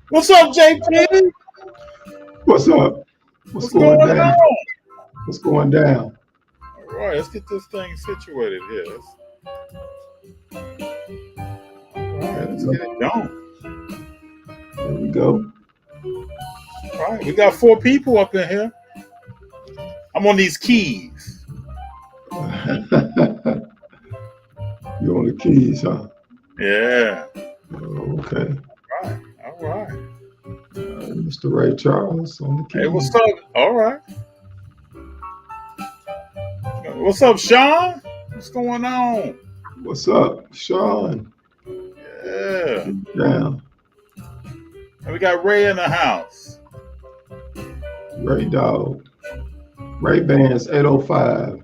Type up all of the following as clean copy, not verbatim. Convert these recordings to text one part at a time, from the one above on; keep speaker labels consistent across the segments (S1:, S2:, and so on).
S1: What's up, JP?
S2: What's up? What's
S1: What's
S2: going
S1: going
S2: down?
S1: on?
S2: What's going down?
S1: All right, let's get this thing situated here. All right,
S2: There we
S1: let's
S2: go.
S1: get it going.
S2: There we go.
S1: All right, we got 4 people up in here. I'm on these keys.
S2: You on the keys, huh?
S1: Yeah.
S2: Oh, okay.
S1: All right. All right.
S2: Mr. Ray Charles on the
S1: Hey, what's
S2: keys.
S1: up? All right. What's up, Sean? What's going on?
S2: What's up, Sean?
S1: Yeah.
S2: Down.
S1: And we got Ray in the house.
S2: Ray Dog. Ray Bands 805.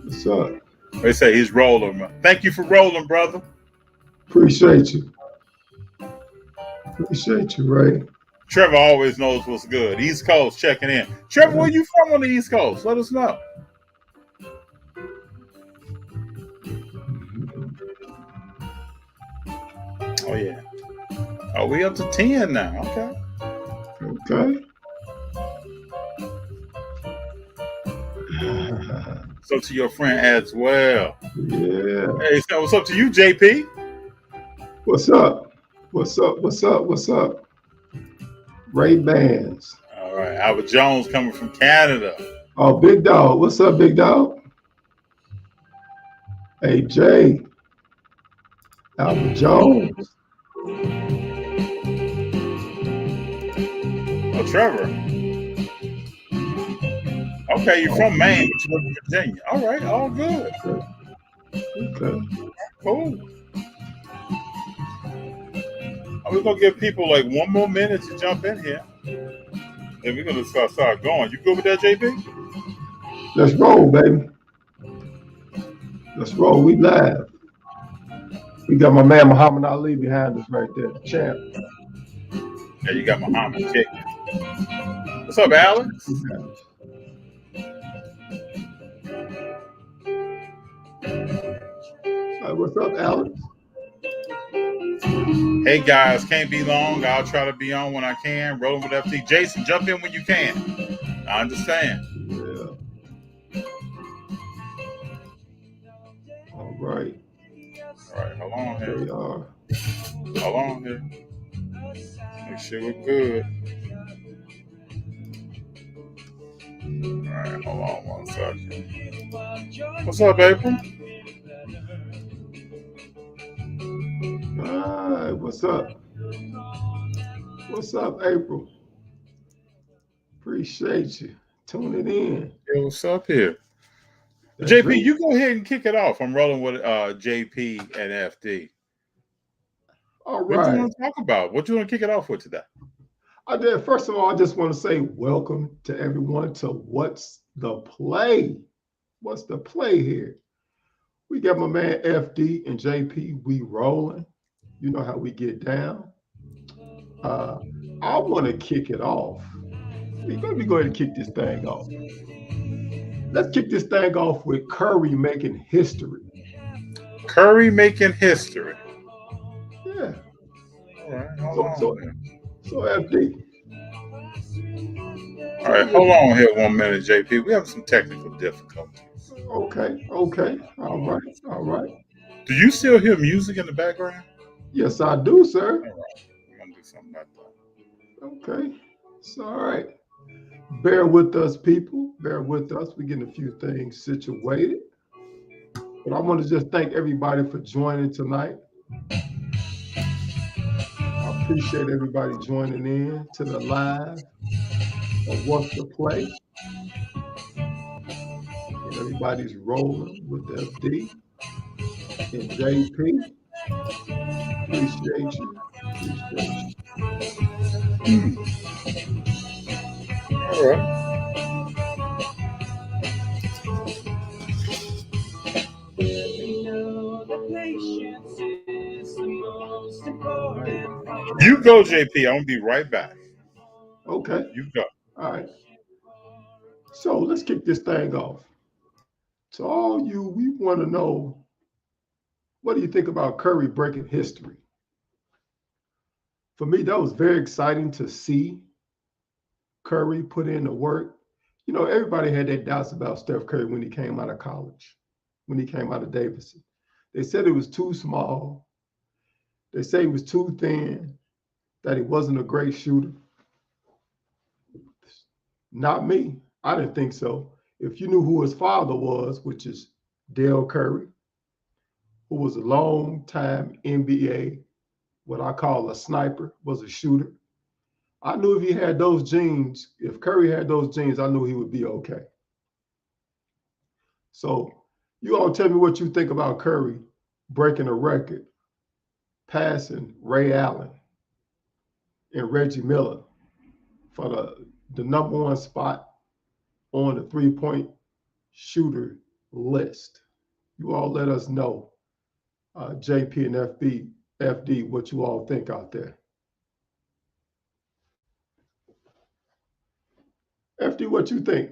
S2: What's up?
S1: They say he's rolling. Thank you for rolling, brother.
S2: Appreciate you. Appreciate you, Ray.
S1: Trevor always knows what's good. East Coast checking in. Trevor, where you from on the East Coast? Let us know. Oh, yeah. Oh, we up to 10 now. Okay.
S2: Okay.
S1: So to your friend as well.
S2: Yeah.
S1: Hey, so what's up to you, JP?
S2: What's up? What's up? What's up? What's up? Ray Bands.
S1: All right. Albert Jones coming from Canada.
S2: Oh, Big Dog. What's up, Big Dog? Hey, Jay. Albert Jones.
S1: Oh, Trevor. Okay, you're from Maine, but you live in Virginia. All right, all good.
S2: Okay.
S1: Cool. We're going to give people like 1 more minute to jump in here. Then we're going to start going. You good with that, JP?
S2: Let's roll, baby. Let's roll. We live. We got my man Muhammad Ali behind us right there, the champ.
S1: Yeah, you got Muhammad kicking. What's up, Alex?
S2: What's up, Alex?
S1: Hey guys, can't be long. I'll try to be on when I can. Rolling with FT. Jason, jump in when you can. I understand.
S2: Yeah. All right.
S1: All right, hold on here.
S2: There we are.
S1: Hold on here. Make sure we're good. All right, hold on 1 second. What's up, April?
S2: All right. What's up? What's up, April? Appreciate you tuning in.
S1: Yeah, what's up here?
S2: That's
S1: JP,
S2: right.
S1: you go ahead and kick it off. I'm rolling with JP and FD.
S2: All
S1: What do you
S2: right.
S1: want to talk about? What do you want to kick it off with today?
S2: I did. First of all, I just want to say welcome to everyone to What's the Play? What's the play here? We got my man FD and JP. We rolling. You know how we get down. I want to kick it off. Let me go ahead and kick this thing off. Let's kick this thing off with Curry making history.
S1: Curry making history.
S2: Yeah.
S1: All right, hold on.
S2: So FD.
S1: All right, hold on here 1 minute, JP. We have some technical difficulties.
S2: Okay. All right.
S1: Do you still hear music in the background?
S2: Yes, I do, sir.
S1: All right, we're gonna do something like that.
S2: Okay. It's all right. Bear with us, people. Bear with us. We're getting a few things situated. But I want to just thank everybody for joining tonight. I appreciate everybody joining in to the live of What's the Play. And everybody's rolling with FD and JP. Appreciate you.
S1: All right. You go, JP. I'm gonna be right back.
S2: Okay.
S1: You go.
S2: All right. So let's kick this thing off. To all you, we want to know, what do you think about Curry breaking history? For me, that was very exciting to see Curry put in the work. You know, everybody had their doubts about Steph Curry when he came out of college, when he came out of Davidson. They said it was too small. They say he was too thin, that he wasn't a great shooter. Not me. I didn't think so. If you knew who his father was, which is Dale Curry, who was a long time NBA, what I call a sniper, was a shooter. I knew if he had those genes, if Curry had those genes, I knew he would be okay. So you all tell me what you think about Curry breaking a record, passing Ray Allen and Reggie Miller for the number one spot on the three-point shooter list. You all let us know, JP and FD, what you all think out there. FD, what you think?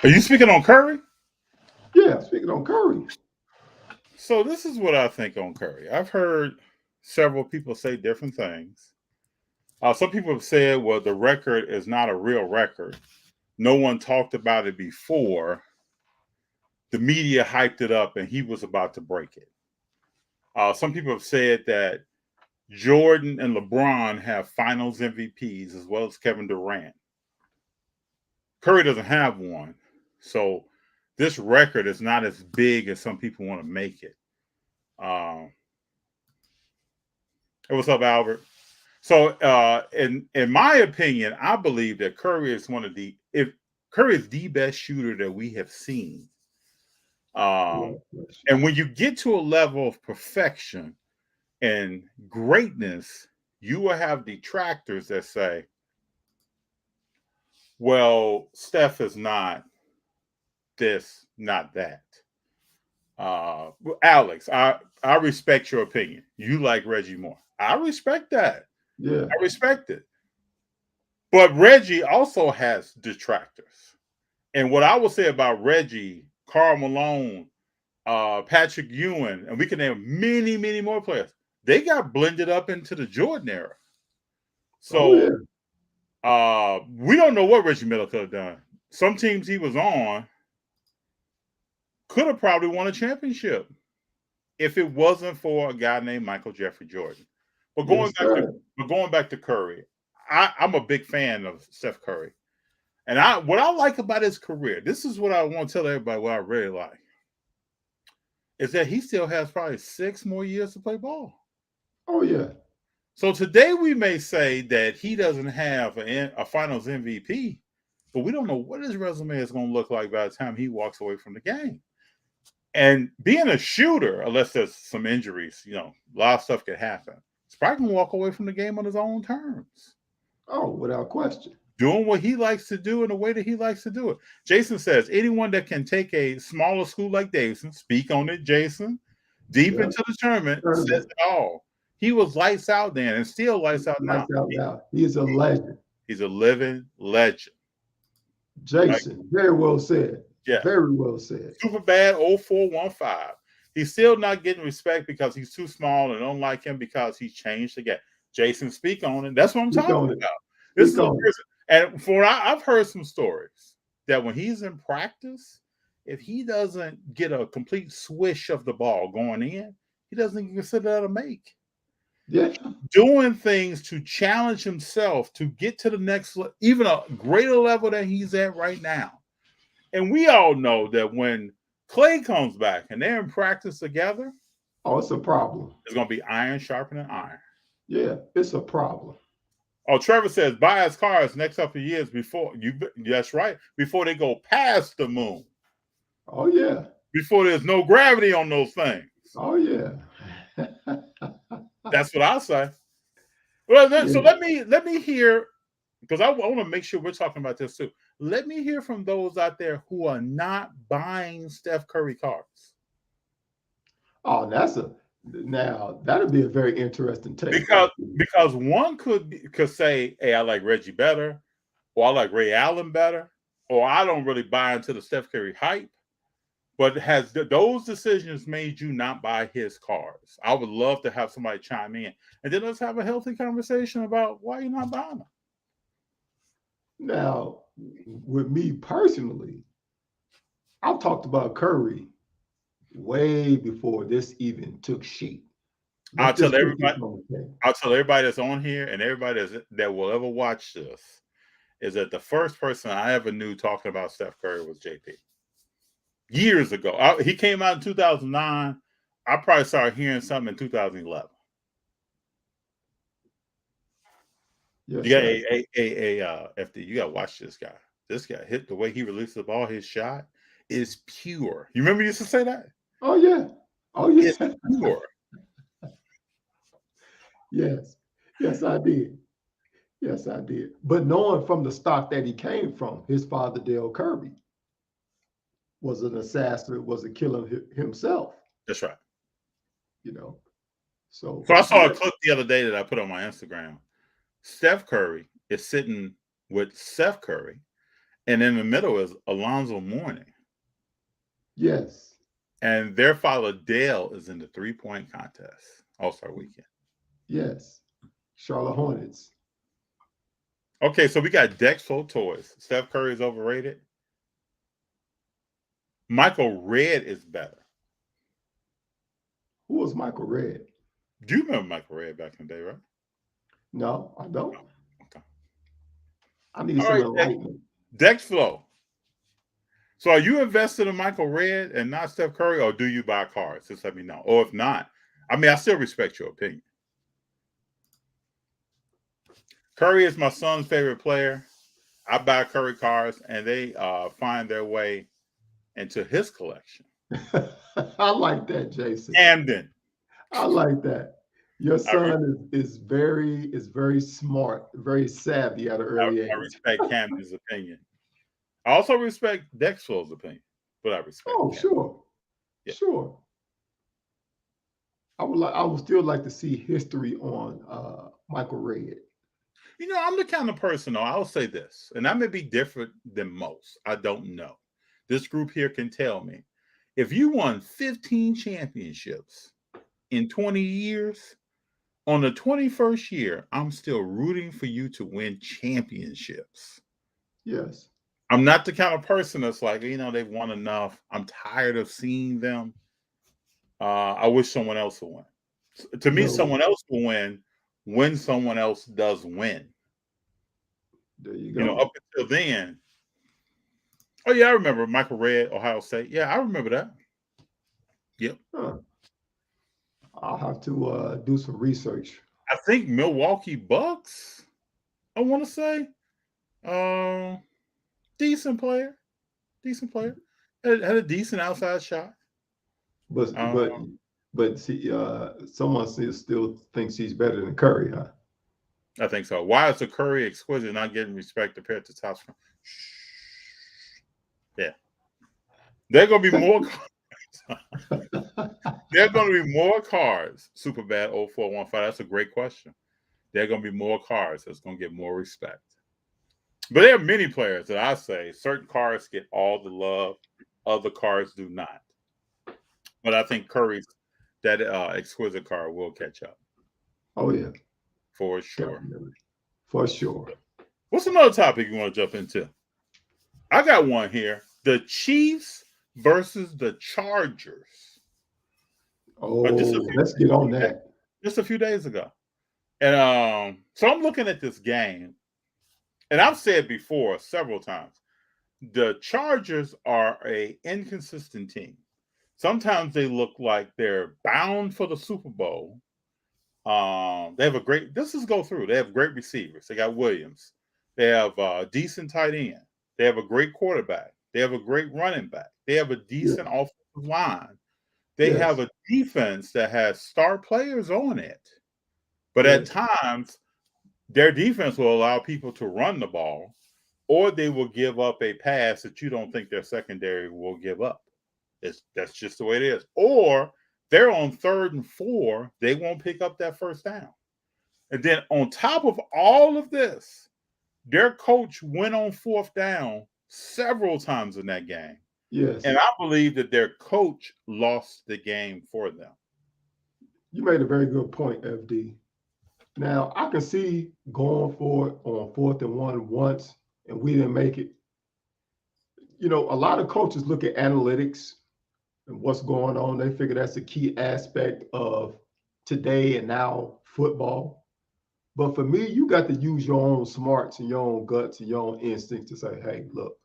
S1: Are you speaking on Curry?
S2: Yeah, speaking on Curry.
S1: So this is what I think on Curry. I've heard several people say different things. Some people have said, well, the record is not a real record. No one talked about it before. The media hyped it up and he was about to break it. Some people have said that Jordan and LeBron have finals MVPs as well as Kevin Durant. Curry doesn't have one. So this record is not as big as some people want to make it. Hey, what's up, Albert? So in my opinion, I believe that Curry is Curry is the best shooter that we have seen. And when you get to a level of perfection and greatness, you will have detractors that say, well, Steph is not this, not that. Alex, I respect your opinion. You like Reggie more. I respect that.
S2: Yeah.
S1: I respect it. But Reggie also has detractors. And what I will say about Reggie, Karl Malone, Patrick Ewing, and we can name many, many more players, they got blended up into the Jordan era. So we don't know what Reggie Miller could have done. Some teams he was on could have probably won a championship if it wasn't for a guy named Michael Jeffrey Jordan. But going back to Curry, I'm a big fan of Steph Curry. And what I like about his career, this is what I want to tell everybody what I really like, is that he still has probably 6 more years to play ball.
S2: Oh, yeah.
S1: So today we may say that he doesn't have a finals MVP, but we don't know what his resume is going to look like by the time he walks away from the game. And being a shooter, unless there's some injuries, a lot of stuff could happen. He's probably going to walk away from the game on his own terms.
S2: Oh, without question.
S1: Doing what he likes to do in the way that he likes to do it. Jason says, anyone that can take a smaller school like Davidson, speak on it, Jason, deep into the tournament, says it all. He was lights out then and still lights out now.
S2: He is a legend.
S1: He's a living legend.
S2: Jason, very well said.
S1: Yeah.
S2: Very well said.
S1: Super bad 0415. He's still not getting respect because he's too small and don't like him because he's changed the game. Jason, speak on it. That's what I'm talking about. This is a person. And I've heard some stories that when he's in practice, if he doesn't get a complete swish of the ball going in, he doesn't even consider that a make.
S2: Yeah.
S1: Doing things to challenge himself to get to the next, even a greater level than he's at right now. And we all know that when Clay comes back and they're in practice together,
S2: it's a problem.
S1: It's going to be iron sharpening iron.
S2: Yeah, it's a problem.
S1: Oh, Trevor says buy his cars next couple of years before you. That's right. Before they go past the moon.
S2: Oh yeah.
S1: Before there's no gravity on those things.
S2: Oh yeah.
S1: That's what I say. Well, so let me hear, because I want to make sure we're talking about this too. Let me hear from those out there who are not buying Steph Curry cards.
S2: Oh, now that'd be a very interesting take.
S1: Because one could say, hey, I like Reggie better, or I like Ray Allen better, or I don't really buy into the Steph Curry hype. But has those decisions made you not buy his cars? I would love to have somebody chime in, and then let's have a healthy conversation about why you're not buying them.
S2: Now, with me personally, I've talked about Curry way before this even took shape.
S1: I'll
S2: Let's
S1: tell
S2: just put this
S1: everybody.
S2: on the table.
S1: I'll tell everybody that's on here and everybody that will ever watch this is that the first person I ever knew talking about Steph Curry was JP. Years ago. He came out in 2009. I probably started hearing something in 2011.
S2: Yes,
S1: You got
S2: sir.
S1: FD. You got to watch this guy. This guy hit the way he released the ball. His shot is pure. You remember you used to say that?
S2: Oh yeah. Oh yeah.
S1: It's pure.
S2: Yes. Yes, I did. Yes, I did. But knowing from the stock that he came from, his father, Dale Curry, was an assassin, was a killer himself,
S1: That's right.
S2: you know. So
S1: So I saw a
S2: yeah.
S1: clip the other day that I put on my Instagram. Steph Curry is sitting with Steph Curry, and in the middle is Alonzo Mourning.
S2: Yes.
S1: And their father, Dale, is in the 3-point contest, All-Star Weekend.
S2: Yes. Charlotte Hornets.
S1: Okay, so we got Dexflo Toys. Steph Curry is overrated. Michael Redd is better.
S2: Who was Michael Redd?
S1: Do you remember Michael Redd back in the day, right?
S2: No, I don't.
S1: Okay.
S2: I need
S1: All
S2: some
S1: right,
S2: enlightenment.
S1: Dexflo. So are you invested in Michael Redd and not Steph Curry, or do you buy cards? Just let me know. Or if not, I mean, I still respect your opinion. Curry is my son's favorite player. I buy Curry cards, and they find their way into his collection.
S2: I like that, Jason.
S1: Camden.
S2: I like that. Your son is very smart, very savvy at an early
S1: I
S2: age.
S1: respect Camden's opinion. I also respect Dexflo's opinion, but I respect
S2: Oh,
S1: Camden.
S2: sure.
S1: Yeah.
S2: Sure. I would still like to see history on Michael Redd.
S1: You know, I'm the kind of person, though, I'll say this, and I may be different than most. I don't know. This group here can tell me. If you won 15 championships in 20 years, on the 21st year, I'm still rooting for you to win championships.
S2: Yes.
S1: I'm not the kind of person that's like, they've won enough. I'm tired of seeing them. I wish someone else would win. To me,
S2: No.
S1: someone else will win when someone else does win.
S2: There you go.
S1: Up until then. Oh, yeah, I remember Michael Redd, Ohio State. Yeah, I remember that. Yep.
S2: Huh. I'll have to do some research.
S1: I think Milwaukee Bucks, I want to say. Decent player. Had a decent outside shot.
S2: But
S1: Um,
S2: see, someone still thinks he's better than Curry, huh?
S1: I think so. Why is the Curry exquisite not getting respect compared to top scorer? Yeah. There are going to be more cards. There are going to be more cards. Superbad 0415. That's a great question. There are going to be more cards that's going to get more respect. But there are many players that I say certain cards get all the love, other cards do not. But I think Curry's that exquisite card will catch up.
S2: Oh yeah,
S1: For sure.
S2: definitely. For sure.
S1: What's another topic you want to jump into? I got one here. The Chiefs versus the Chargers.
S2: Oh, let's get on that.
S1: Just a few days ago. And so I'm looking at this game, and I've said before several times, the Chargers are an inconsistent team. Sometimes they look like they're bound for the Super Bowl. They have They have great receivers. They got Williams. They have a decent tight end. They have a great quarterback. They have a great running back. They have a decent offensive line. They have a defense that has star players on it. But at times, their defense will allow people to run the ball, or they will give up a pass that you don't think their secondary will give up. That's just the way it is. Or they're on 3rd and 4, they won't pick up that first down. And then on top of all of this, their coach went on 4th down several times in that game
S2: Yes.
S1: And I believe that their coach lost the game for them.
S2: You made a very good point, FD. Now, I can see going for it on 4th and 1 once, and we didn't make it. A lot of coaches look at analytics and what's going on. They figure that's a key aspect of today and now football. But for me, you got to use your own smarts and your own guts and your own instincts to say, hey, look,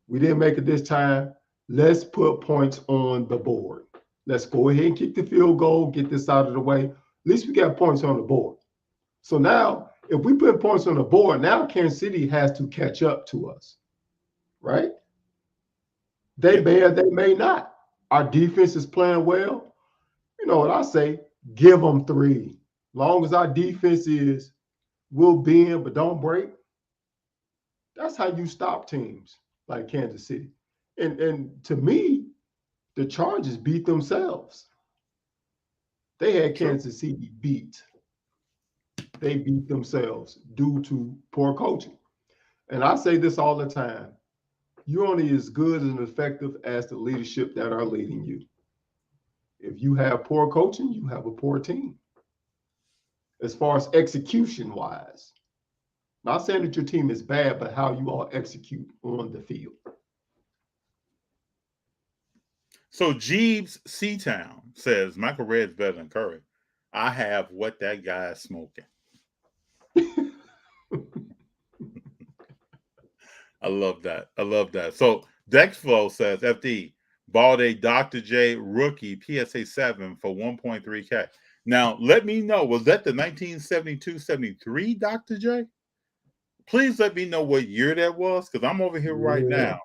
S2: we didn't make it this time. Let's put points on the board. Let's go ahead and kick the field goal, get this out of the way. At least we got points on the board. So now, if we put points on the board, now Kansas City has to catch up to us, right? They may or they may not. Our defense is playing well. You know what I say? Give them 3. Long as our defense is, we'll bend but don't break. That's how you stop teams like Kansas City. And to me, the Chargers beat themselves. They had Kansas City beat. They beat themselves due to poor coaching. And I say this all the time. You're only as good and effective as the leadership that are leading you. If you have poor coaching, you have a poor team. As far as execution-wise. Not saying that your team is bad, but how you all execute on the field.
S1: So Jeeves Seatown says Michael Redd's better than Curry. I have what that guy is smoking. I love that. So Dexflow says FD bought a Dr. J rookie PSA 7 for 1.3K. Now let me know, was that the 1972-73 Dr. J? Please let me know what year that was, because I'm over here right now.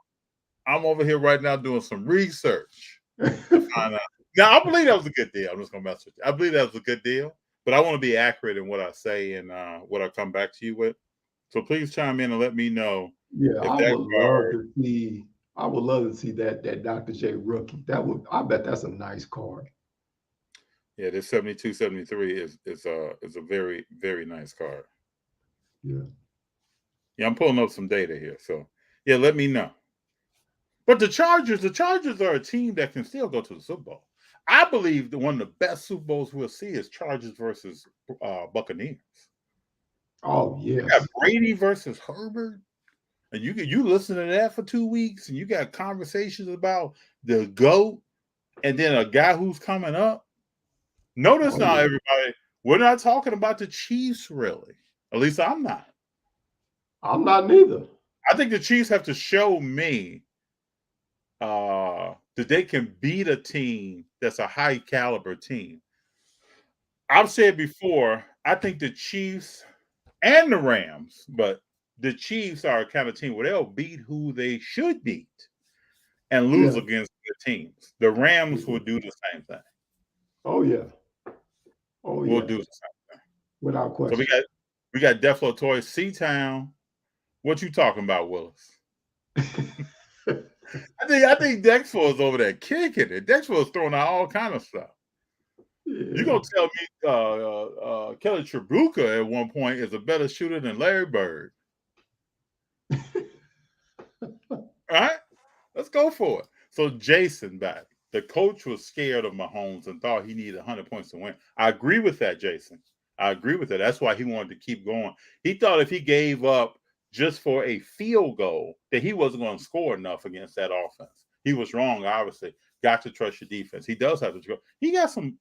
S1: I'm over here right now doing some research to find out. Now I believe that was a good deal. I'm just gonna mess with you. I believe that was a good deal, but I want to be accurate in what I say and what I come back to you with. So please chime in and let me know.
S2: Yeah, I would love to see that Dr. J rookie. I bet that's a nice card.
S1: Yeah, this 72-73 is a very, very nice card.
S2: Yeah.
S1: Yeah, I'm pulling up some data here. So yeah, let me know. But the Chargers are a team that can still go to the Super Bowl. I believe that one of the best Super Bowls we'll see is Chargers versus Buccaneers.
S2: Oh, yes.
S1: You got Brady versus Herbert. And you listen to that for 2 weeks, and you got conversations about the GOAT and then a guy who's coming up. Notice now, everybody, we're not talking about the Chiefs, really. At least I'm not.
S2: I'm not neither.
S1: I think the Chiefs have to show me that they can beat a team that's a high caliber team. I've said before, I think the Chiefs and the Rams, but the Chiefs are a kind of team where they'll beat who they should beat and lose against the teams. The Rams will do the same thing.
S2: Oh, yeah. Oh, yeah.
S1: We'll do the same thing.
S2: Without question.
S1: So we got Deflo Toy C-Town. What you talking about, Willis? I think Dexflo is over there kicking it. Dexflo is throwing out all kind of stuff. Yeah. You're gonna tell me Kelly Tribuca at one point is a better shooter than Larry Bird. All right, let's go for it. So Jason back. The coach was scared of Mahomes and thought he needed 100 points to win. I agree with that, Jason. I agree with that. That's why he wanted to keep going. He thought if he gave up just for a field goal that he wasn't going to score enough against that offense. He was wrong, obviously. Got to trust your defense. He does have to trust. He got some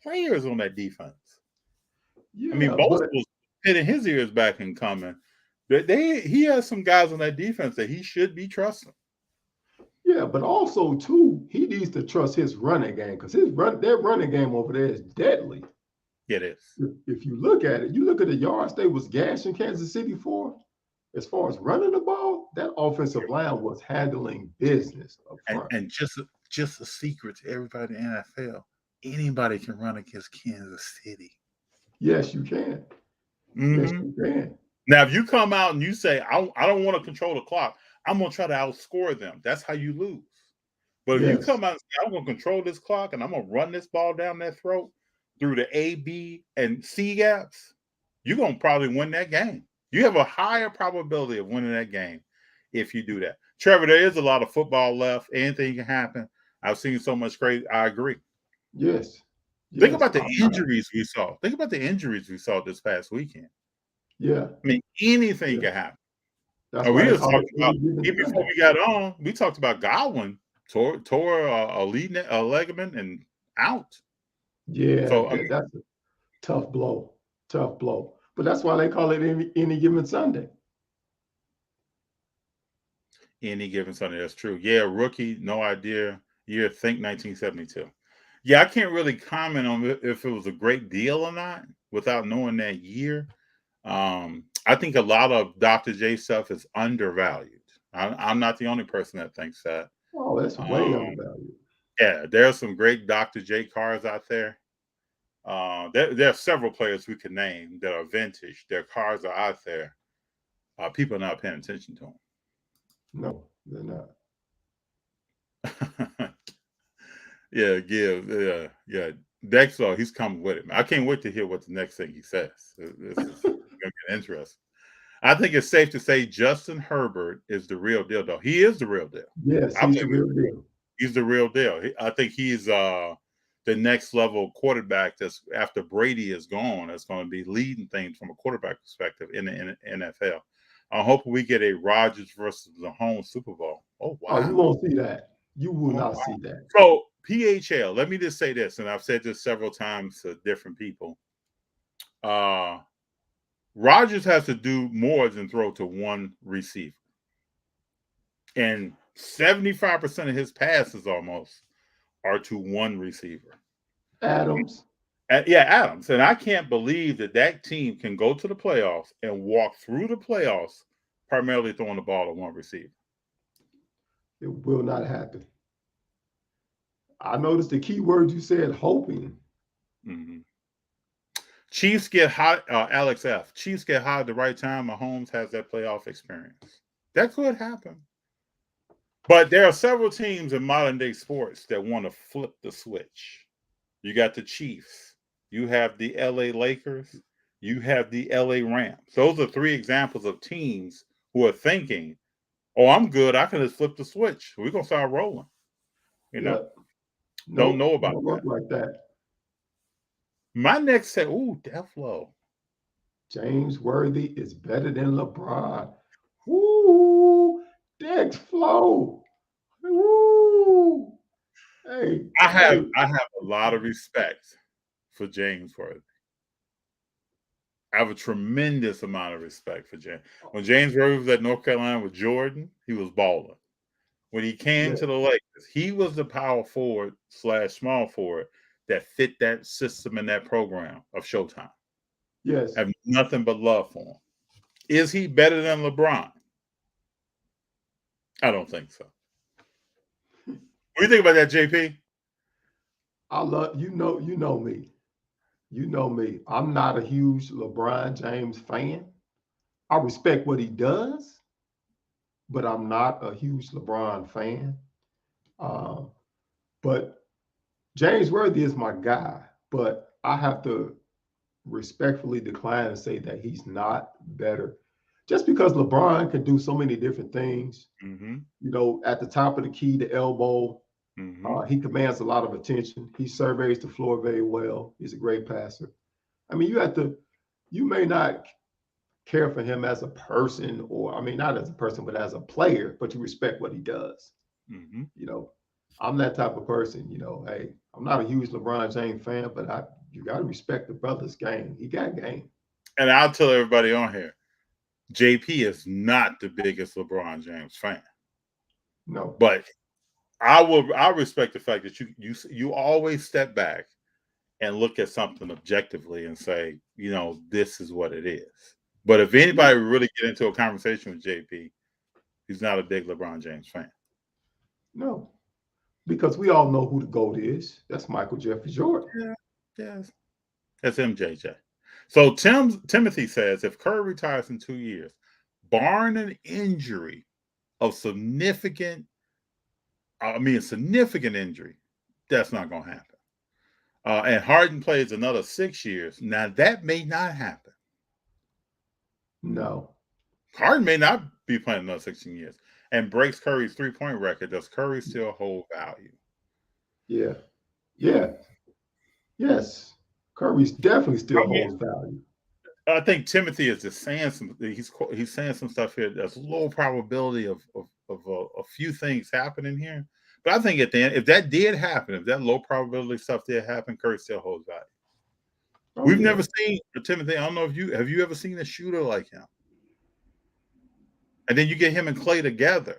S1: players on that defense. Yeah, I mean, Bosa was hitting his ears back and coming. He has some guys on that defense that he should be trusting.
S2: Yeah, but also too, he needs to trust his running game because their running game over there is deadly.
S1: It is.
S2: If you look at it, you look at the yards they was gashing Kansas City for. As far as running the ball, that offensive line was handling business up front.
S1: And just a secret to everybody in the NFL: anybody can run against Kansas City.
S2: Yes, you can. Mm-hmm. Yes, you can.
S1: Now, if you come out and you say, I don't want to control the clock, I'm going to try to outscore them. That's how you lose. But if you come out and say, I'm going to control this clock and I'm going to run this ball down their throat through the A, B, and C gaps, you're going to probably win that game. You have a higher probability of winning that game if you do that. Trevor, there is a lot of football left. Anything can happen. I've seen so much crazy. I agree.
S2: Yes.
S1: Think
S2: Yes.
S1: about the injuries we saw. Think about the injuries we saw this past weekend.
S2: Yeah.
S1: I mean, anything
S2: Yeah.
S1: can happen.
S2: That's
S1: We
S2: why they
S1: just
S2: call it
S1: talked about,
S2: any given
S1: even before
S2: Sunday.
S1: we got on, we talked about Godwin tore a ligament and out.
S2: Yeah,
S1: So I mean,
S2: that's a tough blow. Tough blow. But that's why they call it any given Sunday.
S1: any given Sunday, that's true. Yeah, rookie, no idea. Year, think 1972. Yeah, I can't really comment on if it was a great deal or not without knowing that year. I think a lot of Dr. J stuff is undervalued. I'm not the only person that thinks that.
S2: Oh, that's way
S1: Um,
S2: undervalued.
S1: yeah, there are some great Dr. J cars out there. There are several players we could name that are vintage. Their cars are out there. People are not paying attention to
S2: No, they're not.
S1: them. Yeah, yeah. Dexter, he's coming with it. Man. I can't wait to hear what the next thing he says. This is going to get interesting. I think it's safe to say Justin Herbert is the real deal, though. He is the real deal.
S2: Yes,
S1: I
S2: he's the
S1: believe
S2: real deal.
S1: he's the real deal. I think he's the next level quarterback that's after Brady is gone. That's going to be leading things from a quarterback perspective in the NFL. I hope we get a Rodgers versus the home Super Bowl. Oh
S2: Oh, you
S1: wow!
S2: won't see that. You will
S1: Oh,
S2: not
S1: wow.
S2: see that.
S1: So PHL. Let me just say this, and I've said this several times to different people. Rodgers has to do more than throw to one receiver. And 75% of his passes almost are to one receiver.
S2: Adams.
S1: Yeah, Adams. And I can't believe that team can go to the playoffs and walk through the playoffs primarily throwing the ball to one receiver.
S2: It will not happen. I noticed the key word you said, hoping.
S1: Mm-hmm. Chiefs get hot. Alex F. Chiefs get hot at the right time. Mahomes has that playoff experience. That could happen. But there are several teams in modern day sports that want to flip the switch. You got the Chiefs. You have the LA Lakers. You have the LA Rams. Those are three examples of teams who are thinking, oh, I'm good. I can just flip the switch. We're going to start rolling. You know,
S2: Yep.
S1: don't
S2: Nope.
S1: know about
S2: Don't
S1: that.
S2: work like that.
S1: My next said, ooh, Deflo.
S2: James Worthy is better than LeBron. Woo! Dex Flow. Woo! Hey,
S1: I
S2: hey.
S1: have a lot of respect for James Worthy. I have a tremendous amount of respect for James. When James Worthy was at North Carolina with Jordan, he was balling. When he came
S2: Yeah.
S1: to the Lakers, he was the power forward / small forward that fit that system and that program of Showtime.
S2: Yes.
S1: I have nothing but love for him. Is he better than LeBron? I don't think so. What do you think about that, JP?
S2: I love you know me. You know me. I'm not a huge LeBron James fan. I respect what he does, but I'm not a huge LeBron fan. Uh, but James Worthy is my guy, but I have to respectfully decline and say that he's not better. Just because LeBron can do so many different things,
S1: Mm-hmm.
S2: at the top of the key, the elbow,
S1: Mm-hmm.
S2: he commands a lot of attention. He surveys the floor very well. He's a great passer. I mean, you may not care for him as a person, or I mean, not as a person, but as a player, but you respect what he does.
S1: Mm-hmm.
S2: I'm that type of person. Hey, I'm not a huge LeBron James fan, but you got to respect the brother's game. He got game.
S1: And I'll tell everybody on here, JP is not the biggest LeBron James fan.
S2: No.
S1: But I respect the fact that you always step back and look at something objectively and say, this is what it is. But if anybody really get into a conversation with JP, he's not a big LeBron James fan.
S2: No. Because we all know who the GOAT is. That's Michael Jeffrey Jordan.
S1: Yeah, yes. That's MJJ. So Timothy says if Curry retires in 2 years, barring an injury of significant injury, that's not going to happen. And Harden plays another 6 years. Now that may not happen.
S2: No.
S1: Harden may not be playing another 16 years and breaks Curry's 3-point record, does Curry still hold value?
S2: Yeah. Yeah. Yes. Curry's definitely still
S1: I mean,
S2: holds value.
S1: I think Timothy is just saying some. He's saying some stuff here. There's low probability of a few things happening here, but I think at the end, if that did happen, if that low probability stuff did happen, Curry still holds value.
S2: Oh,
S1: We've
S2: yeah.
S1: never seen Timothy. I don't know if you have ever seen a shooter like him, and then you get him and Clay together.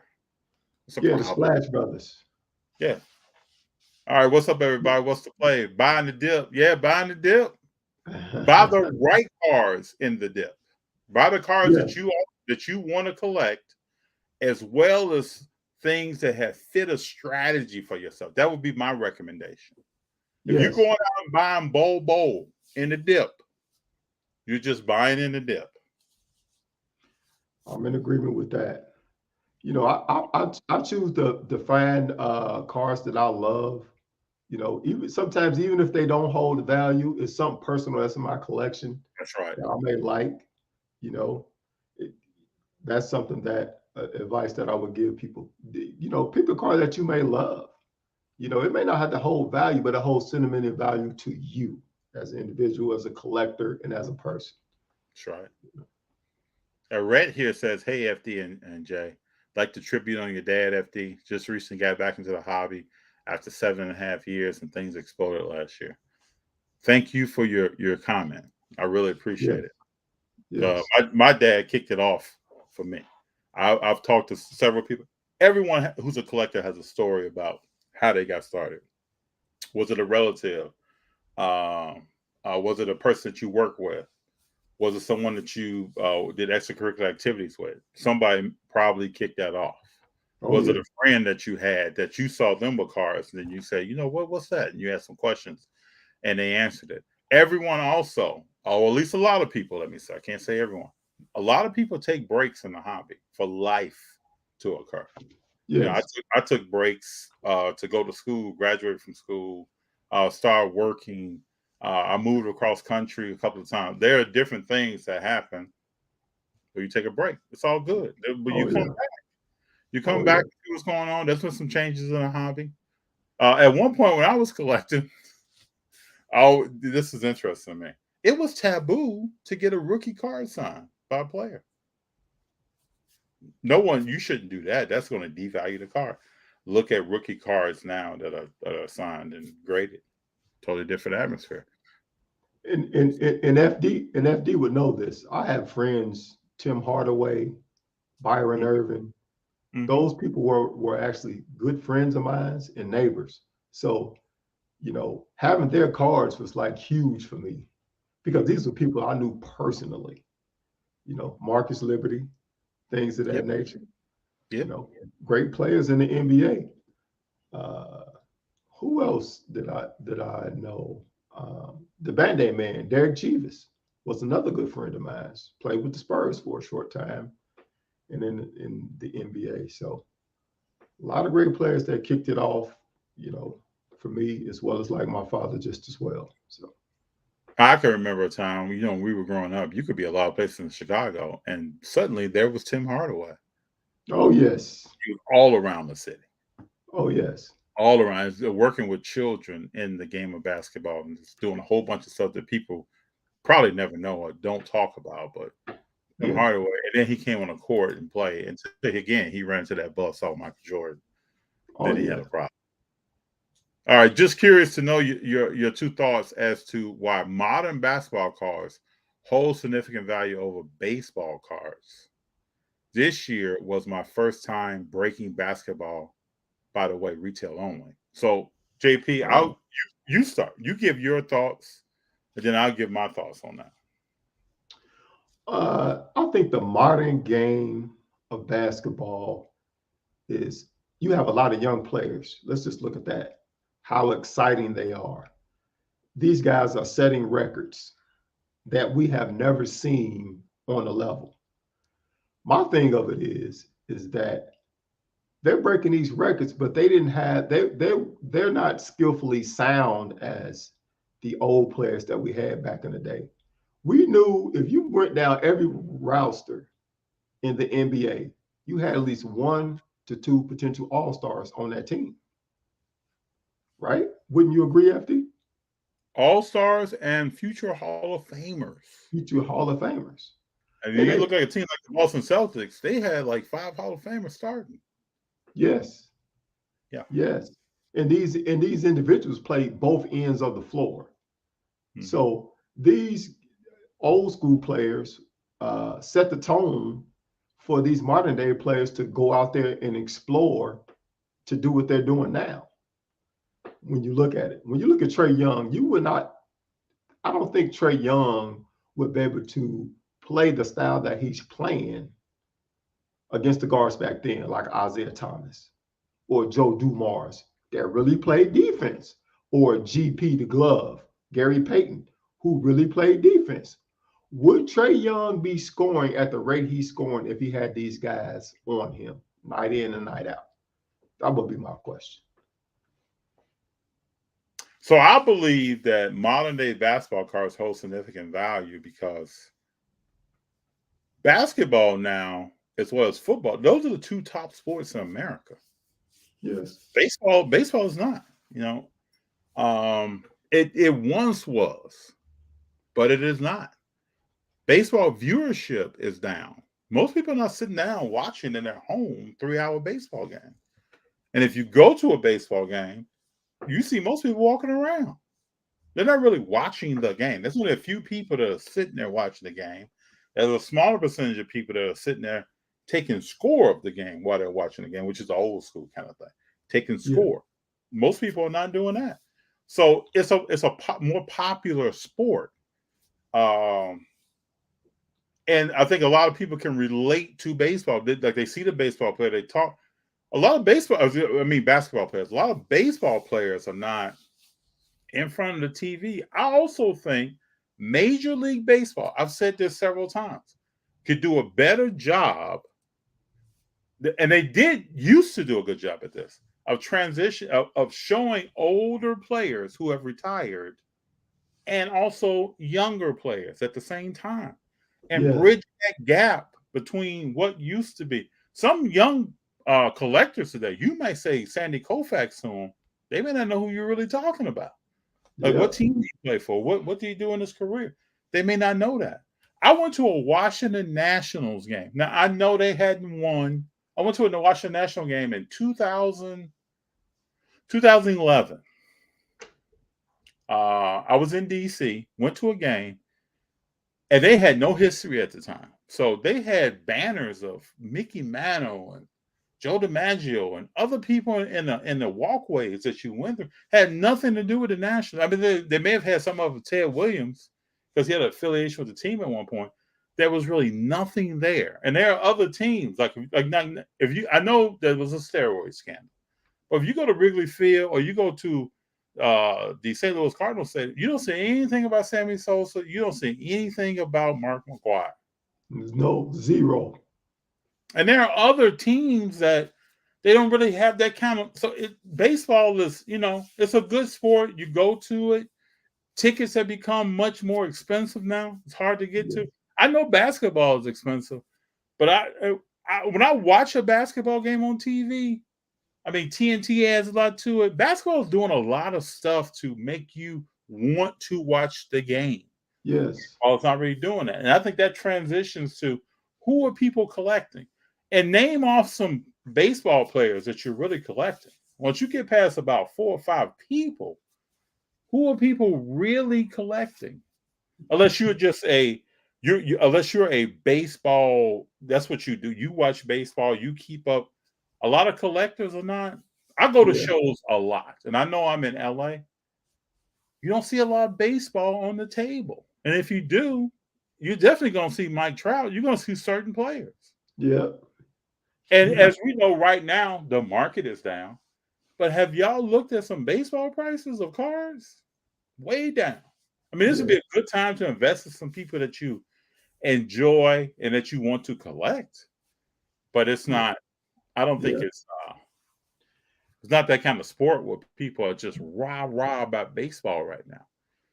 S1: It's a
S2: Yeah, the
S1: problem.
S2: Splash Brothers.
S1: Yeah. All right. What's up, everybody? What's the play? Buying the dip. Yeah, buying the dip. Buy the right cards in the dip. Buy the cards
S2: Yeah.
S1: that you want to collect, as well as things that have fit a strategy for yourself. That would be my recommendation. If you're
S2: Yes.
S1: going out and buying bowl in the dip, you're just buying in the dip.
S2: I'm in agreement with that. You know, I choose to find cars that I love. You know, even sometimes even if they don't hold the value, it's something personal that's in my collection
S1: That's right.
S2: that I may like. You know, it, that's something that advice that I would give people. You know, pick a car that you may love. You know, it may not have to hold value, but it holds sentimental value to you as an individual, as a collector, and as a person.
S1: That's right. Red here says, "Hey FD and Jay, like to tribute on your dad. FD just recently got back into the hobby after 7.5 years, and things exploded last year. Thank you for your comment. I really
S2: Yeah.
S1: appreciate it.
S2: Yes.
S1: My dad kicked it off for me. I've talked to several people. Everyone who's a collector has a story about how they got started. Was it a relative? Was it a person that you work with? Was it someone that you did extracurricular activities with? Somebody probably kicked that off.
S2: Oh
S1: Was it
S2: yeah.
S1: a friend that you had that you saw them with cars, and then you say, you know what's that? And you asked some questions, and they answered it. Everyone also, or at least a lot of people, let me say, I can't say everyone. A lot of people take breaks in the hobby for life to occur. You know,
S2: Yes.
S1: I took breaks to go to school, graduated from school, started working. I moved across country a couple of times. There are different things that happen where you take a break. It's all good. But
S2: Oh yeah.
S1: you
S2: Oh
S1: come
S2: yeah.
S1: back, see what's going on. There's been some changes in the hobby. At one point when I was collecting, oh, this is interesting to me. It was taboo to get a rookie card signed by a player. No one, you shouldn't do that. That's going to devalue the card. Look at rookie cards now that are signed and graded. Totally different atmosphere.
S2: And FD would know this. I have friends, Tim Hardaway, Byron Irvin.
S1: Mm-hmm.
S2: Those people were actually good friends of mine and neighbors. So, you know, having their cards was like huge for me because these were people I knew personally. You know, Marcus Liberty, things of that
S1: Yep.
S2: nature. You
S1: Yep.
S2: know, great players in the NBA. Who else did I know? The Band-Aid man, Derek Jeeves, was another good friend of mine. Played with the Spurs for a short time, and in the NBA. So a lot of great players that kicked it off. You know, for me as well as like my father just as well. So
S1: I can remember a time, when we were growing up, you could be a lot of places in Chicago, and suddenly there was Tim Hardaway.
S2: oh yes,
S1: He was all around the city,
S2: oh yes,
S1: all around, working with children in the game of basketball and just doing a whole bunch of stuff that people probably never know or don't talk about. But Tim
S2: yeah,
S1: Hardaway, and then he came on a court and played, and again he ran into that bus off Michael Jordan.
S2: oh
S1: Then he had
S2: yeah.
S1: a problem. All right, just curious to know your two thoughts as to why modern basketball cards hold significant value over baseball cards. This year was my first time breaking basketball. By the way, retail only. So JP,
S2: Wow.
S1: you start. You give your thoughts, and then I'll give my thoughts on that.
S2: I think the modern game of basketball is you have a lot of young players. Let's just look at that. How exciting they are. These guys are setting records that we have never seen on a level. My thing of it is that they're breaking these records, but they didn't have they're not skillfully sound as the old players that we had back in the day. We knew if you went down every roster in the NBA, you had at least 1 to 2 potential all-stars on that team, right? Wouldn't you agree, FD?
S1: All-stars and future Hall of Famers.
S2: Future Hall of Famers.
S1: And
S2: And
S1: you
S2: they,
S1: look like a team like the Boston Celtics, they had like 5 Hall of Famers starting.
S2: yes,
S1: Yeah.
S2: yes. And these individuals played both ends of the floor.
S1: Mm-hmm.
S2: So these old school players set the tone for these modern day players to go out there and explore to do what they're doing now. When you look at it, when you look at Trae Young, you would not, I don't think Trae Young would be able to play the style that he's playing against the guards back then, like Isaiah Thomas or Joe Dumars, that really played defense, or GP the Glove, Gary Payton, who really played defense. Would Trae Young be scoring at the rate he's scoring if he had these guys on him night in and night out? That would be my question.
S1: So I believe that modern day basketball cards hold significant value because basketball now, as well as football, those are the 2 top sports in America.
S2: Yes.
S1: Baseball is not. It once was, but it is not. Baseball viewership is down. Most people are not sitting down watching in their home 3-hour baseball game. And if you go to a baseball game, you see most people walking around. They're not really watching the game. There's only a few people that are sitting there watching the game. There's a smaller percentage of people that are sitting there taking score of the game while they're watching the game, which is the old school kind of thing, taking score. Yeah. Most people are not doing that. So it's a more popular sport. And I think a lot of people can relate to baseball. Like they see the baseball player, they talk. A lot of basketball players. A lot of baseball players are not in front of the TV. I also think Major League Baseball, I've said this several times, could do a better job, and they used to do a good job at this, of transition, of showing older players who have retired and also younger players at the same time, and bridge that gap between what used to be. Some young collectors today, you might say Sandy Koufax to them, they may not know who you're really talking about. Like, what team do you play for? What do you do in his career? They may not know that. I went to a Washington Nationals game. Now, I know they hadn't won. I went to a Washington National game in 2011. I was in D.C., went to a game, and they had no history at the time. So they had banners of Mickey Mantle and Joe DiMaggio and other people in the walkways that you went through. Had nothing to do with the Nationals. I mean, they may have had some of Ted Williams because he had an affiliation with the team at one point. There was really nothing there. And there are other teams I know there was a steroid scandal, but if you go to Wrigley Field or you go to the St. Louis Cardinals Stadium, you don't see anything about Sammy Sosa. You don't see anything about Mark McGwire.
S2: No, zero.
S1: And there are other teams that they don't really have that kind of. So baseball is, it's a good sport. You go to it. Tickets have become much more expensive now. It's hard to get to. I know basketball is expensive, but when I watch a basketball game on TV, I mean, TNT adds a lot to it. Basketball is doing a lot of stuff to make you want to watch the game.
S2: Yes.
S1: Oh, it's not really doing that. And I think that transitions to who are people collecting? And name off some baseball players that you're really collecting. Once you get past about 4 or 5 people, who are people really collecting? Unless you're just unless you're a baseball, that's what you do. You watch baseball, you keep up. A lot of collectors are not. I go to shows a lot, and I know I'm in LA. You don't see a lot of baseball on the table. And if you do, you're definitely going to see Mike Trout. You're going to see certain players.
S2: Yeah.
S1: And as we know right now, the market is down. But have y'all looked at some baseball prices of cards? Way down. I mean, this would be a good time to invest in some people that you enjoy and that you want to collect. But it's not, I don't think it's not that kind of sport where people are just rah about baseball right now.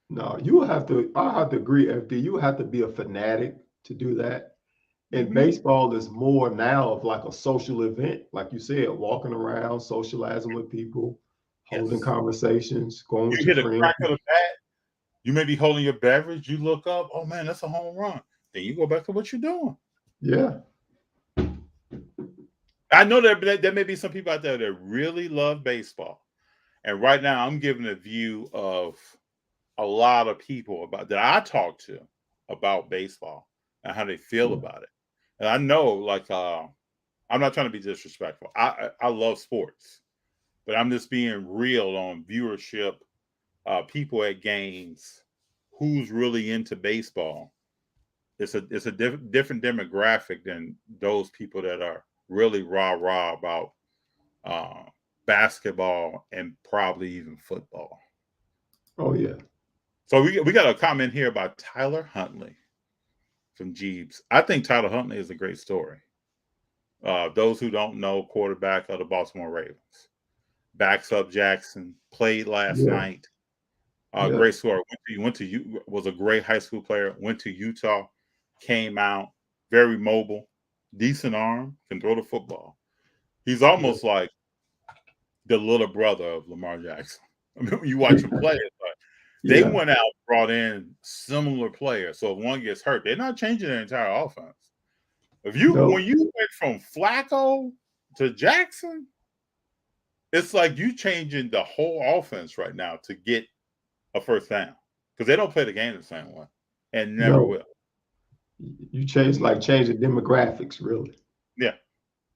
S2: No, I have to agree, FD. You have to be a fanatic to do that. And baseball is more now of like a social event, like you said, walking around, socializing with people, holding
S1: Yes.
S2: conversations, going with
S1: You
S2: your
S1: hit a
S2: friends.
S1: crack of the bat. You may be holding your beverage. You look up. Oh man, that's a home run. Then you go back to what you're doing.
S2: Yeah.
S1: I know there may be some people out there that really love baseball, and right now I'm giving a view of a lot of people about that I talk to about baseball and how they feel
S2: Yeah.
S1: about it. And I know, like, I'm not trying to be disrespectful. I love sports, but I'm just being real on viewership, people at games, who's really into baseball. It's a different demographic than those people that are really rah about uh, basketball and probably even football.
S2: Oh yeah.
S1: So we got a comment here about Tyler Huntley from Jeeves. I think Tyler Huntley is a great story. Those who don't know, quarterback of the Baltimore Ravens, backs up Jackson, played last
S2: Yeah.
S1: night.
S2: Yeah.
S1: Great story. Was a great high school player. Went to Utah, came out very mobile, decent arm, can throw the football. He's
S2: Yeah.
S1: almost like the little brother of Lamar Jackson. I mean, when you watch him play, it's like they
S2: Yeah.
S1: went out, brought in similar players. So if one gets hurt, they're not changing their entire offense. When
S2: No.
S1: you went from Flacco to Jackson, it's like you changing the whole offense right now to get a first down because they don't play the game the same way and never
S2: No.
S1: will.
S2: You changing demographics, really.
S1: Yeah.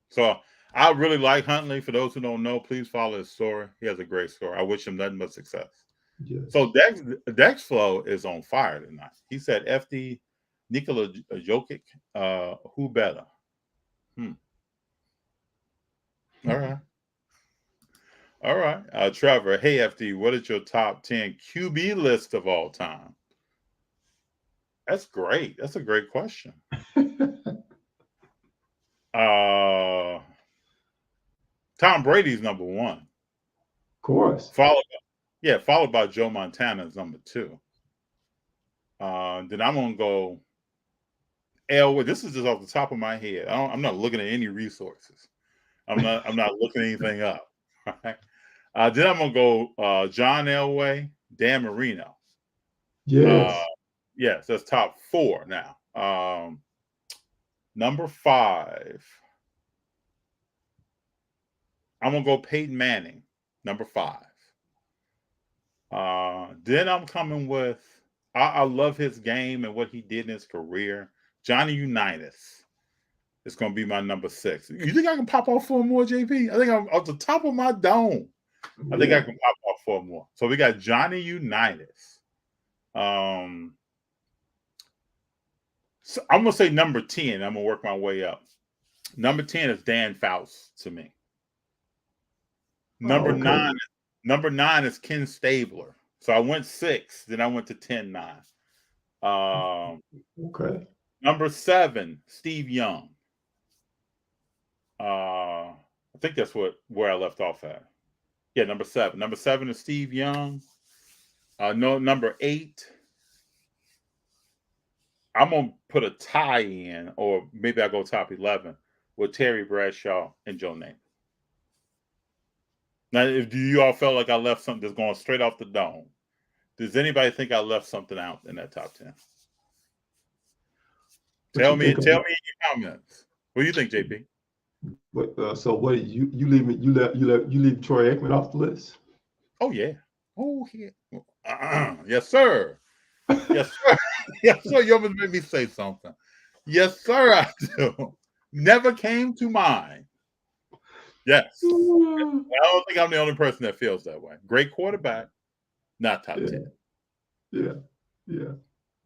S1: So I really like Huntley. For those who don't know, please follow his story. He has a great story. I wish him nothing but success.
S2: Yes.
S1: So Dex Flow is on fire tonight. He said FD Nikola Jokic, who better? All right. All right. Trevor, hey FD, what is your top 10 QB list of all time? That's great. That's a great question. Uh Tom Brady's number one.
S2: Of course.
S1: Followed by Joe Montana is number two. Then I'm gonna go Elway. This is just off the top of my head. I'm not looking at any resources. I'm not looking anything up. Right? Then I'm gonna go John Elway, Dan Marino.
S2: Yes.
S1: Yes, that's top four now. Number five, I'm gonna go Peyton Manning, number five. Then I'm coming with I love his game and what he did in his career. Johnny Unitas is gonna be my number six. You think I can pop off four more, JP? I think I'm off the top of my dome. I think I
S2: Yeah.
S1: can pop off four more. So we got Johnny Unitas. So I'm gonna say number 10. I'm gonna work my way up. Number 10 is Dan Faust to me. Number
S2: Oh, okay.
S1: nine, number 9 is Ken Stabler. So I went 6, then I went to 10, 9.
S2: Okay.
S1: Number 7, Steve Young. I think that's where I left off at. Yeah, number 7. Number 7 is Steve Young. No, number 8. I'm gonna put a tie in, or maybe I go top 11 with Terry Bradshaw and Joe Namath. Now, do you all felt like I left something that's going straight off the dome? Does anybody think I left something out in that top 10?
S2: What
S1: Tell
S2: you
S1: me
S2: think
S1: in
S2: about?
S1: your comments. What do you think, JP?
S2: So what you leave Troy Aikman off the list?
S1: Oh yeah. Oh yeah. Yes, sir. Yes, sir. Yes, sir. You almost made me say something. Yes, sir. I do. Never came to mind. Yes. I don't think I'm the only person that feels that way. Great quarterback, not top 10.
S2: Yeah. Yeah.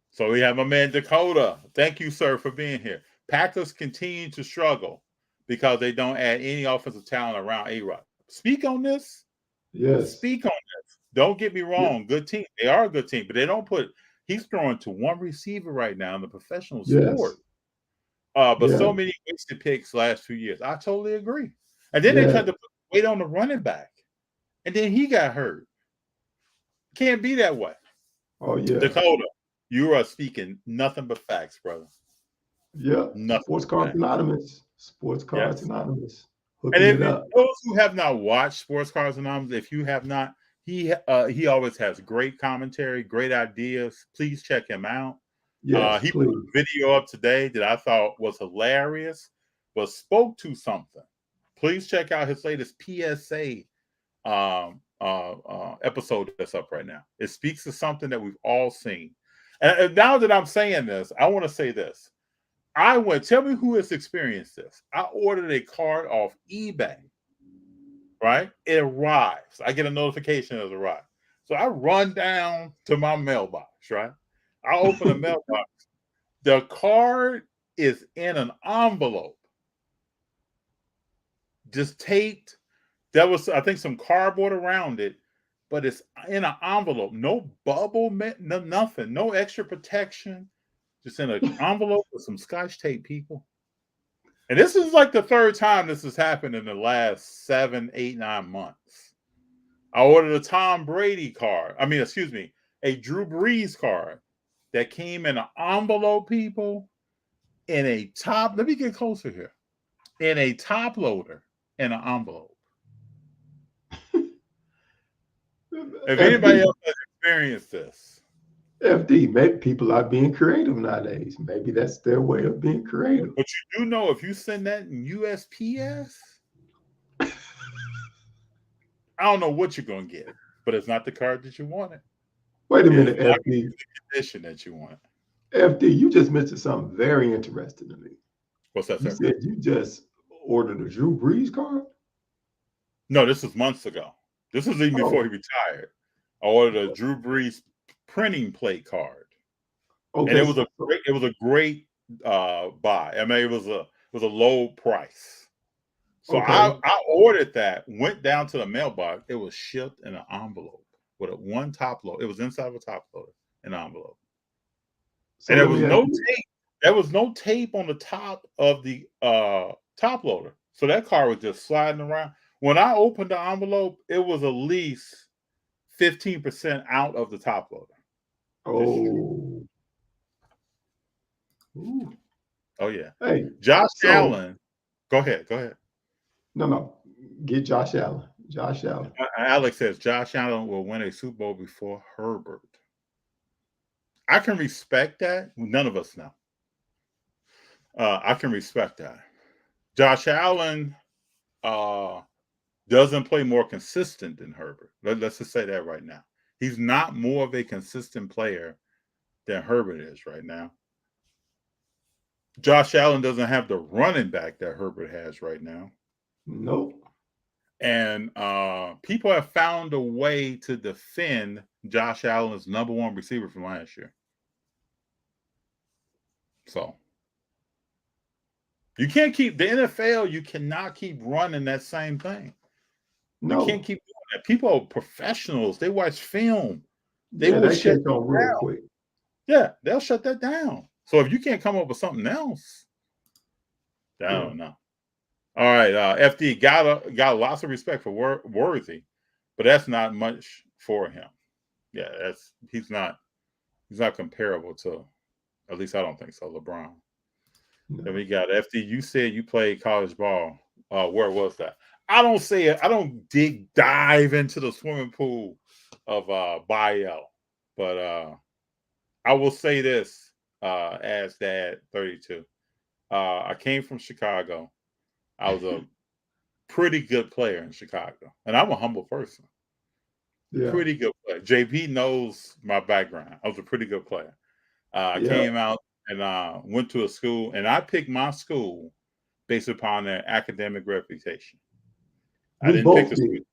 S1: So we have my man Dakota. Thank you, sir, for being here. Packers continue to struggle because they don't add any offensive talent around A-Rod. Speak on this.
S2: Yes.
S1: Speak on this. Don't get me
S2: Yeah.
S1: wrong. Good team. They are a good team, but they don't put – he's throwing to one receiver right now in the professional
S2: Yes.
S1: sport. But
S2: Yeah.
S1: so many wasted picks last 2 years. I totally agree. And then they
S2: Yeah.
S1: tried to put weight on the running back. And then he got hurt. Can't be that way.
S2: Oh yeah.
S1: Dakota, you are speaking nothing but facts, brother.
S2: Yeah.
S1: Nothing
S2: Sports
S1: to
S2: Cards
S1: say.
S2: Anonymous. Sports Cards
S1: Yes.
S2: Anonymous.
S1: And
S2: Hooking it
S1: if
S2: up.
S1: those who have not watched Sports Cards Anonymous, if you have not, he always has great commentary, great ideas. Please check him out.
S2: Yes,
S1: He put
S2: please.
S1: a video up today that I thought was hilarious, but spoke to something. Please check out his latest PSA episode that's up right now. It speaks to something that we've all seen. And now that I'm saying this, I want to say this. Tell me who has experienced this. I ordered a card off eBay, right? It arrives. I get a notification it arrived. So I run down to my mailbox, right? I open the mailbox. The card is in an envelope, just taped. There was, I think, some cardboard around it, but it's in an envelope. No bubble, no nothing, no extra protection. Just in an envelope with some scotch tape, people. And this is like the third time this has happened in the last 7, 8, 9 months. I ordered a Tom Brady card. A Drew Brees card that came in an envelope, people, in a top. Let me get closer here. In a top loader in an envelope. If anybody
S2: FD.
S1: else has experienced this,
S2: FD. Maybe people are being creative nowadays. Maybe that's their way of being creative.
S1: but you do know if you send that in USPS, I don't know what you're going to get, but it's not the card that you wanted.
S2: Wait a
S1: It is
S2: minute,
S1: not going to
S2: FD.
S1: be the condition that you want.
S2: FD, you just mentioned something very interesting to me.
S1: What's that,
S2: You
S1: sir?
S2: said you just ordered a Drew Brees card?
S1: No, this was months ago. This was even before he
S2: Oh,
S1: retired. I ordered a Drew Brees printing plate card, and
S2: okay.
S1: it was a great buy. I mean, it was a low price. So I,
S2: Okay.
S1: I ordered that, went down to the mailbox. It was shipped in an envelope with one top load. It was inside of a top loader, an envelope.
S2: So
S1: And there
S2: let
S1: was
S2: me ask
S1: no
S2: you.
S1: tape. There was no tape on the top of the top loader. So that car was just sliding around. When I opened the envelope, it was at least 15% out of the top loader. Just
S2: Oh, ooh.
S1: oh yeah.
S2: Hey,
S1: Josh
S2: so
S1: Allen. Go ahead. Go ahead.
S2: no. Get Josh Allen. Josh Allen.
S1: Alex says Josh Allen will win a Super Bowl before Herbert. I can respect that. None of us know. I can respect that. Josh Allen uh, doesn't play more consistent than Herbert. Let's just say that right now. He's not more of a consistent player than Herbert is right now. Josh Allen doesn't have the running back that Herbert has right now.
S2: Nope.
S1: And people have found a way to defend Josh Allen's number one receiver from last year. So you can't keep the NFL, you cannot keep running that same thing. You can't
S2: No.
S1: keep doing that. People are professionals. They watch film. They
S2: Yeah,
S1: will
S2: they
S1: shut
S2: catch
S1: you
S2: on real
S1: down.
S2: quick.
S1: Yeah, they'll shut that down. So if you can't come up with something else, I
S2: Yeah.
S1: don't know. All right, FD got lots of respect for Worthy, but that's not much for him. Yeah, he's not comparable to, at least I don't think so, LeBron. Then
S2: No.
S1: we got FD. You said you played college ball. Where was that? I don't say it. I don't dive into the swimming pool of Bayou, but I will say this as Dad 32. I came from Chicago. I was a pretty good player in Chicago, and I'm a humble person.
S2: Yeah.
S1: Pretty good player. JP knows my background. I was a pretty good player. I
S2: Yeah.
S1: came out and went to a school, and I picked my school based upon their academic reputation. I
S2: We
S1: didn't pick
S2: both
S1: the school.
S2: did.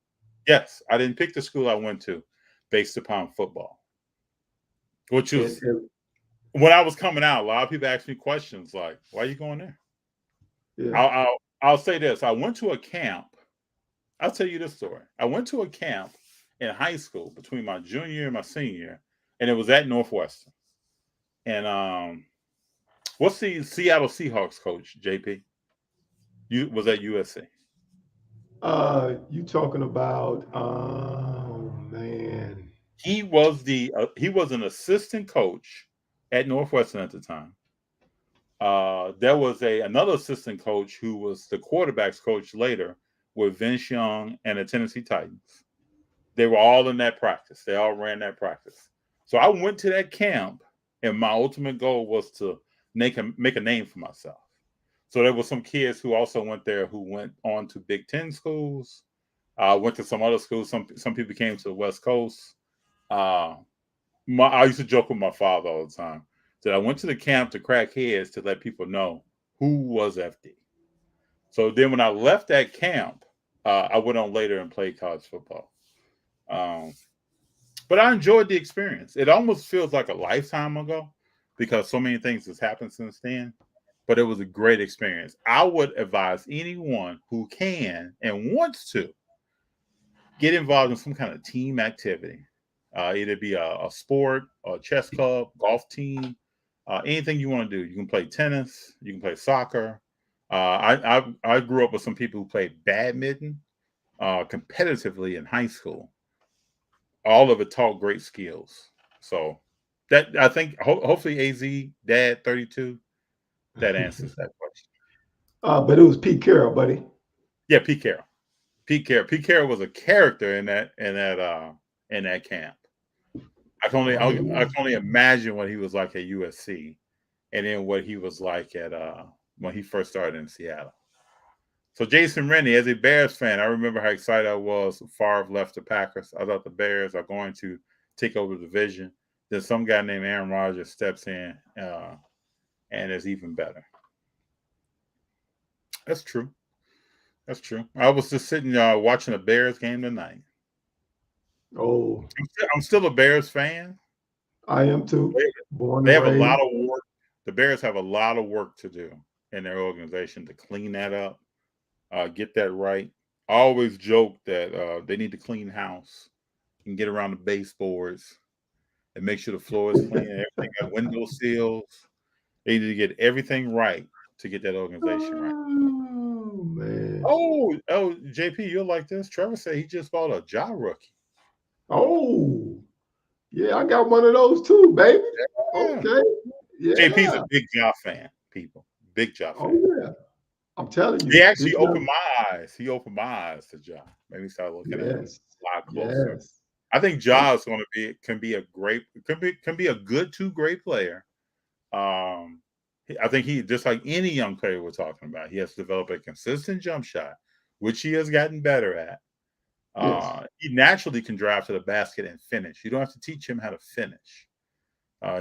S1: Yes, I didn't pick the school I went to based upon football, which
S2: And,
S1: was
S2: and
S1: when I was coming out. A lot of people asked me questions like, "Why are you going there?"
S2: yeah.
S1: I'll say this: I went to a camp. I'll tell you this story. I went to a camp in high school between my junior year and my senior year, and it was at Northwestern. And what's the Seattle Seahawks coach, JP? You was at USC.
S2: You talking about oh man.
S1: He was an assistant coach at Northwestern at the time. there was another assistant coach who was the quarterback's coach later with Vince Young and the Tennessee Titans. They were all in that practice. They all ran that practice. So I went to that camp, and my ultimate goal was to make a name for myself. So there were some kids who also went there who went on to Big Ten schools, went to some other schools. Some people came to the West Coast. I used to joke with my father all the time that I went to the camp to crack heads to let people know who was FD. So then when I left that camp, I went on later and played college football. But I enjoyed the experience. It almost feels like a lifetime ago because so many things has happened since then. But it was a great experience. I would advise anyone who can and wants to get involved in some kind of team activity. Either be a sport, a chess club, golf team, anything you want to do. You can play tennis, you can play soccer. I grew up with some people who played badminton competitively in high school. All of it taught great skills. So that I think hopefully AZ Dad 32 that answers that question.
S2: But it was Pete Carroll, buddy.
S1: Yeah, Pete Carroll. Pete Carroll was a character in that camp. I can only imagine what he was like at USC, and then what he was like at when he first started in Seattle. So Jason Rennie, as a Bears fan, I remember how excited I was when Favre left the Packers. I thought the Bears are going to take over the division. Then some guy named Aaron Rodgers steps in and is even better. That's true. That's true. I was just sitting watching a Bears game tonight.
S2: Oh,
S1: I'm still a Bears fan.
S2: I am too. Born
S1: They
S2: and
S1: have a lot
S2: raised.
S1: of work. The Bears have a lot of work to do in their organization to clean that up, get that right. I always joke that they need to clean house and get around the baseboards and make sure the floor is clean and everything got window seals. They need to get everything right to get that organization right.
S2: Oh man.
S1: Oh, JP, you'll like this. Trevor said he just bought a Ja rookie.
S2: Oh, yeah, I got one of those too, baby.
S1: Yeah.
S2: Okay.
S1: JP's a
S2: Yeah.
S1: big Ja fan, people. Big Ja
S2: Oh
S1: fan.
S2: yeah. I'm telling
S1: He
S2: you.
S1: actually
S2: Big
S1: opened
S2: young.
S1: my eyes. He opened my eyes to Ja. Made me start looking at him
S2: Yes.
S1: a lot closer.
S2: Yes.
S1: I think Ja is going to can be a good to great player. I think he just like any young player we're talking about, he has to develop a consistent jump shot, which he has gotten better at.
S2: Yes.
S1: He naturally can drive to the basket and finish. You don't have to teach him how to finish.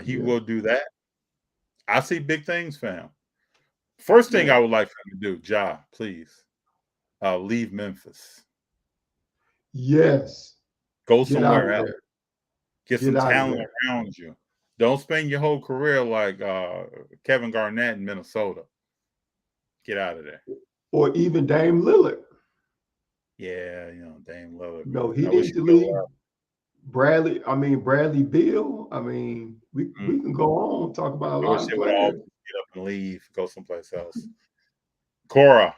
S1: He
S2: Yeah.
S1: will do that. I see big things for him. First thing
S2: Yeah.
S1: I would like for him to do, Ja, please, leave Memphis.
S2: Yes.
S1: Go
S2: Get out
S1: somewhere
S2: of
S1: else.
S2: there.
S1: Get
S2: Get
S1: some
S2: out of
S1: talent
S2: there.
S1: around you. Don't spend your whole career like Kevin Garnett in Minnesota. Get out of there.
S2: Or even Dame Lillard.
S1: Yeah, Dame Lillard,
S2: No,
S1: man.
S2: he
S1: I wish
S2: needs
S1: he
S2: to
S1: could
S2: leave. Bradley Beal. I mean, we
S1: have.
S2: can go on talk about a
S1: I
S2: lot
S1: wish
S2: of
S1: they would all
S2: players.
S1: get up and leave, go someplace else. Cora,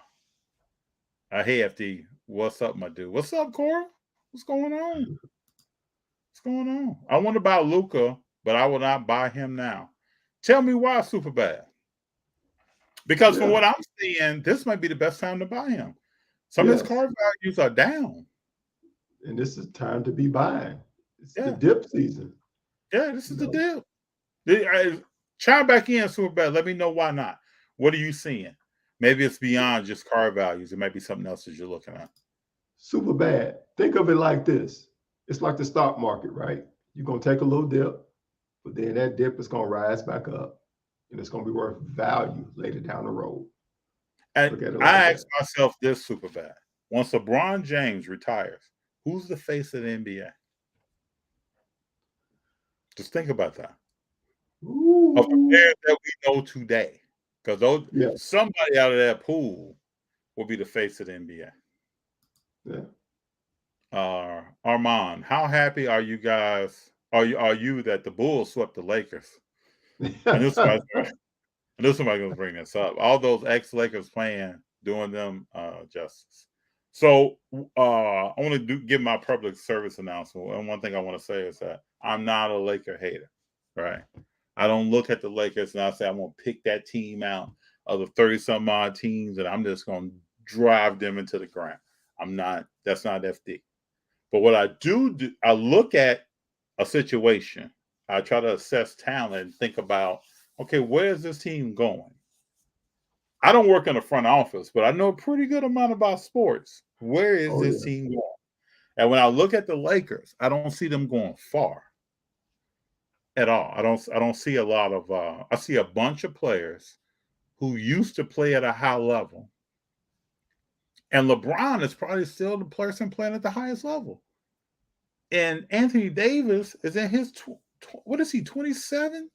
S1: hey FD, what's up, my dude? What's up, Cora? What's going on? What's going on? I want to buy Luca, but I will not buy him now. Tell me why super bad. Because from
S2: Yeah.
S1: what I'm seeing, this might be the best time to buy him. Some of his
S2: Yes.
S1: card values are down.
S2: And this is time to be buying. It's the
S1: Yeah,
S2: dip season.
S1: yeah, this
S2: You
S1: is the
S2: know.
S1: deal. Chime back in, super bad. Let me know why not. What are you seeing? Maybe it's beyond just card values. It might be something else that you're looking at.
S2: Super bad. Think of it like this. It's like the stock market, right? You're gonna take a little dip, but then that dip is gonna rise back up and it's gonna be worth value later down the road.
S1: And
S2: Look at it like
S1: I
S2: that.
S1: ask myself this super bad. Once LeBron James retires, who's the face of the NBA? Just think about that. Of the
S2: Ooh.
S1: players that we know today. Because
S2: Yeah.
S1: somebody out of that pool will be the face of the NBA.
S2: Yeah.
S1: Armand, how happy are you guys? Are you that the Bulls swept the Lakers? I knew somebody was going to bring this up. All those ex-Lakers playing, doing them justice. So I want to give my public service announcement. And one thing I want to say is that I'm not a Laker hater, right? I don't look at the Lakers and I say I'm going to pick that team out of the 30-some odd teams and I'm just going to drive them into the ground. I'm not. That's not FD. But what I do, I look at a situation. I try to assess talent and think about, okay, where is this team going? I don't work in the front office, but I know a pretty good amount about sports. Where is
S2: Oh
S1: this
S2: yeah.
S1: team going? And when I look at the Lakers, I don't see them going far at all. I don't see a lot of I see a bunch of players who used to play at a high level. And LeBron is probably still the person playing at the highest level. And Anthony Davis is in his what is he, 27,
S2: Yeah.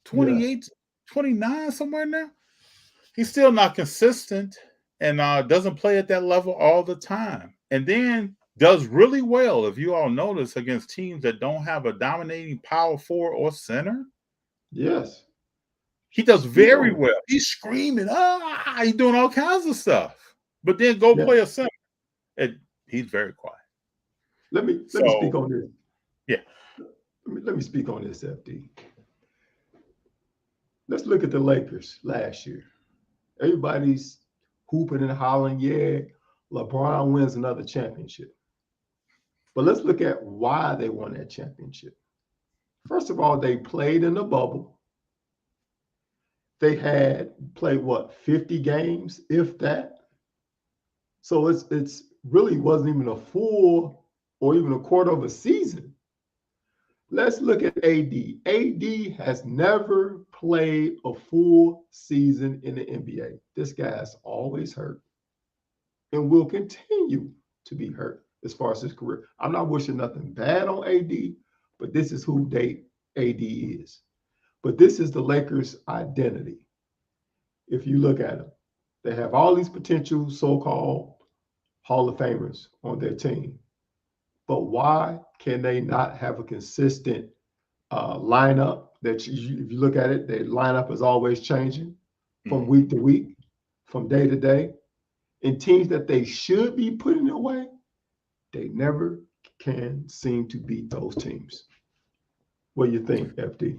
S1: 28, 29, somewhere in there. He's still not consistent and doesn't play at that level all the time. And then does really well, if you all notice, against teams that don't have a dominating power forward or center.
S2: Yes.
S1: He does
S2: Speak
S1: very
S2: on it.
S1: well. He's screaming, he's doing all kinds of stuff. But then go
S2: Yeah.
S1: play a center. And he's very quiet.
S2: Let me speak
S1: So,
S2: on this.
S1: yeah.
S2: Let me speak on this, FD. Let's look at the Lakers last year. Everybody's hooping and hollering, yeah, LeBron wins another championship. But let's look at why they won that championship. First of all, they played in the bubble. They had played what, 50 games, if that. So it's really wasn't even a full or even a quarter of a season. Let's look at AD. AD has never played a full season in the NBA. This guy's always hurt and will continue to be hurt as far as his career. I'm not wishing nothing bad on AD, but this is who AD is. But this is the Lakers' identity. If you look at them, they have all these potential so-called Hall of Famers on their team. But why can they not have a consistent lineup that if you look at it, their lineup is always changing from week to week, from day to day. And teams that they should be putting away, they never can seem to beat those teams. What do you think, FD?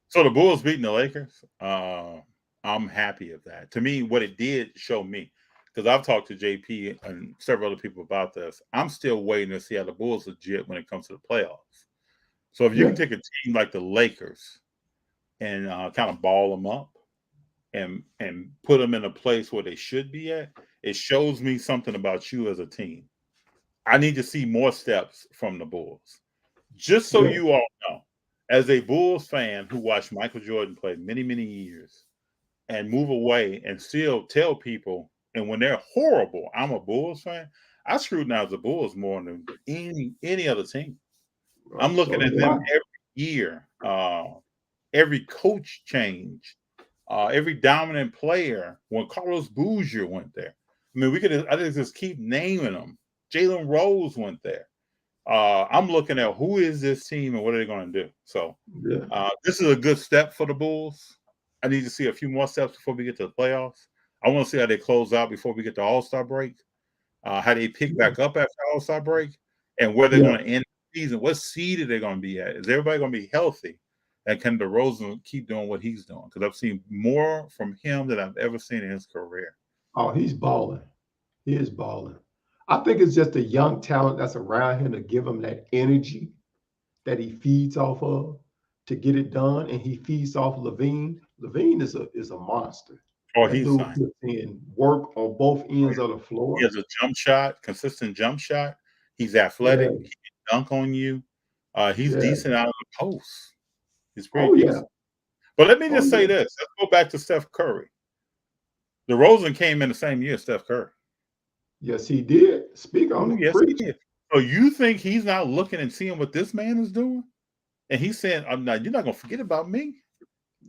S1: So the Bulls beating the Lakers. I'm happy of that. To me, what it did show me, because I've talked to JP and several other people about this, I'm still waiting to see how the Bulls legit when it comes to the playoffs. So if you can take a team like the Lakers and kind of ball them up and put them in a place where they should be at, it shows me something about you as a team. I need to see more steps from the Bulls. Just so
S2: Yeah.
S1: you all know, as a Bulls fan who watched Michael Jordan play many, many years and move away and still tell people, and when they're horrible, I'm a Bulls fan, I scrutinize the Bulls more than any other team. I'm
S2: So
S1: looking at
S2: do
S1: them
S2: I.
S1: every year, every coach change, every dominant player. When Carlos Boozer went there, I mean, I think just keep naming them. Jalen Rose went there. I'm looking at who is this team and what are they going to do. So this is a good step for the Bulls. I need to see a few more steps before we get to the playoffs. I want to see how they close out before we get to All-Star break, how they pick back up after All-Star break, and where they're going to end the season. What seed are they going to be at? Is everybody going to be healthy? And can DeRozan keep doing what he's doing? Because I've seen more from him than I've ever seen in his career.
S2: Oh, he's balling. He is balling. I think it's just a young talent that's around him to give him that energy that he feeds off of to get it done. And he feeds off Levine. Levine is a monster.
S1: Oh,
S2: That
S1: he's
S2: dude
S1: fine.
S2: puts in work on both ends of the
S1: He
S2: floor.
S1: has a jump shot, consistent jump shot. He's
S2: Yeah,
S1: athletic. He can dunk on you. He's
S2: yeah.
S1: decent out of the post. He's pretty
S2: Oh yeah.
S1: decent. But let me
S2: Oh
S1: just say
S2: yeah.
S1: this. Let's go back to Steph Curry. DeRozan came in the same year as Steph Curry.
S2: Yes, he did. Speak on
S1: Oh,
S2: it.
S1: yes, he
S2: Preach.
S1: did. So you think he's not looking and seeing what this man is doing? And he's saying, you're not going to forget about me.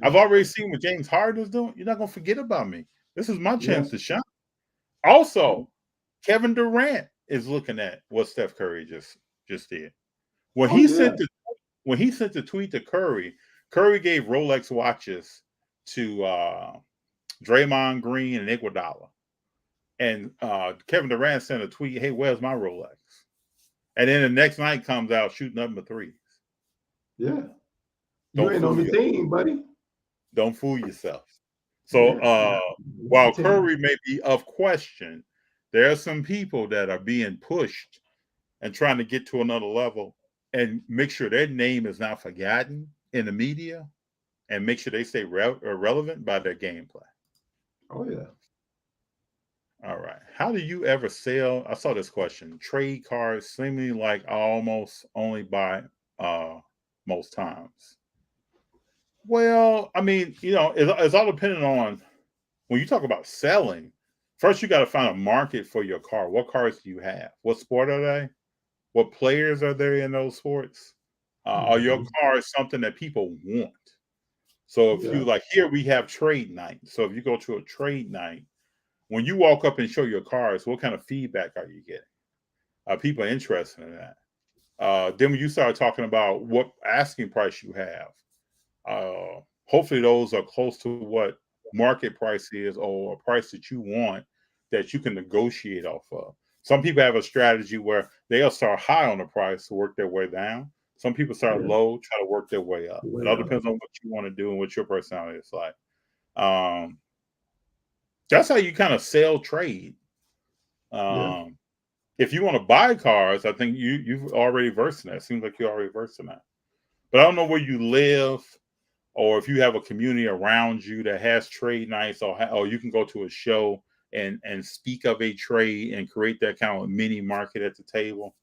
S1: I've already seen what James Harden is doing. You're not going to forget about me. This is my
S2: Yeah.
S1: chance to shine. Also, Kevin Durant is looking at what Steph Curry just did. When
S2: Oh
S1: he
S2: yeah.
S1: sent the tweet to Curry, Curry gave Rolex watches to Draymond Green and Iguodala. And Kevin Durant sent a tweet, "Hey, where's my Rolex?" And then the next night comes out shooting nothing but threes.
S2: Yeah. You
S1: Don't
S2: ain't on
S1: fool
S2: the
S1: you.
S2: team, buddy.
S1: Don't fool yourself. So
S2: Yeah, you're not on
S1: while
S2: the team.
S1: Curry may be of question, there are some people that are being pushed and trying to get to another level and make sure their name is not forgotten in the media and make sure they stay relevant by their gameplay.
S2: Oh yeah.
S1: All right. How do you ever sell? I saw this question. Trade cards seemingly like I almost only buy most times. Well, I mean, it's all dependent on when you talk about selling. First, you got to find a market for your car. What cars do you have? What sport are they? What players are there in those sports? Are your
S2: Hmm.
S1: cars something that people want? So if
S2: Yeah.
S1: you like, here we have trade night. So if you go to a trade night, when you walk up and show your cars, what kind of feedback are you getting? Are people interested in that? Then when you start talking about what asking price you have, hopefully those are close to what market price is or a price that you want that you can negotiate off of. Some people have a strategy where they'll start high on the price to work their way down. Some people start
S2: Yeah.
S1: low, try to work their way up. It all
S2: Well,
S1: depends on what you want to do and what your personality is like. Um, that's how you kind of sell trade.
S2: yeah.
S1: Um, if you want to buy cars, I think you've already versed in that. It seems like you're already versed in that. But I don't know where you live or if you have a community around you that has trade nights or you can go to a show and speak of a trade and create that kind of mini market at the table.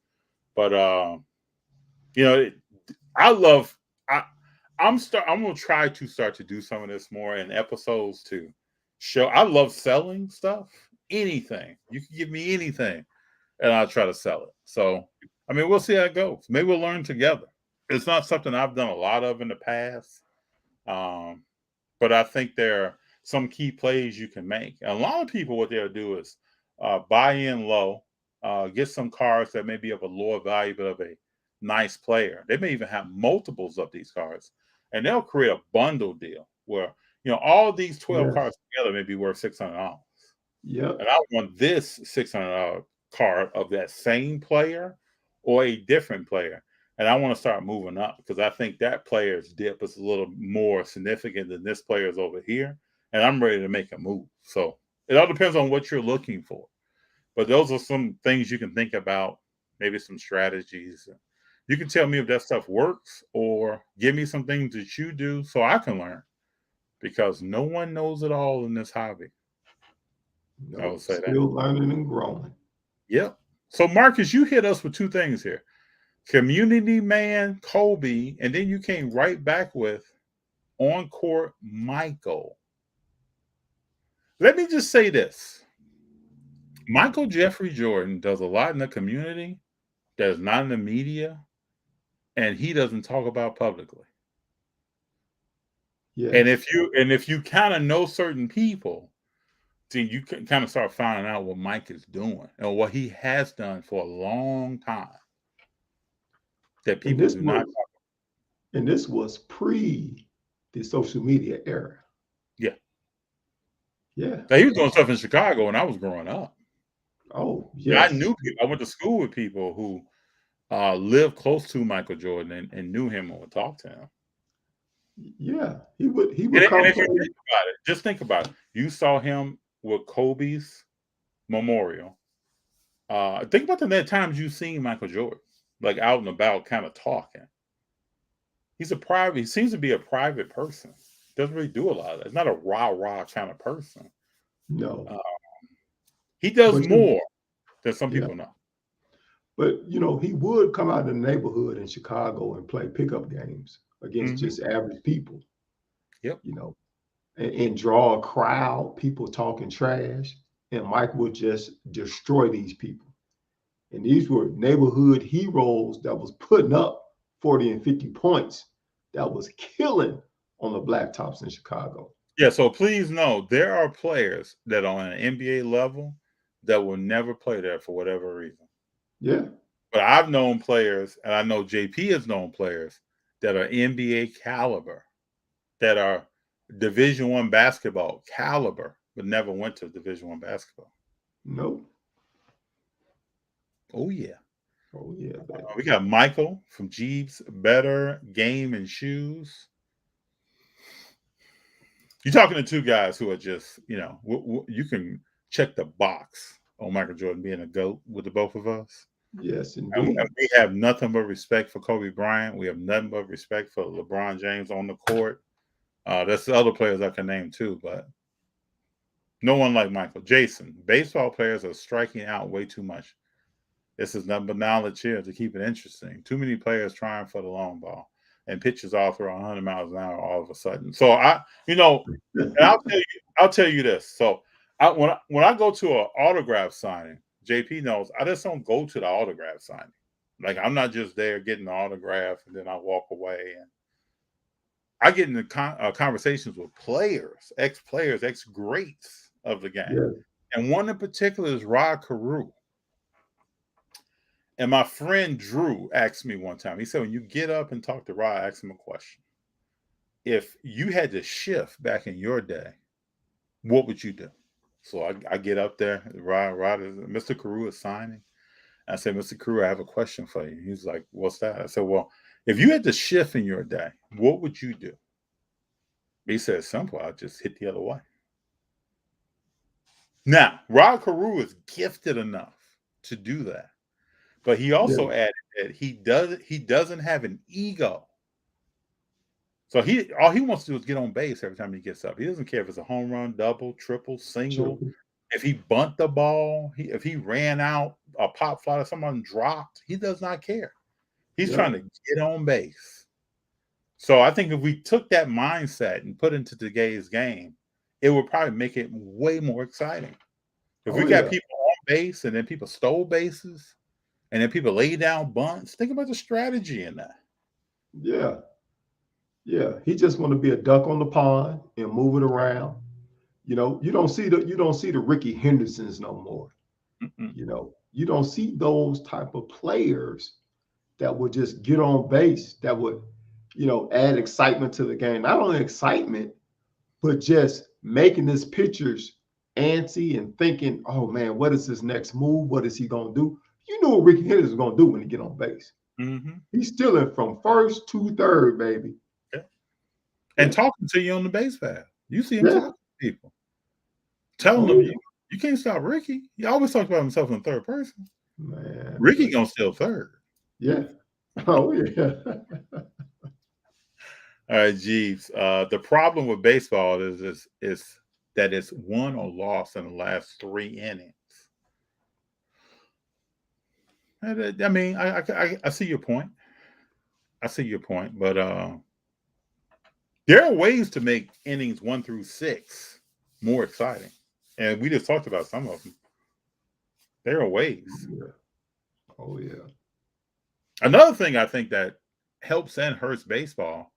S1: But you know, I love I I'm gonna try to start to do some of this more in episodes to show I love selling stuff. Anything. You can give me anything and I'll try to sell it. So I mean we'll see how it goes. Maybe we'll learn together. It's not something I've done a lot of in the past. Um, but I think there are some key plays you can make. And a lot of people, what they'll do is buy in low, get some cards that may be of a lower value, but of a nice player. They may even have multiples of these cards, and they'll create a bundle deal where all these 12
S2: Yes.
S1: cards together may be worth $600,
S2: Yep.
S1: and I want this $600 card of that same player or a different player. And I want to start moving up because I think that player's dip is a little more significant than this player's over here. And I'm ready to make a move. So it all depends on what you're looking for. But those are some things you can think about, maybe some strategies. You can tell me if that stuff works or give me some things that you do so I can learn because no one knows it all in this hobby. I will
S2: Nope.
S1: say that.
S2: Still learning and growing.
S1: Yep. So Marcus, you hit us with two things here. Community man, Kobe, and then you came right back with on court Michael. Let me just say this. Michael Jeffrey Jordan does a lot in the community that is not in the media, and he doesn't talk about publicly. And
S2: Yes.
S1: if you kind of know certain people, then you can kind of start finding out what Mike is doing and what he has done for a long time that
S2: And
S1: people
S2: this
S1: do not.
S2: was and this was pre the social media era.
S1: Yeah.
S2: Yeah.
S1: Now, he was doing stuff in Chicago when I was growing up.
S2: Oh,
S1: I
S2: yes.
S1: knew people. I went to school with people who lived close to Michael Jordan and knew him and would talk to him.
S2: Yeah. He would
S1: And
S2: come
S1: if you
S2: play.
S1: think about it, just think about it. You saw him with Kobe's memorial. Think about the net times you've seen Michael Jordan, like out and about, kind of talking. He's a private. He seems to be a private person. Doesn't really do a lot of that. He's not a rah rah kind of person.
S2: No.
S1: Uh, he does
S2: But you
S1: more than some
S2: yeah.
S1: people know.
S2: But he would come out in the neighborhood in Chicago and play pickup games against
S1: Hmm.
S2: just average people,
S1: Yep.
S2: you know, and draw a crowd, people talking trash. And Mike would just destroy these people. And these were neighborhood heroes that was putting up 40 and 50 points that was killing on the blacktops in Chicago.
S1: Yeah, so please know there are players that are on an NBA level that will never play there for whatever reason.
S2: Yeah.
S1: But I've known players, and I know JP has known players that are NBA caliber, that are Division I basketball caliber, but never went to Division I basketball.
S2: Nope.
S1: Oh yeah,
S2: Oh, yeah, baby.
S1: we got Michael from Jeeves Better Game and Shoes. You're talking to two guys who are just, you can check the box on Michael Jordan being a GOAT with the both of us.
S2: Yes,
S1: And
S2: indeed.
S1: we have nothing but respect for Kobe Bryant. We have nothing but respect for LeBron James on the court. There's the other players I can name too, but no one like Michael. Jason, baseball players are striking out way too much. This is nothing but knowledge here to keep it interesting. Too many players trying for the long ball and pitches all through 100 miles an hour all of a sudden. So and I'll tell you this. So when I go to an autograph signing, JP knows I just don't go to the autograph signing. Like I'm not just there getting the autograph and then I walk away. And I get into conversations with players, ex-players, ex-greats of the game.
S2: Yeah.
S1: And one in particular is Rod Carew. And my friend Drew asked me one time, he said, when you get up and talk to Rod, ask him a question. If you had to shift back in your day, what would you do? So I get up there, Rod is Mr. Carew is signing. I said, Mr. Carew, I have a question for you. He's like, what's that? I said, well, if you had to shift in your day, what would you do? He said, simple, I'll just hit the other way. Now, Rod Carew is gifted enough to do that. But he also added that he doesn't have an ego. So all he wants to do is get on base every time he gets up. He doesn't care if it's a home run, double, triple, single.
S2: True.
S1: If he bunt the ball, if he ran out a pop fly or someone dropped, he does not care. He's trying to get on base. So I think if we took that mindset and put it into today's game, it would probably make it way more exciting. If we got people on base and then people stole bases and then people lay down bunts, think about the strategy in that.
S2: Yeah. Yeah. He just want to be a duck on the pond and move it around. You don't see the Ricky Hendersons no more.
S1: Mm-mm.
S2: You don't see those type of players that would just get on base, that would, add excitement to the game. Not only excitement, but just making his pitchers antsy and thinking, oh man, what is his next move? What is he gonna do? You know what Ricky Henderson is gonna do when he get on base.
S1: Mm-hmm.
S2: He's stealing from first to third, baby.
S1: Yeah. And talking to you on the base path. You see him talking to people. Telling them you can't stop Ricky. He always talks about himself in third person.
S2: Man.
S1: Ricky gonna steal third.
S2: Yeah. Oh yeah.
S1: All right, Jeeves. The problem with baseball is that it's won or lost in the last 3 innings. I mean, I see your point. I see your point, but there are ways to make innings 1 through 6 more exciting, and we just talked about some of them. There are ways.
S2: Oh yeah.
S1: Another thing I think that helps and hurts baseball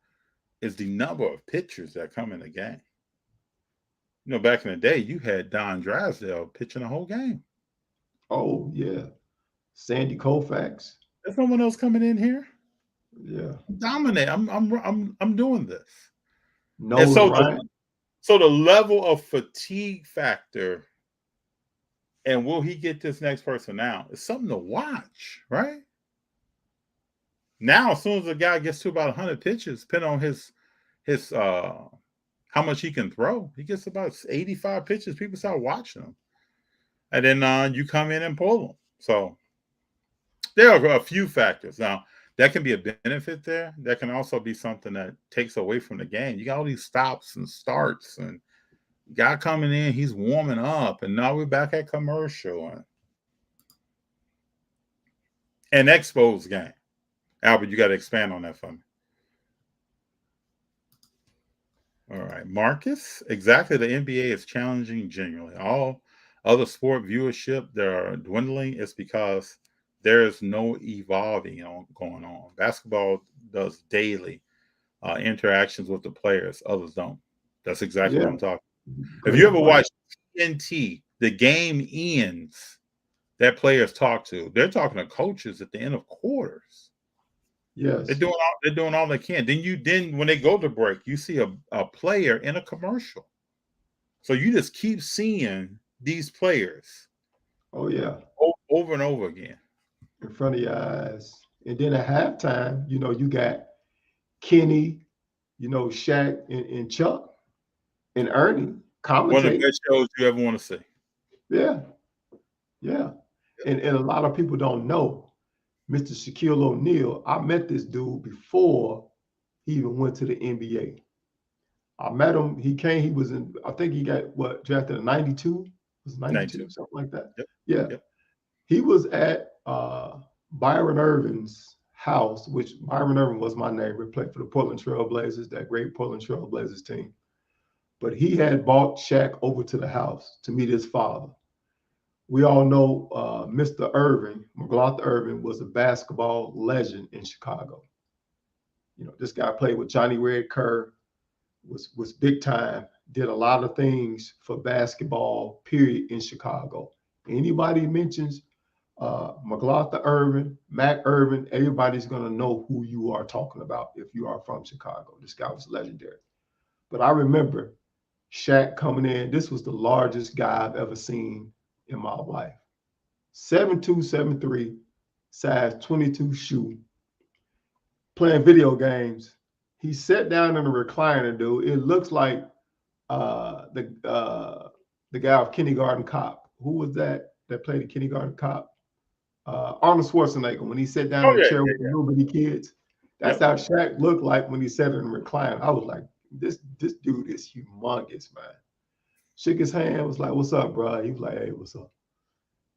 S1: is the number of pitchers that come in the game. Back in the day, you had Don Drysdale pitching the whole game.
S2: Oh yeah. Sandy Koufax.
S1: There's no one else coming in here.
S2: Yeah.
S1: Dominate. I'm doing this.
S2: No,
S1: And so the level of fatigue factor and will he get this next person out is something to watch, right? Now, as soon as the guy gets to about 100 pitches, depending on his how much he can throw, he gets about 85 pitches. People start watching him, and then you come in and pull them. So there are a few factors. Now, that can be a benefit there. That can also be something that takes away from the game. You got all these stops and starts, and guy coming in, he's warming up, and now we're back at commercial and Expos game. Albert, you got to expand on that for me. All right, Marcus. Exactly, the NBA is challenging genuinely. All other sport viewership that are dwindling is because there is no evolving going on. Basketball does daily interactions with the players. Others don't. That's exactly what I'm talking about. If you ever watch TNT, the game ends, that players talk to. They're talking to coaches at the end of quarters.
S2: Yes.
S1: They're doing all they can. Then when they go to break, you see a player in a commercial. So you just keep seeing these players.
S2: Oh yeah.
S1: Over and over again.
S2: In front of your eyes. And then at halftime, you got Kenny, Shaq and Chuck. and Ernie
S1: One of the
S2: commentate.
S1: best shows you ever want to see.
S2: Yeah, yeah. And a lot of people don't know Mr. Shaquille O'Neal. I met this dude before he even went to the NBA. I met him. He came. He was in. I think he got what drafted in '92. Was
S1: 92.
S2: 92 something like that?
S1: Yep.
S2: Yeah.
S1: Yep.
S2: He was at Byron Irvin's house, which Byron Irvin was my neighbor. Played for the Portland Trail Blazers, that great Portland Trail Blazers team. But he had brought Shaq over to the house to meet his father. We all know Mr. Irvin, McLaughlin Irvin, was a basketball legend in Chicago. You know, this guy played with Johnny Red Kerr, was big time, did a lot of things for basketball, period, in Chicago. Anybody mentions McLaughlin Irvin, Mac Irvin, everybody's going to know who you are talking about if you are from Chicago. This guy was legendary. But I remember Shaq coming in. This was the largest guy I've ever seen in my life. 7'2", 7'3", size 22 shoe, playing video games. He sat down in a recliner, dude. It looks like the guy of Kindergarten Cop. Who was that played the Kindergarten Cop? Arnold Schwarzenegger. When he sat down
S1: Oh
S2: in the
S1: yeah,
S2: chair
S1: yeah,
S2: with the little bitty kids, that's
S1: yep.
S2: how Shaq looked like when he sat in the recliner. I was like, this dude is humongous, man. Shook his hand, was like, "What's up, bro?" He was like, "Hey, what's up?"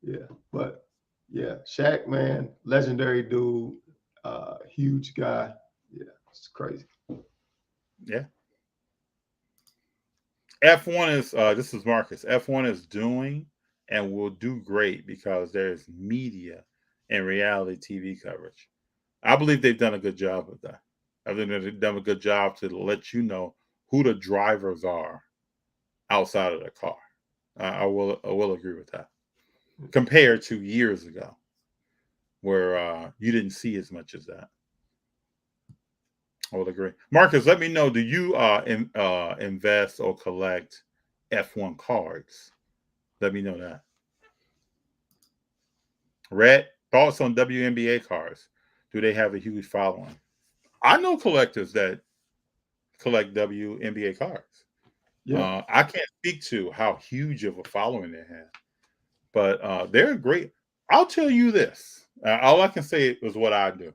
S2: Yeah, but yeah, Shaq, man, legendary dude, huge guy. Yeah, it's crazy.
S1: Yeah. F1 is this is Marcus. F1 is doing and will do great because there's media and reality TV coverage. I believe they've done a good job of that. I think they've done a good job to let you know who the drivers are outside of the car. I will agree with that. Compared to years ago, where you didn't see as much as that. I would agree. Marcus, let me know. Do you invest or collect F1 cards? Let me know that. Red, thoughts on WNBA cards? Do they have a huge following? I know collectors that collect WNBA cards.
S2: Yeah.
S1: I can't speak to how huge of a following they have, but they're great. I'll tell you this. All I can say is what I do.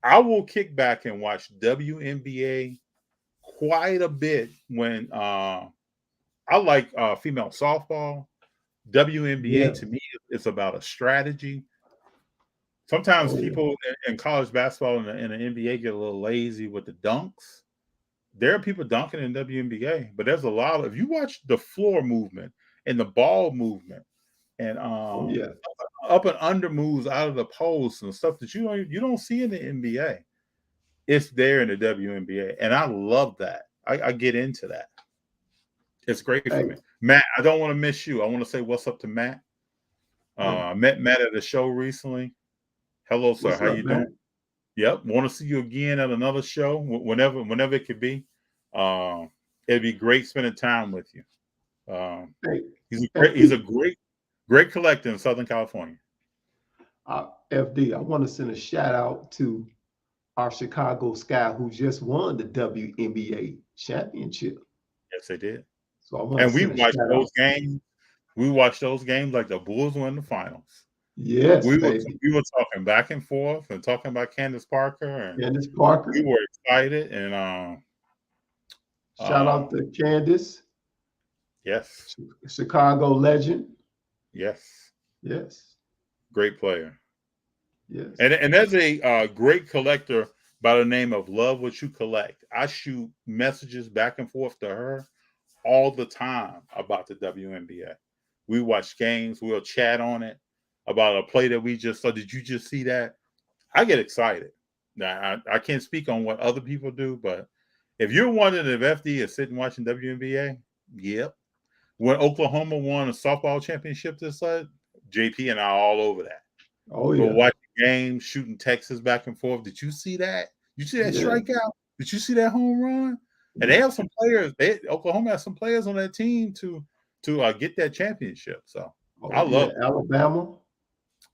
S1: I will kick back and watch WNBA quite a bit when I like female softball. WNBA
S2: Yeah.
S1: to me is about a strategy. Sometimes
S2: Oh yeah.
S1: people in college basketball and the NBA get a little lazy with the dunks. There are people dunking in WNBA, but there's a lot of if you watch the floor movement and the ball movement and
S2: Oh yeah.
S1: up and under moves out of the post and stuff that you don't see in the NBA. It's there in the WNBA, and I love that. I get into that. It's great for
S2: Hey,
S1: me. Matt, I don't want to miss you. I want to say what's up to Matt.
S2: oh,
S1: I met Matt at a show recently. Hello, sir.
S2: what's
S1: How
S2: up,
S1: you doing?
S2: man?
S1: Yep. Want to see you again at another show whenever it could be. Um, it'd be great spending time with you. Um,
S2: Hey,
S1: he's a
S2: FD.
S1: great collector in Southern California.
S2: FD. I want to send a shout out to our Chicago Sky who just won the WNBA championship.
S1: Yes, they did.
S2: So I want to
S1: And we
S2: send a
S1: watched
S2: shout
S1: those
S2: out.
S1: games. We watched those games like the Bulls were in the finals.
S2: Yes,
S1: We were
S2: baby.
S1: we were talking back and forth and talking about Candace Parker, and
S2: Candace
S1: we
S2: Parker.
S1: were excited. And
S2: Shout out
S1: um,
S2: to Candace,
S1: yes,
S2: Chicago legend.
S1: yes,
S2: Yes.
S1: great player.
S2: Yes.
S1: And there's a great collector by the name of Love What You Collect. I shoot messages back and forth to her all the time about the WNBA. We watch games. We'll chat on it about a play that we just saw. Did you just see that? I get excited. Now, I can't speak on what other people do, but if you're wondering if FD is sitting watching WNBA, yep. When Oklahoma won a softball championship this last, JP and I are all over that.
S2: Oh
S1: We'll
S2: yeah.
S1: watch the game, shooting Texas back and forth. Did you see that? You see that
S2: Yeah.
S1: strikeout? Did you see that home run? And they
S2: Yeah.
S1: have some players. Oklahoma has some players on that team to get that championship. So I
S2: Oh yeah.
S1: love it.
S2: Alabama.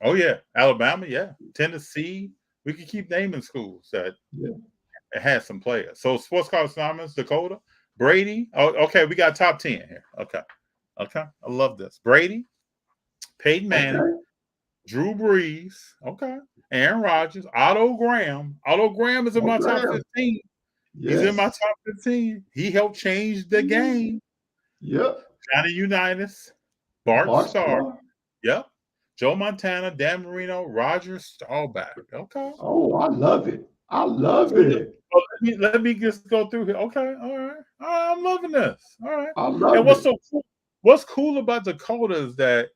S1: Oh yeah, Alabama, yeah, Tennessee. We can keep naming schools that
S2: Yeah.
S1: has some players. So Sports College Anonymous, Dakota. Brady. Oh, okay. We got top 10 here. Okay. I love this. Brady, Peyton Manning,
S2: Okay.
S1: Drew Brees. Okay. Aaron Rodgers, Otto Graham. Otto Graham is in
S2: Oh,
S1: my top
S2: Graham.
S1: 15. He's in my
S2: Yes.
S1: top 15. He helped change the game.
S2: Yep.
S1: Johnny Unitas, Bart
S2: Bart
S1: Starr.
S2: Starr.
S1: Yep. Joe Montana, Dan Marino, Roger Staubach. Okay.
S2: Oh, I love it. I
S1: So
S2: love it.
S1: let me just go through here. Okay. All right. I'm loving this. All right.
S2: I
S1: And
S2: love it.
S1: what's cool about Dakota is that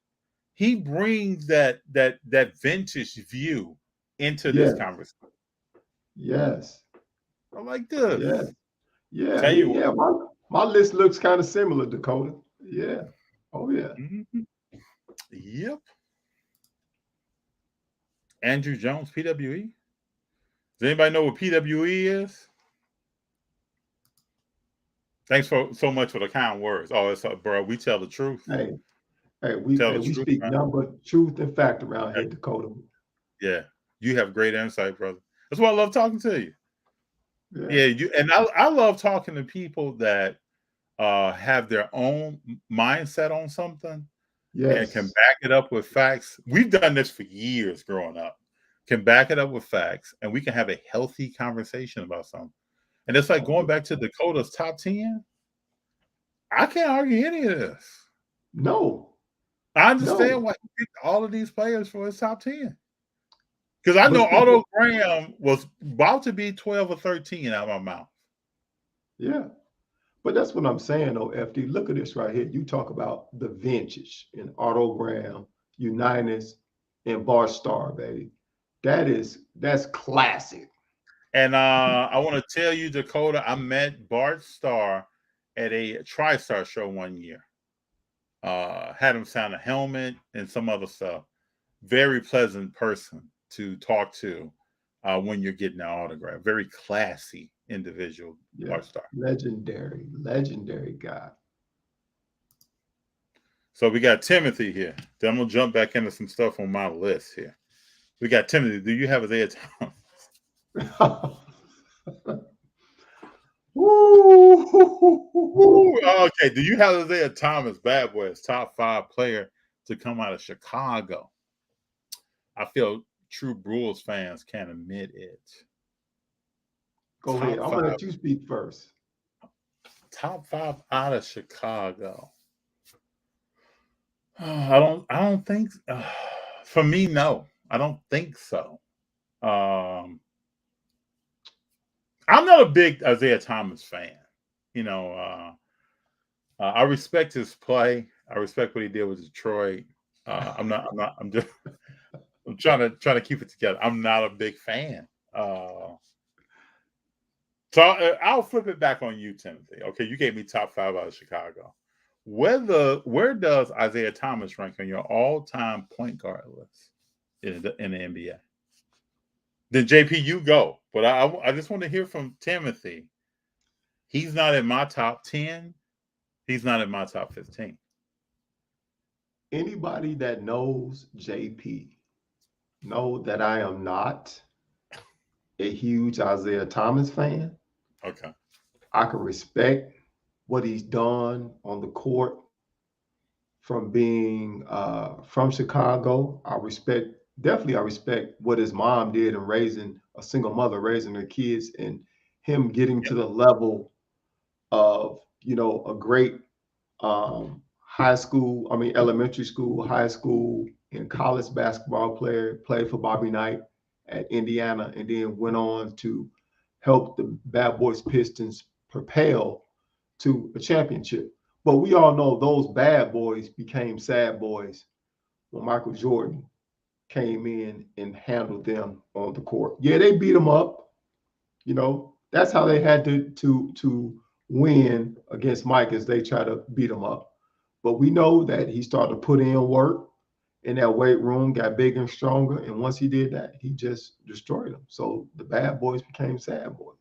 S1: he brings that vintage view into this
S2: Yes.
S1: conversation.
S2: Yes.
S1: I like this.
S2: Yes. Yeah.
S1: Tell you what.
S2: Yeah. My list looks kind of similar, Dakota. Yeah. Oh yeah.
S1: Mhm. Yep. Andrew Jones, PWE. Does anybody know what PWE is? Thanks for so much for the kind words. Oh, it's bro. We tell the truth.
S2: Hey,
S1: Tell the
S2: we
S1: truth,
S2: speak
S1: man.
S2: number, truth, and fact around here, Dakota.
S1: Yeah, you have great insight, brother. That's why I love talking to you.
S2: Yeah.
S1: Yeah, you and I love talking to people that have their own mindset on something and can
S2: Yes.
S1: back it up with facts. We've done this for years growing up. Can back it up with facts, and we can have a healthy conversation about something. And it's like
S2: Oh,
S1: going back to Dakota's top 10. I can't argue any of this.
S2: no.
S1: I
S2: No.
S1: understand why he picked all of these players for his top 10. Because I
S2: But
S1: know
S2: see,
S1: Otto Graham was about to be 12 or 13 out of my mouth.
S2: yeah. But that's what I'm saying, though, FD. Look at this right here. You talk about the vintage in Autogram, Unitas, and Bar Star, baby. That's classic.
S1: And I want to tell you, Dakota, I met Bart Starr at a TriStar show one year. Had him sign a helmet and some other stuff. Very pleasant person to talk to when you're getting an autograph. Very classy individual,
S2: Yeah.
S1: Bart Starr.
S2: Legendary guy.
S1: So we got Timothy here. Then I'm gonna jump back into some stuff on my list here. We got Timothy. Do you have Isaiah Thomas?
S2: Woo!
S1: Ooh, okay. Do you have Isaiah Thomas, bad boy, as top 5 player to come out of Chicago? I feel true Bulls fans can't admit it.
S2: Go ahead.
S1: Top
S2: I'm
S1: 5,
S2: gonna let you speak first.
S1: top 5 out of Chicago. I don't think. For me, no, I don't think so. I'm not a big Isaiah Thomas fan. You know, I respect his play. I respect what he did with Detroit. I'm not. I'm not. I'm just. I'm trying to keep it together. I'm not a big fan. So I'll flip it back on you, Timothy. Okay, you gave me top 5 out of Chicago. Where does Isaiah Thomas rank on your all-time point guard list in the NBA? Then JP, you go. But I just want to hear from Timothy. He's not in my top 10. He's not in my top 15.
S2: Anybody that knows JP know that I am not a huge Isaiah Thomas fan.
S1: Okay.
S2: I can respect what he's done on the court from being from Chicago. I respect what his mom did in raising a single mother, raising her kids, and him getting
S1: Yep.
S2: to the level of a great elementary school, high school, and college basketball player. Played for Bobby Knight at Indiana, and then went on to help the Bad Boys Pistons propel to a championship. But we all know those bad boys became sad boys when Michael Jordan came in and handled them on the court. Yeah, they beat them up. That's how they had to win against Mike, as they try to beat him up. But we know that he started to put in work in that weight room, got bigger and stronger. And once he did that, he just destroyed them. So the bad boys became sad boys.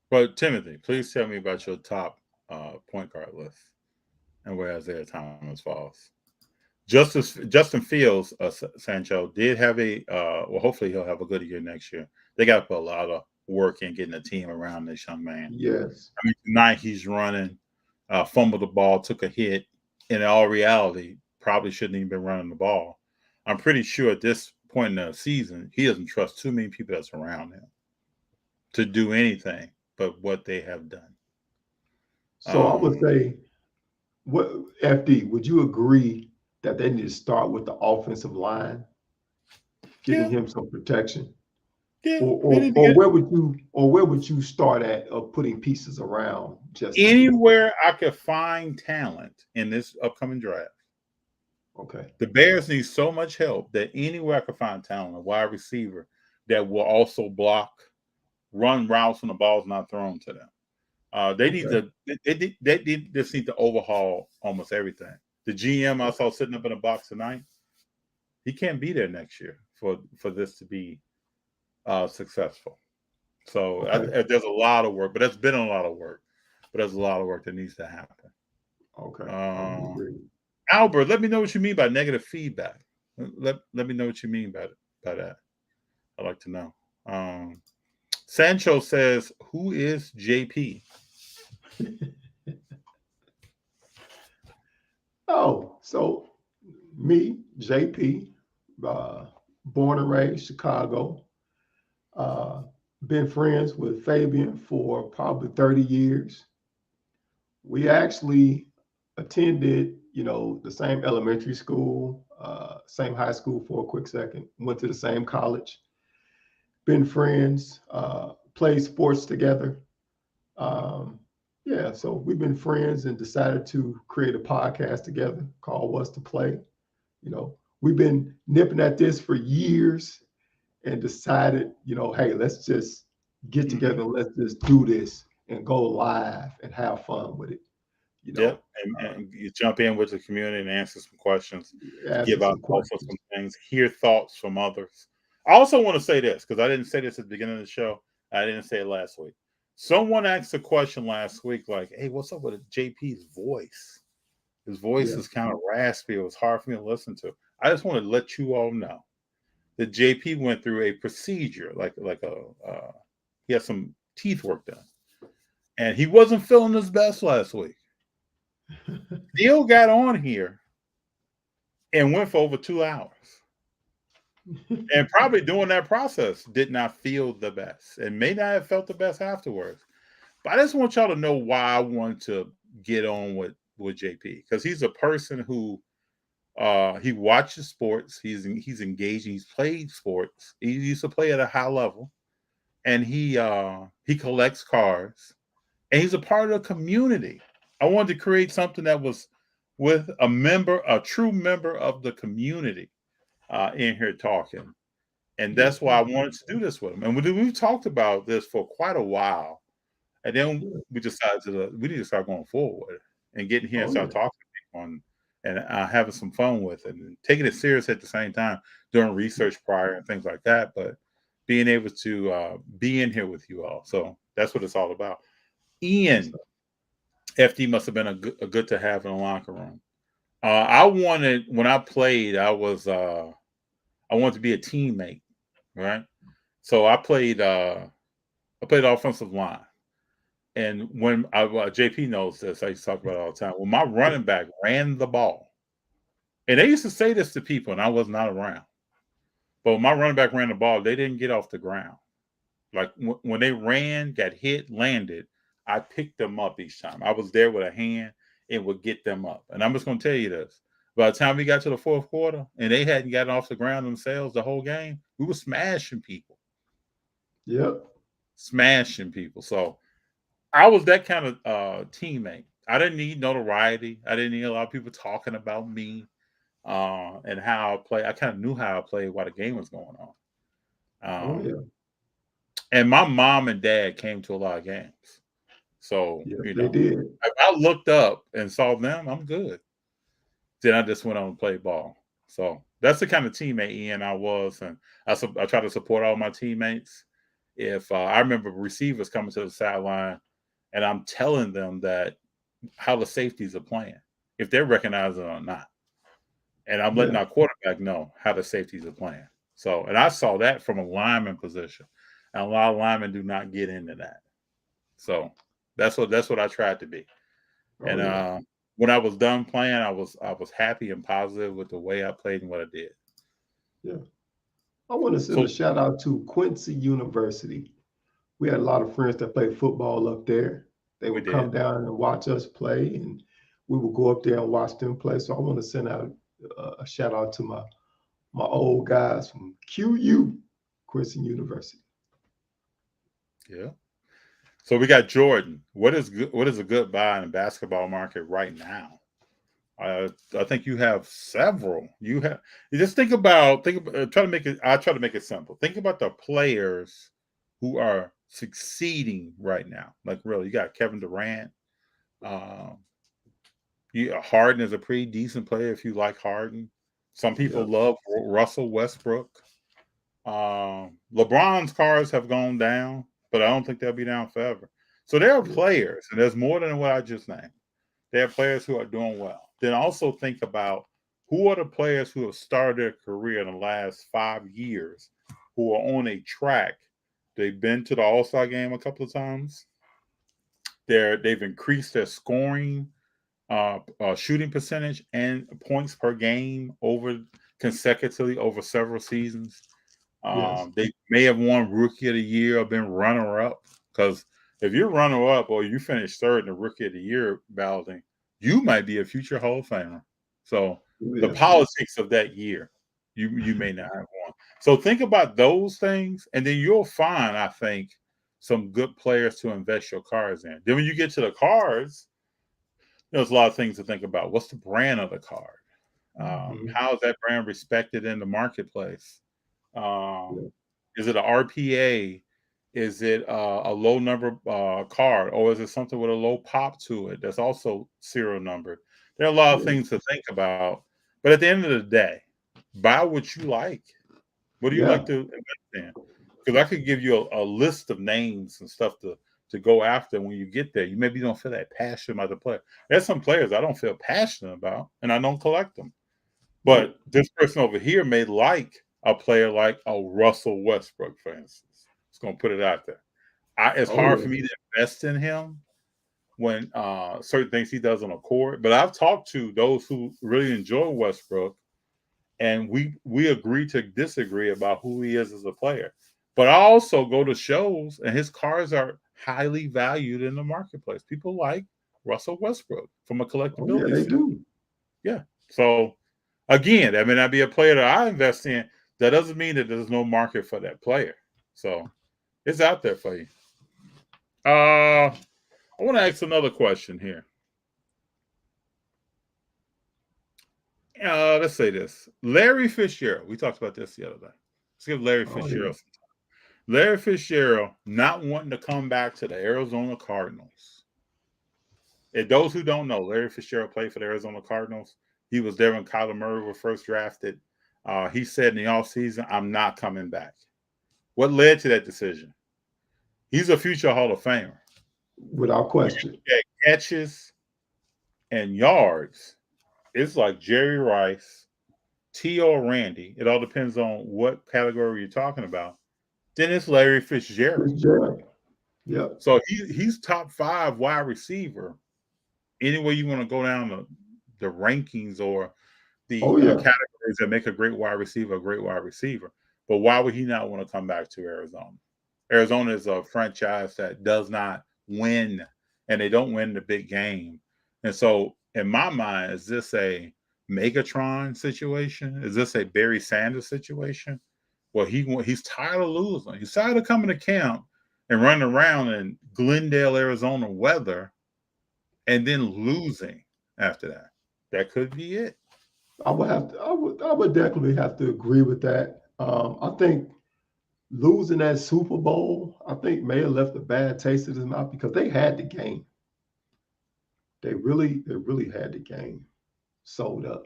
S1: But Timothy, please tell me about your top point guard list and where Isaiah Thomas falls. Justin Fields, Sancho did have a well. Hopefully, he'll have a good year next year. They got to put a lot of work and getting a team around this young man.
S2: Yes.
S1: I mean, tonight he's running, fumbled the ball, took a hit. In all reality, probably shouldn't even been running the ball. I'm pretty sure at this point in the season, he doesn't trust too many people that's around him to do anything but what they have done.
S2: So I would say, what FD, would you agree that they need to start with the offensive line, getting
S1: Yeah,
S2: him some protection?
S1: yeah.
S2: Or,
S1: They
S2: or,
S1: need to
S2: or
S1: get
S2: where would you start at of putting pieces around Justin Fields?
S1: anywhere I could find talent in this upcoming draft.
S2: Okay.
S1: The Bears need so much help that anywhere I could find talent, a wide receiver that will also block, run routes when the ball's not thrown to them. They need
S2: Okay.
S1: to. They just need to overhaul almost everything. The GM I saw sitting up in a box tonight, he can't be there next year for this to be successful. So
S2: Okay.
S1: there's a lot of work, but there's been a lot of work, but there's a lot of work that needs to happen.
S2: Okay. I would
S1: Uh,
S2: agree.
S1: Albert, let me know what you mean by negative feedback. Let me know what you mean by that. I'd like to know. Sancho says, "Who is JP?"
S2: Oh, so me, JP, born and raised Chicago, uh, been friends with Fabian for probably 30 years. We actually attended, the same elementary school, same high school for a quick second, went to the same college, been friends, played sports together. Um, yeah, so we've been friends and decided to create a podcast together called What's the Play. We've been nipping at this for years and decided, hey, let's just get
S1: Mm-hmm.
S2: together and let's just do this and go live and have fun with it. You know,
S1: Yep, and you jump in with the community and answer some questions,
S2: Asking
S1: give out
S2: some
S1: also some
S2: questions.
S1: things, hear thoughts from others. I also want to say this because I didn't say this at the beginning of the show. I didn't say it last week. Someone asked a question last week, like, "Hey, what's up with JP's voice? His voice
S2: Yeah.
S1: is kind of raspy. It was hard for me to listen to." I just want to let you all know that JP went through a procedure, he had some teeth work done, and he wasn't feeling his best last week. Still got on here and went for over 2 hours. And probably during that process did not feel the best and may not have felt the best afterwards. But I just want y'all to know why I want to get on with JP, because he's a person who he watches sports, he's engaging, he's played sports, he used to play at a high level, and he collects cars, and he's a part of the community. I wanted to create something that was with a true member of the community in here talking. And
S2: Yeah.
S1: that's why I wanted to do this with him. And we've talked about this for quite a while. And then
S2: Yeah.
S1: we decided we need to start going forward and getting here and
S2: Oh
S1: start
S2: yeah.
S1: talking to people and having some fun with it and taking it serious at the same time, doing research prior and things like that. But being able to be in here with you all. So that's what it's all about. Ian, FD must have been a good to have in the locker room. I wanted, when I played, I wanted to be a teammate, right? So I played offensive line. And when JP knows this, I used to talk about it all the time. When my running back ran the ball, and they used to say this to people, and I was not around. But when my running back ran the ball, they didn't get off the ground. Like when they ran, got hit, landed, I picked them up each time. I was there with a hand and would get them up. And I'm just going to tell you this. By the time we got to the fourth quarter and they hadn't gotten off the ground themselves the whole game, we were smashing people.
S2: Yep.
S1: Smashing people. So I was that kind of teammate. I didn't need notoriety. I didn't need a lot of people talking about me and how I play. I kind of knew how I played while the game was going on.
S2: Oh yeah.
S1: And my mom and dad came to a lot of games. So,
S2: Yes, they did.
S1: if I looked up and saw them, I'm good. Then I just went on and played ball. So that's the kind of teammate Ian I was, and I try to support all my teammates. If I remember receivers coming to the sideline, and I'm telling them that how the safeties are playing, if they're recognizing it or not, and I'm letting
S2: Yeah.
S1: our quarterback know how the safeties are playing. So, and I saw that from a lineman position. And a lot of linemen do not get into that. So that's what I tried to be.
S2: Oh
S1: And
S2: yeah.
S1: when I was done playing, I was happy and positive with the way I played and what I did.
S2: Yeah. I want to send
S1: So
S2: a shout out to Quincy University. We had a lot of friends that played football up there. They
S1: we
S2: would come
S1: did.
S2: down and watch us play, and we would go up there and watch them play. So I want to send out a shout out to my old guys from QU, Quincy University.
S1: Yeah. So we got Jordan. What is good? What is a good buy in the basketball market right now? I think you have several. You just think about try to make it. I try to make it simple. Think about the players who are succeeding right now. Like really, you got Kevin Durant. Um, Harden is a pretty decent player if you like Harden. Some
S2: Yeah,
S1: people love Russell Westbrook. LeBron's cars have gone down, but I don't think they'll be down forever. So there are
S2: yeah.
S1: players, and there's more than what I just named. There are players who are doing well. Then also think about who are the players who have started their career in the last 5 years who are on a track. They've been to the All-Star game a couple of times. They've increased their scoring, shooting percentage, and points per game over consecutively over several seasons.
S2: Yes.
S1: They may have won Rookie of the Year or been runner up. Because if you're runner up or you finish third in the Rookie of the Year balloting, you might be a future Hall of Famer. So the
S2: Yeah.
S1: politics of that year, you may not have won. So think about those things, and then you'll find, I think, some good players to invest your cards in. Then when you get to the cards, there's a lot of things to think about. What's the brand of the card?
S2: Mhm.
S1: How is that brand respected in the marketplace? Um,
S2: Yeah.
S1: is it a RPA? Is it a low number card, or is it something with a low pop to it that's also serial number? There are a lot of
S2: Yeah.
S1: things to think about, but at the end of the day, buy what you like. What do you like
S2: Yeah.
S1: to invest in? Because I could give you a list of names and stuff to go after when you get there. You maybe don't feel that passion about the player. There's some players I don't feel passionate about, and I don't collect them.
S2: Right.
S1: But this person over here may like a player like a Russell Westbrook, for instance. Just gonna put it out there. It's
S2: Oh
S1: hard
S2: yeah.
S1: for me to invest in him when certain things he does on a court. But I've talked to those who really enjoy Westbrook, and we agree to disagree about who he is as a player. But I also go to shows, and his cars are highly valued in the marketplace. People like Russell Westbrook from a
S2: Oh yeah.
S1: collectability
S2: They
S1: standpoint.
S2: do.
S1: Yeah. So again, that may not be a player that I invest in. That doesn't mean that there's no market for that player. So it's out there for you. I want to ask another question here. Let's say this. Larry Fitzgerald. We talked about this the other day. Let's give Larry
S2: Oh yeah.
S1: Fitzgerald some time. Larry Fitzgerald not wanting to come back to the Arizona Cardinals. And those who don't know, Larry Fitzgerald played for the Arizona Cardinals. He was there when Kyler Murray was first drafted. He said in the offseason, I'm not coming back. What led to that decision? He's a future Hall of Famer.
S2: Without question.
S1: At catches and yards, it's like Jerry Rice, T.O. Randy. It all depends on what category you're talking about. Then it's Larry Fitzgerald.
S2: Fitzgerald. Yep.
S1: So he's top 5 wide receiver. Any way you want to go down the rankings or the
S2: Oh yeah.
S1: categories that make a great wide receiver a great wide receiver. But why would he not want to come back to Arizona? Arizona is a franchise that does not win, and they don't win the big game. And so, in my mind, is this a Megatron situation? Is this a Barry Sanders situation? Well, he's tired of losing. He's tired of coming to camp and running around in Glendale, Arizona weather, and then losing after that. That could be it.
S2: I would have to. I would definitely have to agree with that. I think losing that Super Bowl, I think may have left a bad taste in his mouth because they had the game. They really had the game sold up.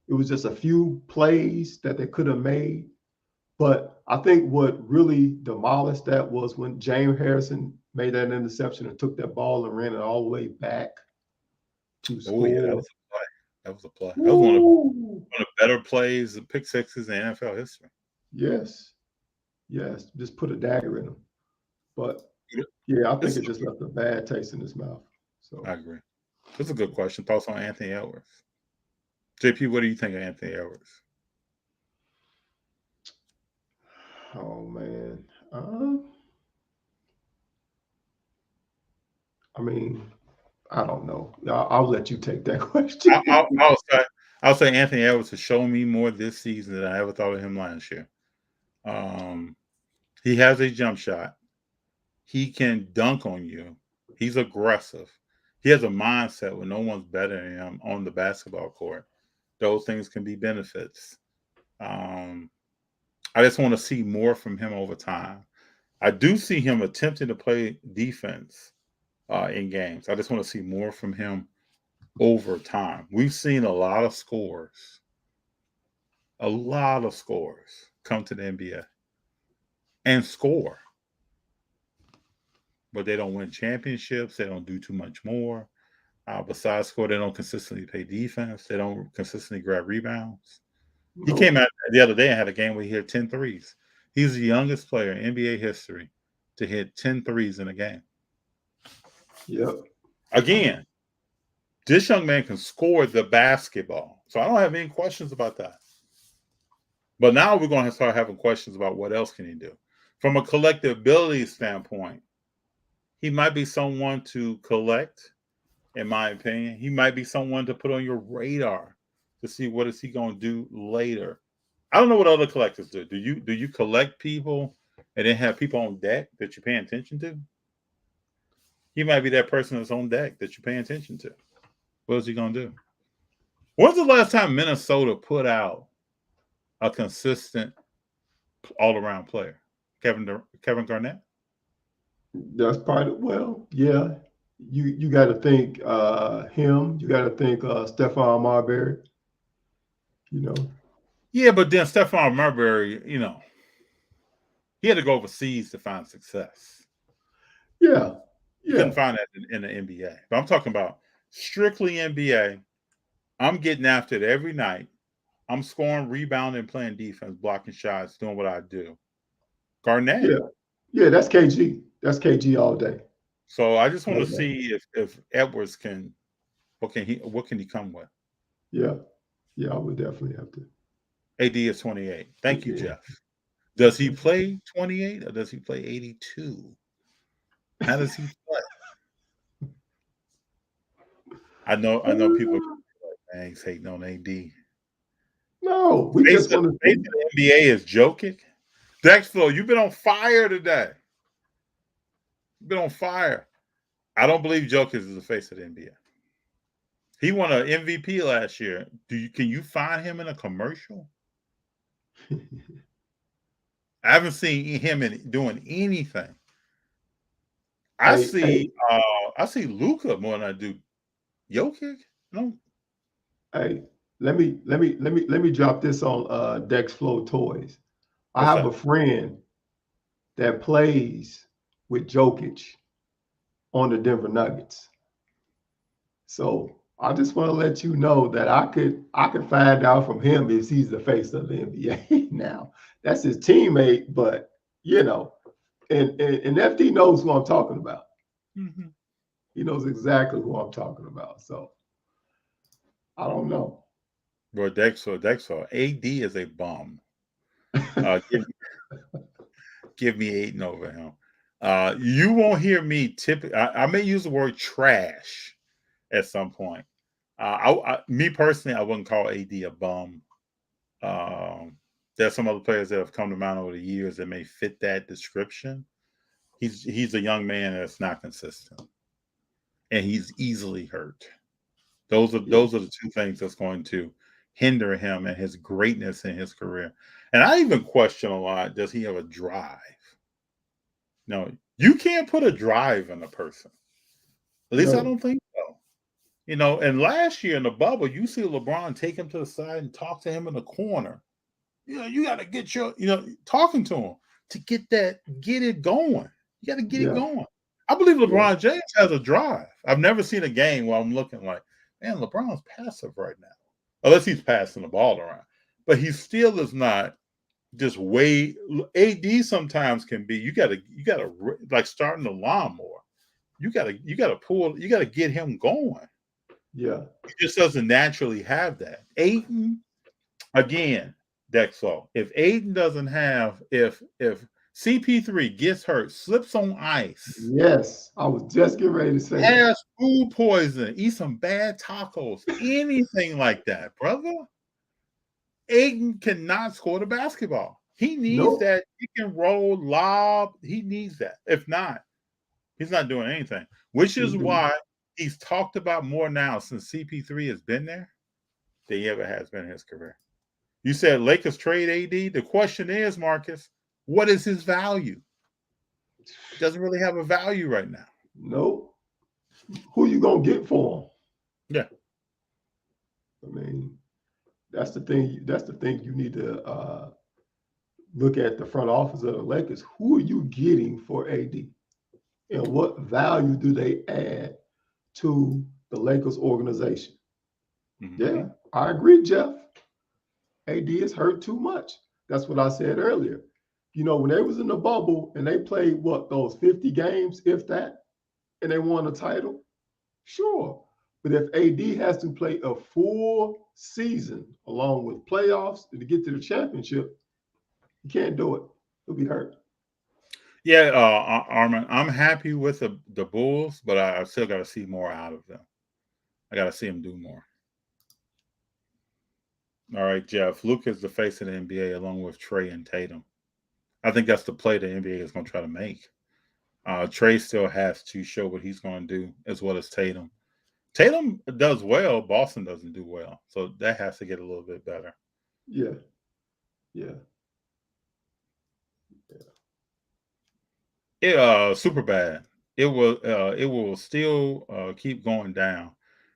S2: It was just a few plays that they could have made. But I think what really demolished that was when James Harrison made that interception and took that ball and ran it all the way back to
S1: Oh yeah, that
S2: score.
S1: was a play. That was a play. That was
S2: Woo!
S1: one of the better plays, pick sixes in NFL history.
S2: Yes, Yes, just put a dagger in him. But yeah, I think it just left a bad taste in his mouth. So
S1: I agree. That's a good question. Thoughts on Anthony Edwards? JP, what do you think of Anthony Edwards?
S2: oh man. I mean, I don't know. I'll let you take that question.
S1: I'll say Anthony Edwards has shown me more this season than I ever thought of him last year. He has a jump shot. He can dunk on you. He's aggressive. He has a mindset where no one's better than him on the basketball court. Those things can be benefits. I just want to see more from him over time. I do see him attempting to play defense in games. I just want to see more from him over time. We've seen a lot of scores come to the NBA and score, but they don't win championships. They don't do too much more. Besides score, they don't consistently play defense. They don't consistently grab rebounds. He came out the other day and had a game where he hit 10 threes. He's the youngest player in NBA history to hit 10 threes in a game.
S2: Yep.
S1: Again, this young man can score the basketball. So I don't have any questions about that. But now we're going to start having questions about what else can he do. From a collectability standpoint, he might be someone to collect, in my opinion. He might be someone to put on your radar to see what is he going to do later. I don't know what other collectors do. Do you collect people and then have people on deck that you're paying attention to? He might be that person that's on deck that you're paying attention to. What is he going to do? When's the last time Minnesota put out a consistent all-around player? Kevin Garnett?
S2: That's part of, well, yeah. You got to think him. You got to think Stephon Marbury. You know.
S1: Yeah, but then Stephon Marbury, he had to go overseas to find success.
S2: Yeah.
S1: You couldn't find that in the NBA. But I'm talking about strictly NBA. I'm getting after it every night. I'm scoring, rebounding, playing defense, blocking shots, doing what I do. Garnett.
S2: Yeah, that's KG. That's KG all day.
S1: So I just want to see if Edwards what can he come with?
S2: Yeah, I would definitely have to.
S1: AD is 28. Thank you, Jeff. Does he play 28 or does he play 82? How does he play? I know people like, man, he's hating on AD.
S2: No, we just want to
S1: say the NBA is joking. Dexflo, you've been on fire today. You've been on fire. I don't believe Jokic is the face of the NBA. He won an MVP last year. Can you find him in a commercial? I haven't seen him doing anything. I see Luka more than I do Jokic. No.
S2: Hey, let me drop this on Dexflo Toys. I have a friend that plays with Jokic on the Denver Nuggets. So I just want to let you know that I could find out from him if he's the face of the NBA now. That's his teammate, but and FD knows who I'm talking about.
S1: Mm-hmm.
S2: He knows exactly who I'm talking about. So I don't know.
S1: Bro, Dexter, AD is a bum. Give me 8 over him. You won't hear me I may use the word trash at some point. Me personally, I wouldn't call AD a bum. There's some other players that have come to mind over the years that may fit that description. He's a young man that's not consistent, and he's easily hurt. Those are the two things that's going to hinder him and his greatness in his career. And I even question a lot: does he have a drive? No, you can't put a drive in a person. At least I don't think so. And last year in the bubble, you see LeBron take him to the side and talk to him in the corner. You got to get talking to him to get it going. You got to get it going. I believe LeBron James has a drive. I've never seen a game where I'm looking like, man, LeBron's passive right now. Unless he's passing the ball around. But he still is not just way AD sometimes can be. You gotta like starting the lawnmower. You gotta pull. You gotta get him going.
S2: Yeah.
S1: He just doesn't naturally have that. Aiden, again, Dexo. If Aiden doesn't have, if CP3 gets hurt, slips on ice,
S2: Yes. I was just getting ready to say that.
S1: has food poison, eat some bad tacos, anything like that, brother, Aiden cannot score the basketball. He needs
S2: Nope.
S1: that pick and roll lob. He needs that. If not, he's not doing anything, which is
S2: Mhm.
S1: why he's talked about more now since CP3 has been there than he ever has been in his career. You said Lakers trade AD. The question is, Marcus, what is his value? He doesn't really have a value right now.
S2: Nope. Who you gonna get for him?
S1: Yeah.
S2: I mean, that's the thing. That's the thing you need to look at the front office of the Lakers. Who are you getting for AD? And what value do they add to the Lakers organization?
S1: Mm-hmm.
S2: Yeah, I agree, Jeff. AD is hurt too much. That's what I said earlier. You know, when they was in the bubble and they played what those 50 games, if that, and they won a title, sure. But if AD has to play a full season along with playoffs to get to the championship, he can't do it. He'll be hurt.
S1: Yeah, Armin, I'm happy with the Bulls, but I still got to see more out of them. I got to see him do more. All right, Jeff. Luke is the face of the NBA along with Trey and Tatum. I think that's the play the NBA is going to try to make. Trey still has to show what he's going to do as well as Tatum. Tatum does well. Boston doesn't do well. So that has to get a little bit better.
S2: Yeah, yeah.
S1: Super bad. It will still keep going down.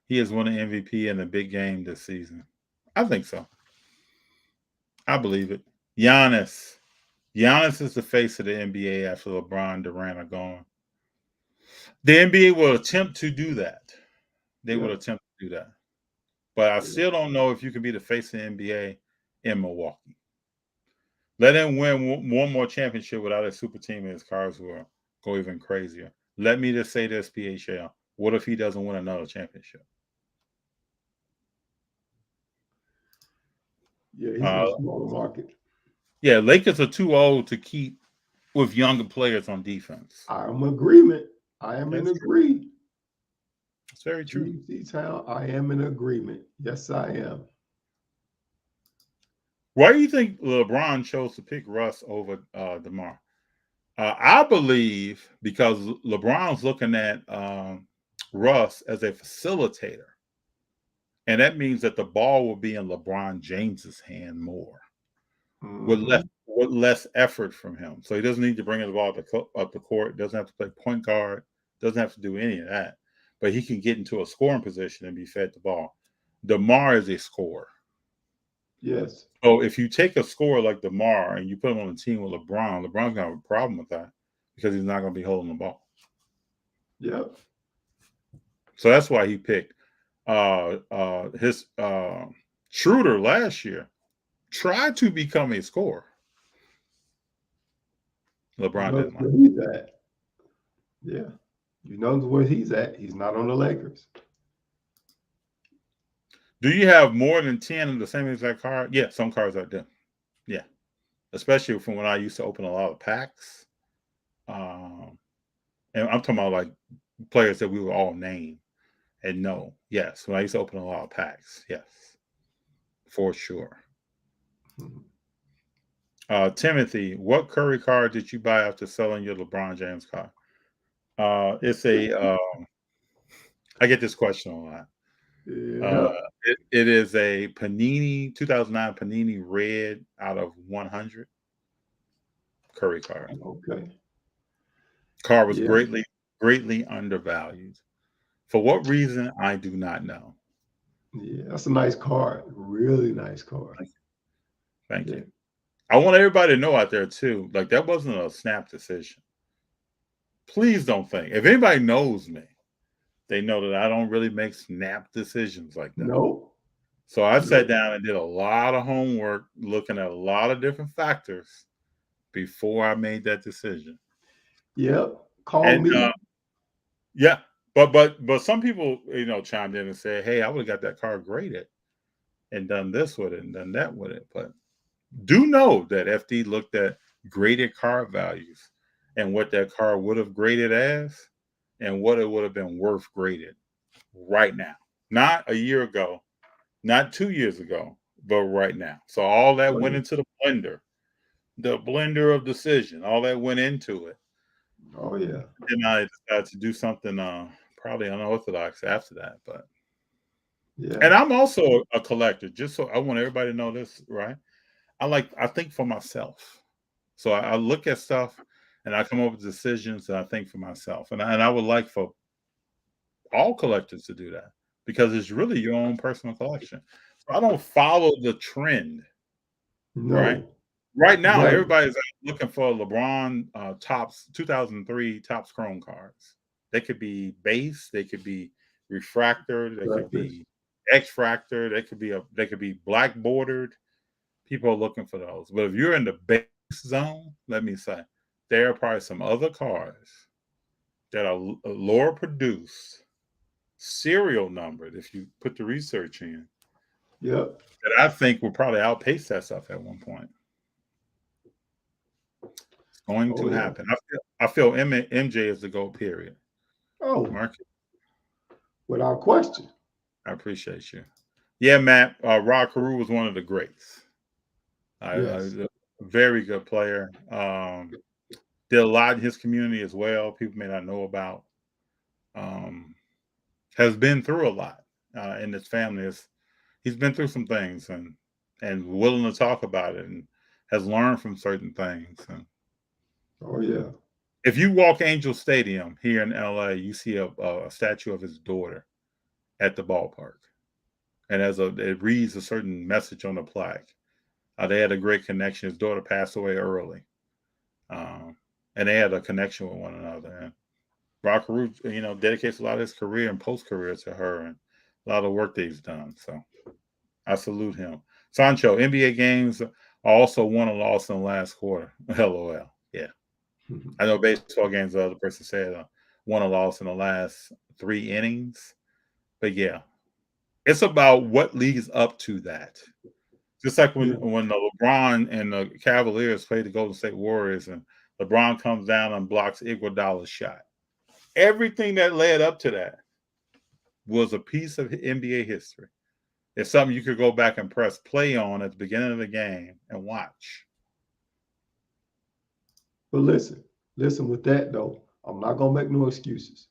S1: He has won an MVP in a big game this season. I think so. I believe it. Giannis. Giannis is the face of the NBA after LeBron, Durant are gone. The NBA will attempt to do that. They
S2: Yeah,
S1: will attempt to do that. But I
S2: yeah,
S1: still don't know if you can be the face of the NBA in Milwaukee. Let him win one more championship without a super team, and his cars will go even crazier. Let me just say this, PHL. What if he doesn't win another championship?
S2: yeah. He's
S1: Uh,
S2: gonna small the market.
S1: yeah, Lakers are too old to keep with younger players on defense.
S2: I'm in agreement. I am in
S1: That's true.
S2: agree.
S1: It's very true.
S2: GC Town, I am in agreement. Yes, I am.
S1: Why do you think LeBron chose to pick Russ over DeMar? I believe because LeBron's looking at Russ as a facilitator, and that means that the ball will be in LeBron James's hand more
S2: Mm-hmm.
S1: with less effort from him. So he doesn't need to bring the ball up the court. Doesn't have to play point guard. Doesn't have to do any of that. But he can get into a scoring position and be fed the ball. DeMar is a scorer.
S2: Yes.
S1: So if you take a scorer like DeMar and you put him on a team with LeBron, LeBron's gonna have a problem with that because he's not gonna be holding the ball.
S2: Yep.
S1: So that's why he picked his Schroeder last year tried to become a scorer.
S2: You
S1: LeBron
S2: know
S1: didn't like
S2: where he's at. Yeah. You know where he's at. He's not on the Lakers.
S1: Do you have more than 10 of the same exact card? Yeah, some cards I do. Yeah. Especially from when I used to open a lot of packs. And I'm talking about like players that we would all name and know. Yes. When I used to open a lot of packs. Yes. For sure.
S2: Mhm.
S1: Timothy, what Curry card did you buy after selling your LeBron James card? It's a I get this question a lot. Uh,
S2: Yeah.
S1: it is a Panini 2009 Panini Red out of 100 Curry card.
S2: Okay.
S1: Card was
S2: Yeah.
S1: greatly undervalued. For what reason, I do not know.
S2: Yeah. That's a nice card. Really nice card.
S1: Thank
S2: Yeah.
S1: you. I want everybody to know out there too. Like that wasn't a snap decision. Please don't think. If anybody knows me, they know that I don't really make snap decisions like that.
S2: No.
S1: So I sat
S2: Yep.
S1: down and did a lot of homework, looking at a lot of different factors before I made that decision.
S2: Yep. Call
S1: And
S2: me.
S1: yeah, but some people, chimed in and said, "Hey, I would have got that car graded and done this with it and done that with it." But do know that FD looked at graded car values and what that car would have graded as and what it would have been worth graded right now. Not a year ago, not 2 years ago, but right now. So all that
S2: Oh
S1: went
S2: yeah.
S1: into the blender of decision, all that went into it.
S2: Oh yeah.
S1: Then I decided to do something probably unorthodox after that. But
S2: Yeah.
S1: and I'm also a collector, just so I want everybody to know this, right? I think for myself. So I look at stuff and I come up with decisions and I think for myself. And I would like for all collectors to do that because it's really your own personal collection. So I don't follow the trend, right?
S2: No.
S1: Right now,
S2: Right.
S1: everybody's looking for LeBron Topps 2003 Topps Chrome cards. They could be base, they could be refractor, they could
S2: Breakfast.
S1: be X-fractor, they could be black bordered. People are looking for those. But if you're in the base zone, let me say, there are probably some other cars that are lower produced, serial numbered, if you put the research in,
S2: Yep.
S1: that I think will probably outpace that stuff at one point. It's going
S2: Oh
S1: to
S2: yeah.
S1: happen. I feel MJ is the GOAT, period.
S2: Oh,
S1: Mark,
S2: without question.
S1: I appreciate you. Yeah, Matt, Rod Carew was one of the greats.
S2: Yes.
S1: A very good player. Did a lot in his community as well. People may not know about. Um, has been through a lot in his family. He's been through some things and willing to talk about it and has learned from certain things. And
S2: Oh yeah.
S1: if you walk Angel Stadium here in LA, you see a statue of his daughter at the ballpark, and it reads a certain message on the plaque. They had a great connection. His daughter passed away early, um, and they had a connection with one another. And Rock Carew, dedicates a lot of his career and post career to her, and a lot of the work that he's done. So I salute him. Sancho, NBA games are also won or lost in the last quarter. LOL. Yeah. I know baseball games, the other person said won or lost in the last 3 innings. But yeah, it's about what leads up to that. Just like
S2: Yeah.
S1: when the LeBron and the Cavaliers played the Golden State Warriors and LeBron comes down and blocks Iguodala's shot. Everything that led up to that was a piece of NBA history. It's something you could go back and press play on at the beginning of the game and watch.
S2: But listen with that though. I'm not gonna make no excuses.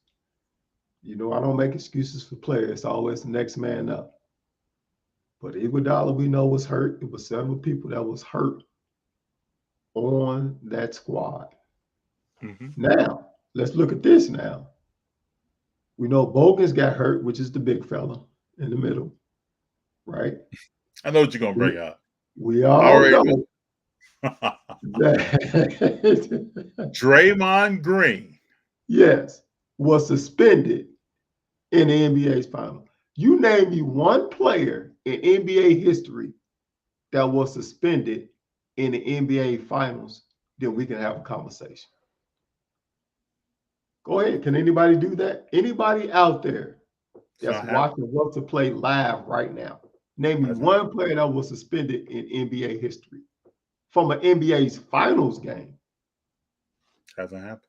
S2: I don't make excuses for players. It's always the next man up. But Iguodala, we know, was hurt. It was several people that was hurt on that squad.
S1: Mm-hmm.
S2: Now, let's look at this now. We know Bogan's got hurt, which is the big fella in the middle, right?
S1: I know what you're gonna
S2: We,
S1: bring up.
S2: we
S1: I
S2: all
S1: already
S2: know
S1: know.
S2: that
S1: Draymond Green.
S2: yes, was suspended in the NBA's final. You name me one player in NBA history that was suspended in the NBA finals, then we can have a conversation. Go ahead. Can anybody do that? Anybody out there
S1: It's
S2: that's
S1: not happening.
S2: watching What's to Play live right now? Name me
S1: Hasn't
S2: one player that was suspended in NBA history from an NBA's finals game.
S1: happened.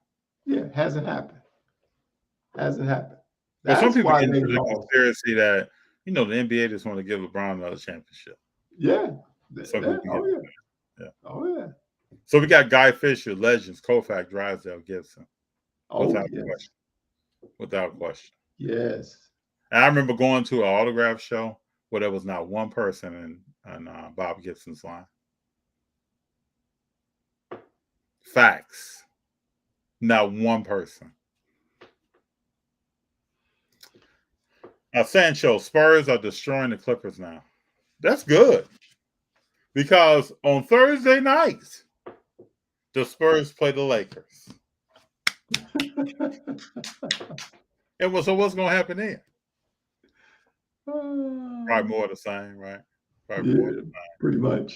S2: Yeah, hasn't happened. Hasn't happened.
S1: Well, some
S2: That's
S1: people
S2: why
S1: get
S2: they
S1: into the
S2: lost.
S1: conspiracy that the NBA just want to give LeBron another championship.
S2: Yeah.
S1: Some people
S2: Oh,
S1: get
S2: yeah.
S1: yeah.
S2: Oh, yeah.
S1: So we got Guy Fisher, legends, Koufax, Drysdale, Gibson,
S2: Oh,
S1: without
S2: yes.
S1: question. Without question.
S2: Yes.
S1: And I remember going to an autograph show where there was not one person in Bob Gibson's line. Facts. Not one person. Sancho, Spurs are destroying the Clippers now. That's good. Because on Thursday nights, the Spurs play the Lakers. So what's going to happen there? Probably more of the same, right? Probably more of
S2: Yeah,
S1: the
S2: pretty much.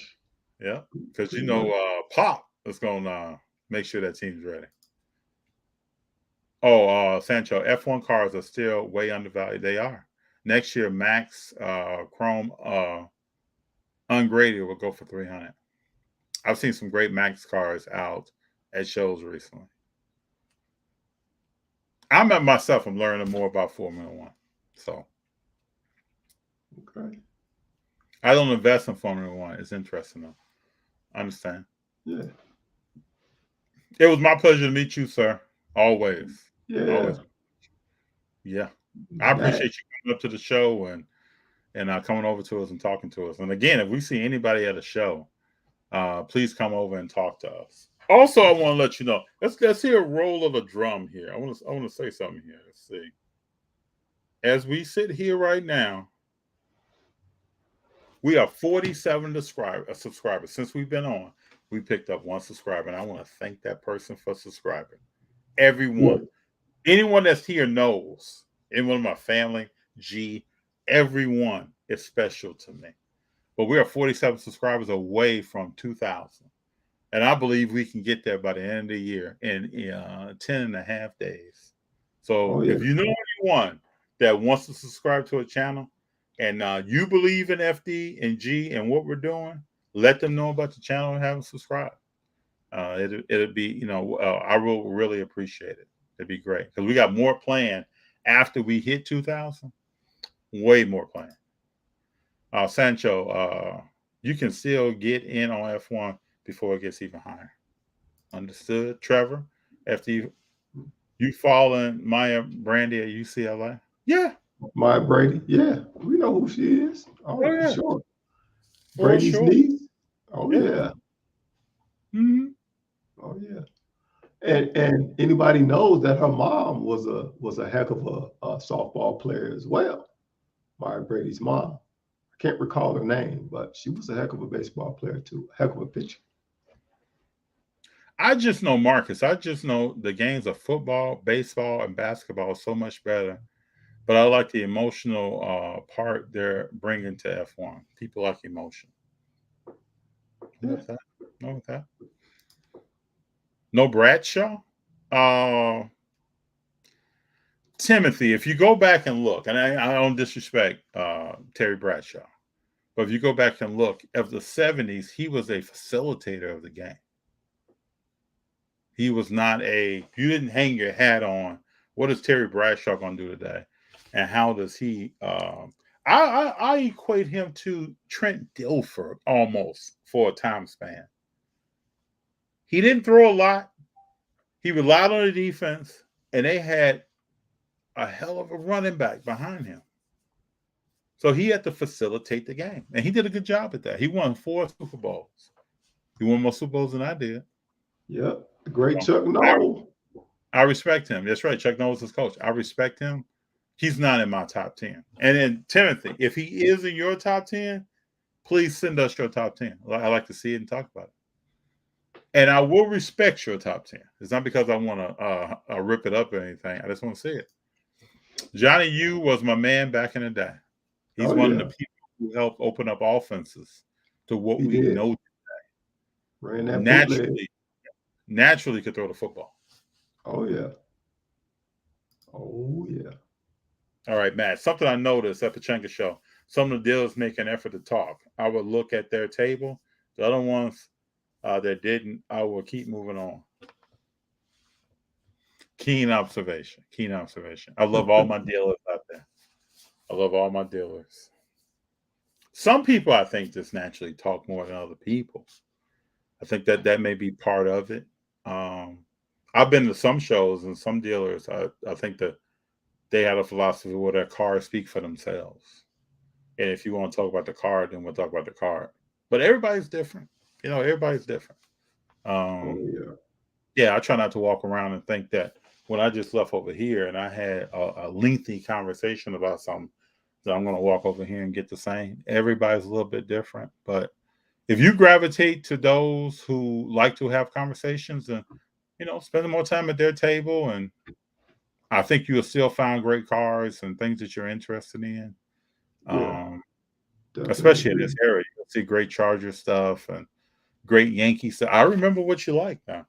S1: same. Yeah, because
S2: Pretty much.
S1: Pop is gonna make sure that team's ready. Oh, Sancho, F1 cars are still way undervalued. They are. Next year, Max Chrome ungraded will go for 300. I've seen some great Max cars out at shows recently. I'm at myself. I'm learning more about Formula One, so
S2: Okay.
S1: I don't invest in Formula One. It's interesting though. I understand.
S2: Yeah.
S1: It was my pleasure to meet you, sir. Always,
S2: Yeah.
S1: always. Yeah, I
S2: Matt.
S1: appreciate you coming up to the show and coming over to us and talking to us. And again, if we see anybody at a show, please come over and talk to us. Also, I want to let you know. Let's hear a roll of a drum here. I want to say something here. Let's see. As we sit here right now, we are 47 subscribers. Since we've been on, we picked up one subscriber, and I want to thank that person for subscribing.
S2: Yeah.
S1: Everyone, anyone that's here knows. Anyone in my family, everyone is special to me. But we are 47 subscribers away from 2,000. And I believe we can get there by the end of the year in 10 and a half days. So
S2: Oh yeah.
S1: if you know anyone that wants to subscribe to a channel and you believe in FD and G and what we're doing, let them know about the channel and have them subscribe. It'd be, I will really appreciate it. It'd be great because we got more planned after we hit 2,000, way more planned. Sancho, you can still get in on F1 before it gets even higher. Understood, Trevor? After you following Maya Brandy at UCLA? Yeah.
S2: Maya Brady. Yeah. We know who she is.
S1: Oh
S2: Oh, for
S1: yeah.
S2: sure.
S1: For
S2: Brady's
S1: sure.
S2: niece. Oh
S1: Yeah.
S2: yeah.
S1: Mm-hmm.
S2: Oh yeah. And anybody knows that her mom was a heck of a softball player as well. Maya Brady's mom. I can't recall her name, but she was a heck of a baseball player too. A heck of a pitcher.
S1: I just know Marcus. I just know the games of football, baseball, and basketball so much better. But I like the emotional part they're bringing to F1. People like emotion.
S2: Yeah.
S1: With that, no, with that. No Bradshaw. Uh, Timothy, if you go back and look, and I don't disrespect Terry Bradshaw, but if you go back and look, of the 70s, he was a facilitator of the game. He was not you didn't hang your hat on, what is Terry Bradshaw going to do today? And how does he, I equate him to Trent Dilfer almost for a time span. He didn't throw a lot. He relied on the defense, and they had a hell of a running back behind him. So he had to facilitate the game. And he did a good job at that. He won 4 Super Bowls. He won more Super Bowls than I did.
S2: Yep. The great
S1: So
S2: Chuck Noll.
S1: I respect him. That's right. Chuck Noll is his coach. I respect him. He's not in my top 10. And then Timothy, if he is in your top 10, please send us your top 10. I like to see it and talk about it. And I will respect your top 10. It's not because I want to rip it up or anything. I just want to see it. Johnny U was my man back in the day. He's
S2: Oh
S1: one of
S2: yeah.
S1: the people who helped open up offenses to what
S2: He
S1: we
S2: did.
S1: know
S2: Ran that bootleg.
S1: naturally could throw the football.
S2: Oh yeah. Oh yeah.
S1: All right, Matt. Something I noticed at the Pachenka show. Some of the dealers make an effort to talk. I would look at their table. The other ones that didn't, I will keep moving on. Keen observation. Keen observation. I love all my dealers out there. I love all my dealers. Some people, I think, just naturally talk more than other people. I think that may be part of it. I've been to some shows and some dealers. I think that they had a philosophy where their cars speak for themselves. And if you want to talk about the car, then we'll talk about the car. But everybody's different. Everybody's different.
S2: Oh yeah.
S1: Yeah, I try not to walk around and think that when I just left over here and I had a lengthy conversation about something, that I'm going to walk over here and get the same. Everybody's a little bit different. But if you gravitate to those who like to have conversations and, spend more time at their table, and I think you'll still find great cars and things that you're interested in.
S2: Yeah,
S1: Especially in
S2: definitely
S1: this area. You'll see great Charger stuff and great Yankee stuff. I remember what you like now.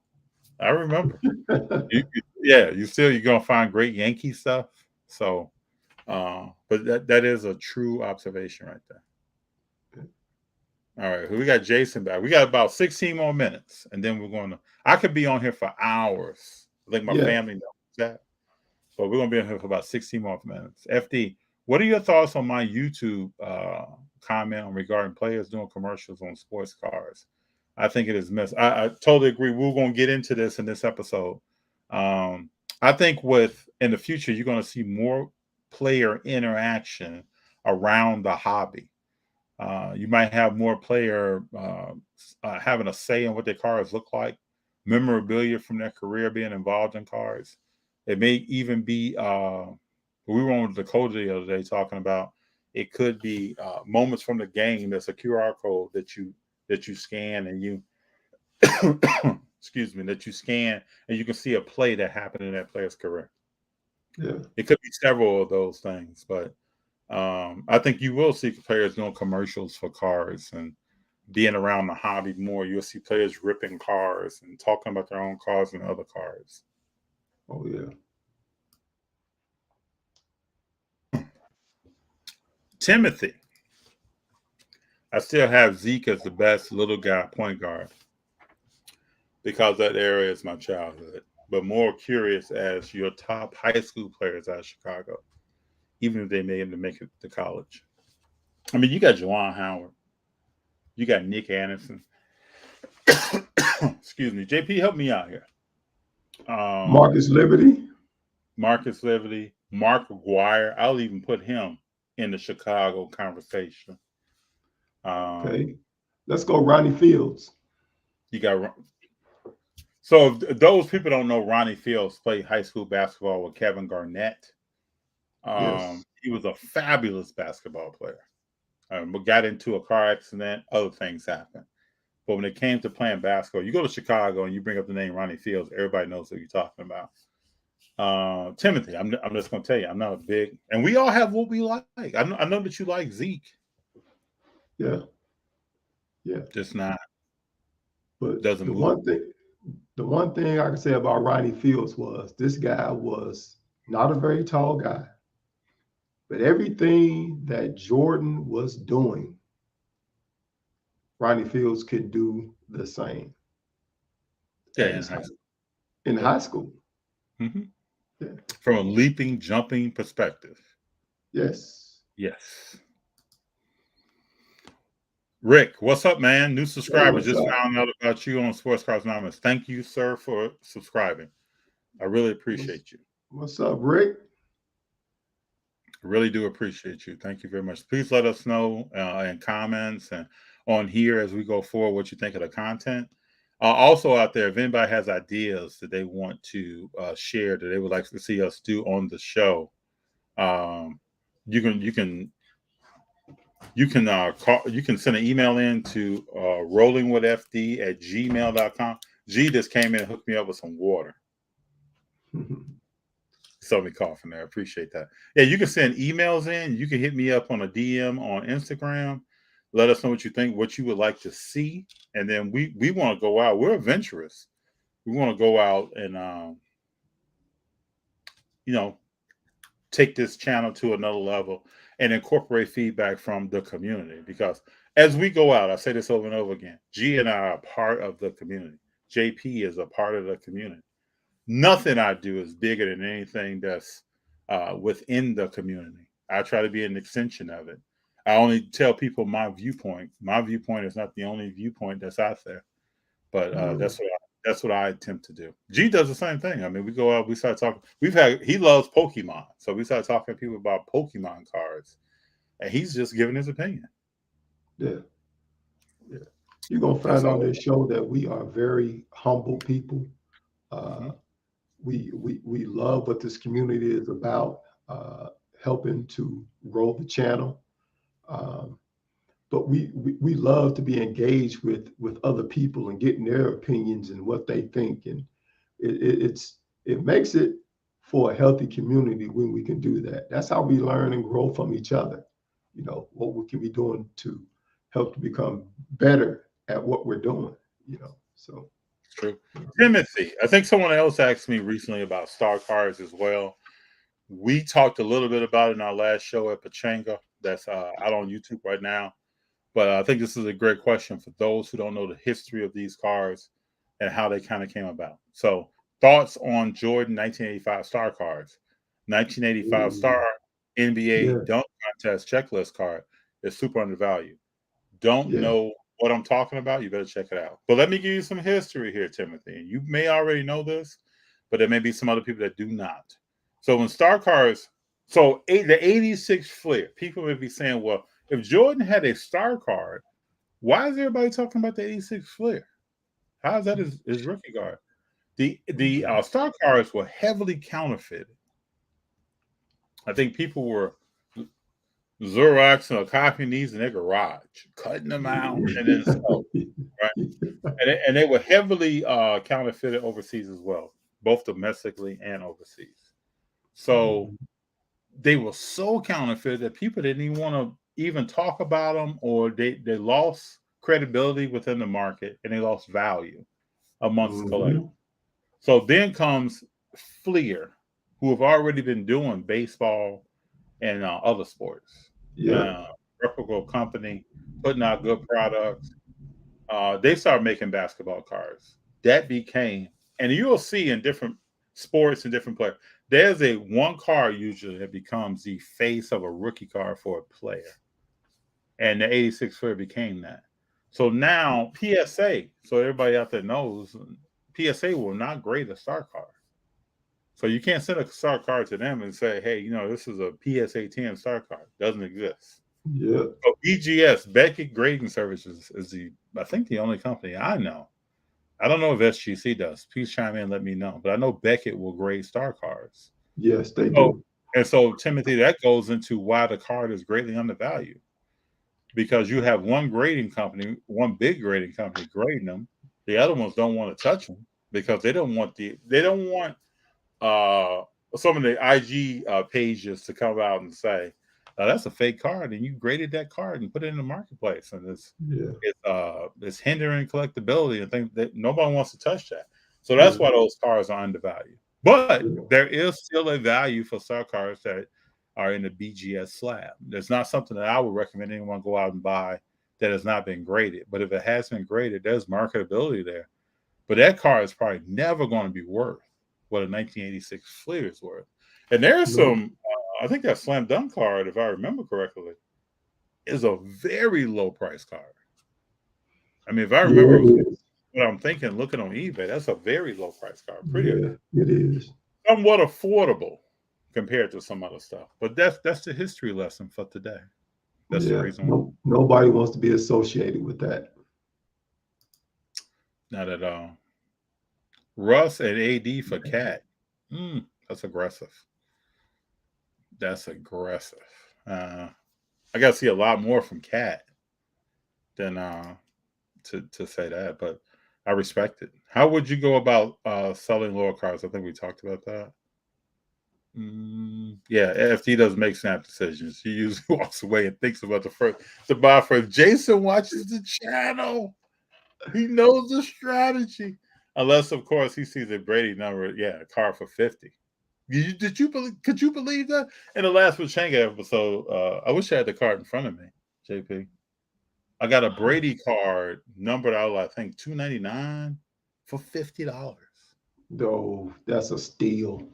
S1: I remember.
S2: agree.
S1: You're gonna find great Yankee stuff. So, but that is a true observation right there. All right, we got Jason back. We got about 16 more minutes, and then we're going to. I could be on here for hours. I think my
S2: Yeah.
S1: family knows that, but we're going to be on here for about 16 more minutes. FD, what are your thoughts on my YouTube comment regarding players doing commercials on sports cars? I think it is mess. I totally agree. We're going to get into this in this episode. I think in the future, you're going to see more player interaction around the hobby. You might have more player having a say in what their cars look like, memorabilia from their career being involved in cars. It may even be. We were on Dakota the other day talking about. It could be moments from the game. There's a QR code that you scan and you excuse me, that you scan and you can see a play that happened in that player's career.
S2: Yeah.
S1: It could be several of those things, but I think you will see players doing commercials for cars and being around the hobby more. You'll see players ripping cars and talking about their own cars and other cars.
S2: Oh yeah.
S1: Timothy, I still have Zeke as the best little guy point guard because that area is my childhood. But more curious as your top high school players out of Chicago, even if they made to make it to college. I mean, you got Juwan Howard, you got Nick Anderson. Excuse me, JP, help me out here. Um,
S2: Marcus Liberty.
S1: Marcus Liberty, Mark Aguirre. I'll even put him in the Chicago conversation.
S2: Okay. Let's go Ronnie Fields.
S1: You got so if those people don't know, Ronnie Fields played high school basketball with Kevin Garnett.
S2: Yes.
S1: He was a fabulous basketball player. But got into a car accident. Other things happened. But when it came to playing basketball, you go to Chicago and you bring up the name Ronnie Fields, everybody knows what you're talking about. Timothy, I'm just going to tell you, I'm not a big, and we all have what we like. I know that you like Zeke.
S2: Yeah. Yeah.
S1: Just not,
S2: But
S1: doesn't
S2: the
S1: move.
S2: one thing I can say about Ronnie Fields was this guy was not a very tall guy. But everything that Jordan was doing, Ronnie Fields could do the same
S1: Yeah,
S2: at
S1: in
S2: his
S1: high
S2: high
S1: school.
S2: in
S1: Yep.
S2: high school.
S1: Mm-hmm.
S2: Yeah.
S1: From a leaping, jumping perspective.
S2: Yes.
S1: Yes. Rick, what's up, man? New
S2: Hey,
S1: subscriber.
S2: what's
S1: Just
S2: up?
S1: found out about you on Sports Cars Anonymous. Thank you, sir, for subscribing. I really
S2: What's,
S1: appreciate you.
S2: what's up, Rick?
S1: I really do appreciate you. Thank you very much. Please let us know in comments and on here as we go forward what you think of the content. Also out there, if anybody has ideas that they want to share that they would like to see us do on the show, you can send an email in to rollingwithfd@gmail.com. G just came in and hooked me up with some water. Saw me coughing there. I appreciate that. Yeah, you can send emails in. You can hit me up on a DM on Instagram. Let us know what you think, what you would like to see, and then we want to go out. We're adventurous. We want to go out and you know take this channel to another level and incorporate feedback from the community. Because as we go out, I say this over and over again. G and I are part of the community. JP is a part of the community. Nothing I do is bigger than anything that's within the community. I try to be an extension of it. I only tell people my viewpoint. My viewpoint is not the only viewpoint that's out there, but that's what I attempt to do. G does the same thing. I mean, we go out, we start talking. He loves Pokemon, so we start talking to people about Pokemon cards, and he's just giving his opinion.
S2: Yeah. Yeah. You're gonna
S1: That's
S2: find on
S1: all.
S2: this show that we are very humble people.
S1: Mm-hmm.
S2: We love what this community is about, helping to grow the channel. Um, but we love to be engaged with other people and getting their opinions and what they think, and it makes it for a healthy community when we can do that. That's how we learn and grow from each other. you know, what we can be doing to help to become better at what we're doing, you know. So
S1: True. Timothy, I think someone else asked me recently about star cards as well. We talked a little bit about it in our last show at Pachanga. That's out on YouTube right now. But I think this is a great question for those who don't know the history of these cards and how they kind of came about. So, thoughts on Jordan 1985 star cards? 1985 star
S2: ooh,
S1: NBA
S2: yeah,
S1: dunk contest checklist card is super undervalued. Don't
S2: yeah,
S1: know what I'm talking about? You better check it out. But let me give you some history here, Timothy. You may already know this, but there may be some other people that do not. So when star cards, the 86 Flair, people may be saying, well, if Jordan had a star card, why is everybody talking about the 86 Flair? How is that his rookie card? The star cards were heavily counterfeited. I think people were Xeroxing or copying these in their garage, cutting them out, and then so right. And they were heavily counterfeited overseas as well, both domestically and overseas. So they were so counterfeit that people didn't even want to even talk about them, or they lost credibility within the market and they lost value amongst collectors.
S2: Mhm.
S1: So then comes Fleer, who have already been doing baseball and other sports.
S2: Yeah,
S1: Uh, Reputable company, putting out good products. They started making basketball cards. That became, and you'll see in different sports and different players, there's a one card usually that becomes the face of a rookie card for a player. And the 86 Flair became that. So now PSA, so everybody out there knows, PSA will not grade a star card. So you can't send a star card to them and say, hey, this is a PSA 10 star card. Doesn't exist.
S2: yeah,
S1: So BGS, Beckett Grading Services, is I think the only company I know. I don't know if SGC does. Please chime in and let me know. But I know Beckett will grade star cards.
S2: yes, they
S1: So
S2: do.
S1: and so Timothy, that goes into why the card is greatly undervalued. Because you have one grading company, one big grading company grading them. The other ones don't want to touch them because they don't want uh, some of the IG pages to come out and say, that's a fake card, and you graded that card and put it in the marketplace, and
S2: Yeah,
S1: it's hindering collectability and things that nobody wants to touch that. So that's
S2: yeah,
S1: why those cards are undervalued. But
S2: yeah,
S1: there is still a value for star cards that are in the BGS slab. There's not something that I would recommend anyone go out and buy that has not been graded. But if it has been graded, there's marketability there. But that card is probably never going to be worth what a 1986 Fleer is worth. And there's
S2: no,
S1: some, I think that slam dunk card, if I remember correctly, is a very low price card. I mean, if I
S2: yeah,
S1: remember
S2: it is.
S1: what I'm thinking, looking on eBay, that's a very low price card. Pretty
S2: Yeah, it is.
S1: somewhat affordable compared to some other stuff. But that's the history lesson for today. That's the
S2: Yeah,
S1: reason why.
S2: no, nobody wants to be associated with that.
S1: Not at all. Russ and AD for Cat. That's aggressive. That's aggressive. Uh, I got to see a lot more from Cat than to say that, but I respect it. How would you go about selling lower cards? I think we talked about that. Yeah, FT doesn't make snap decisions. He usually walks away and thinks about the first to buy first. Jason watches the channel. He knows the strategy. Unless, of course, he sees a Brady number. Yeah, a card for 50. Did you believe? Could you believe that? In the last Pachanga episode, I wish I had the card in front of me, JP. I got a Brady card numbered out, I think, $2.99 for $50.
S2: No, that's a steal.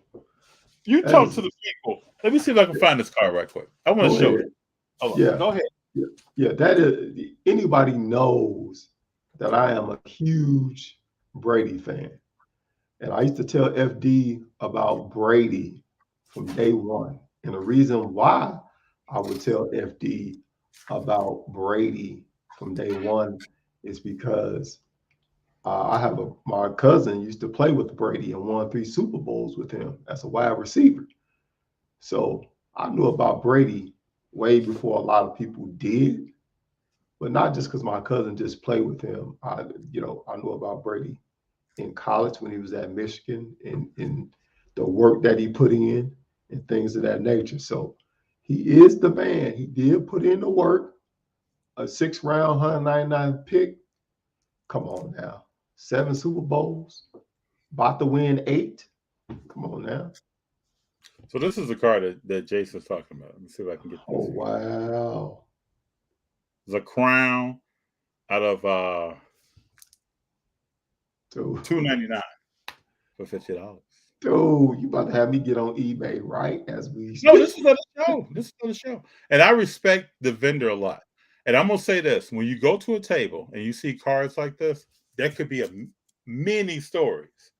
S1: You
S2: That
S1: talk
S2: is
S1: to the people. Let me see if I can find this card right quick. I want
S2: go
S1: to show
S2: ahead.
S1: you. Hold on.
S2: Yeah,
S1: Go ahead.
S2: yeah, yeah. That is anybody knows that I am a huge Brady fan. And I used to tell FD about Brady from day one. And the reason why I would tell FD about Brady from day one is because my cousin used to play with Brady and won 3 Super Bowls with him as a wide receiver. So I knew about Brady way before a lot of people did, but not just because my cousin just played with him. I knew about Brady in college when he was at Michigan and in the work that he put in and things of that nature. So He is the man. He did put in the work. A 6th-round, 199 pick. Come on now. 7 Super Bowls. About to win 8. Come on now.
S1: So this is the car that Jason's talking about. Let me see if I can get
S2: Oh,
S1: this.
S2: wow.
S1: The Crown out of
S2: Dude,
S1: $299 for $50.
S2: dude, you about to have me get on eBay right as we
S1: No,
S2: speak.
S1: this is on the show. This is on the show. And I respect the vendor a lot. And I'm gonna say this: when you go to a table and you see cards like this, there could be many stories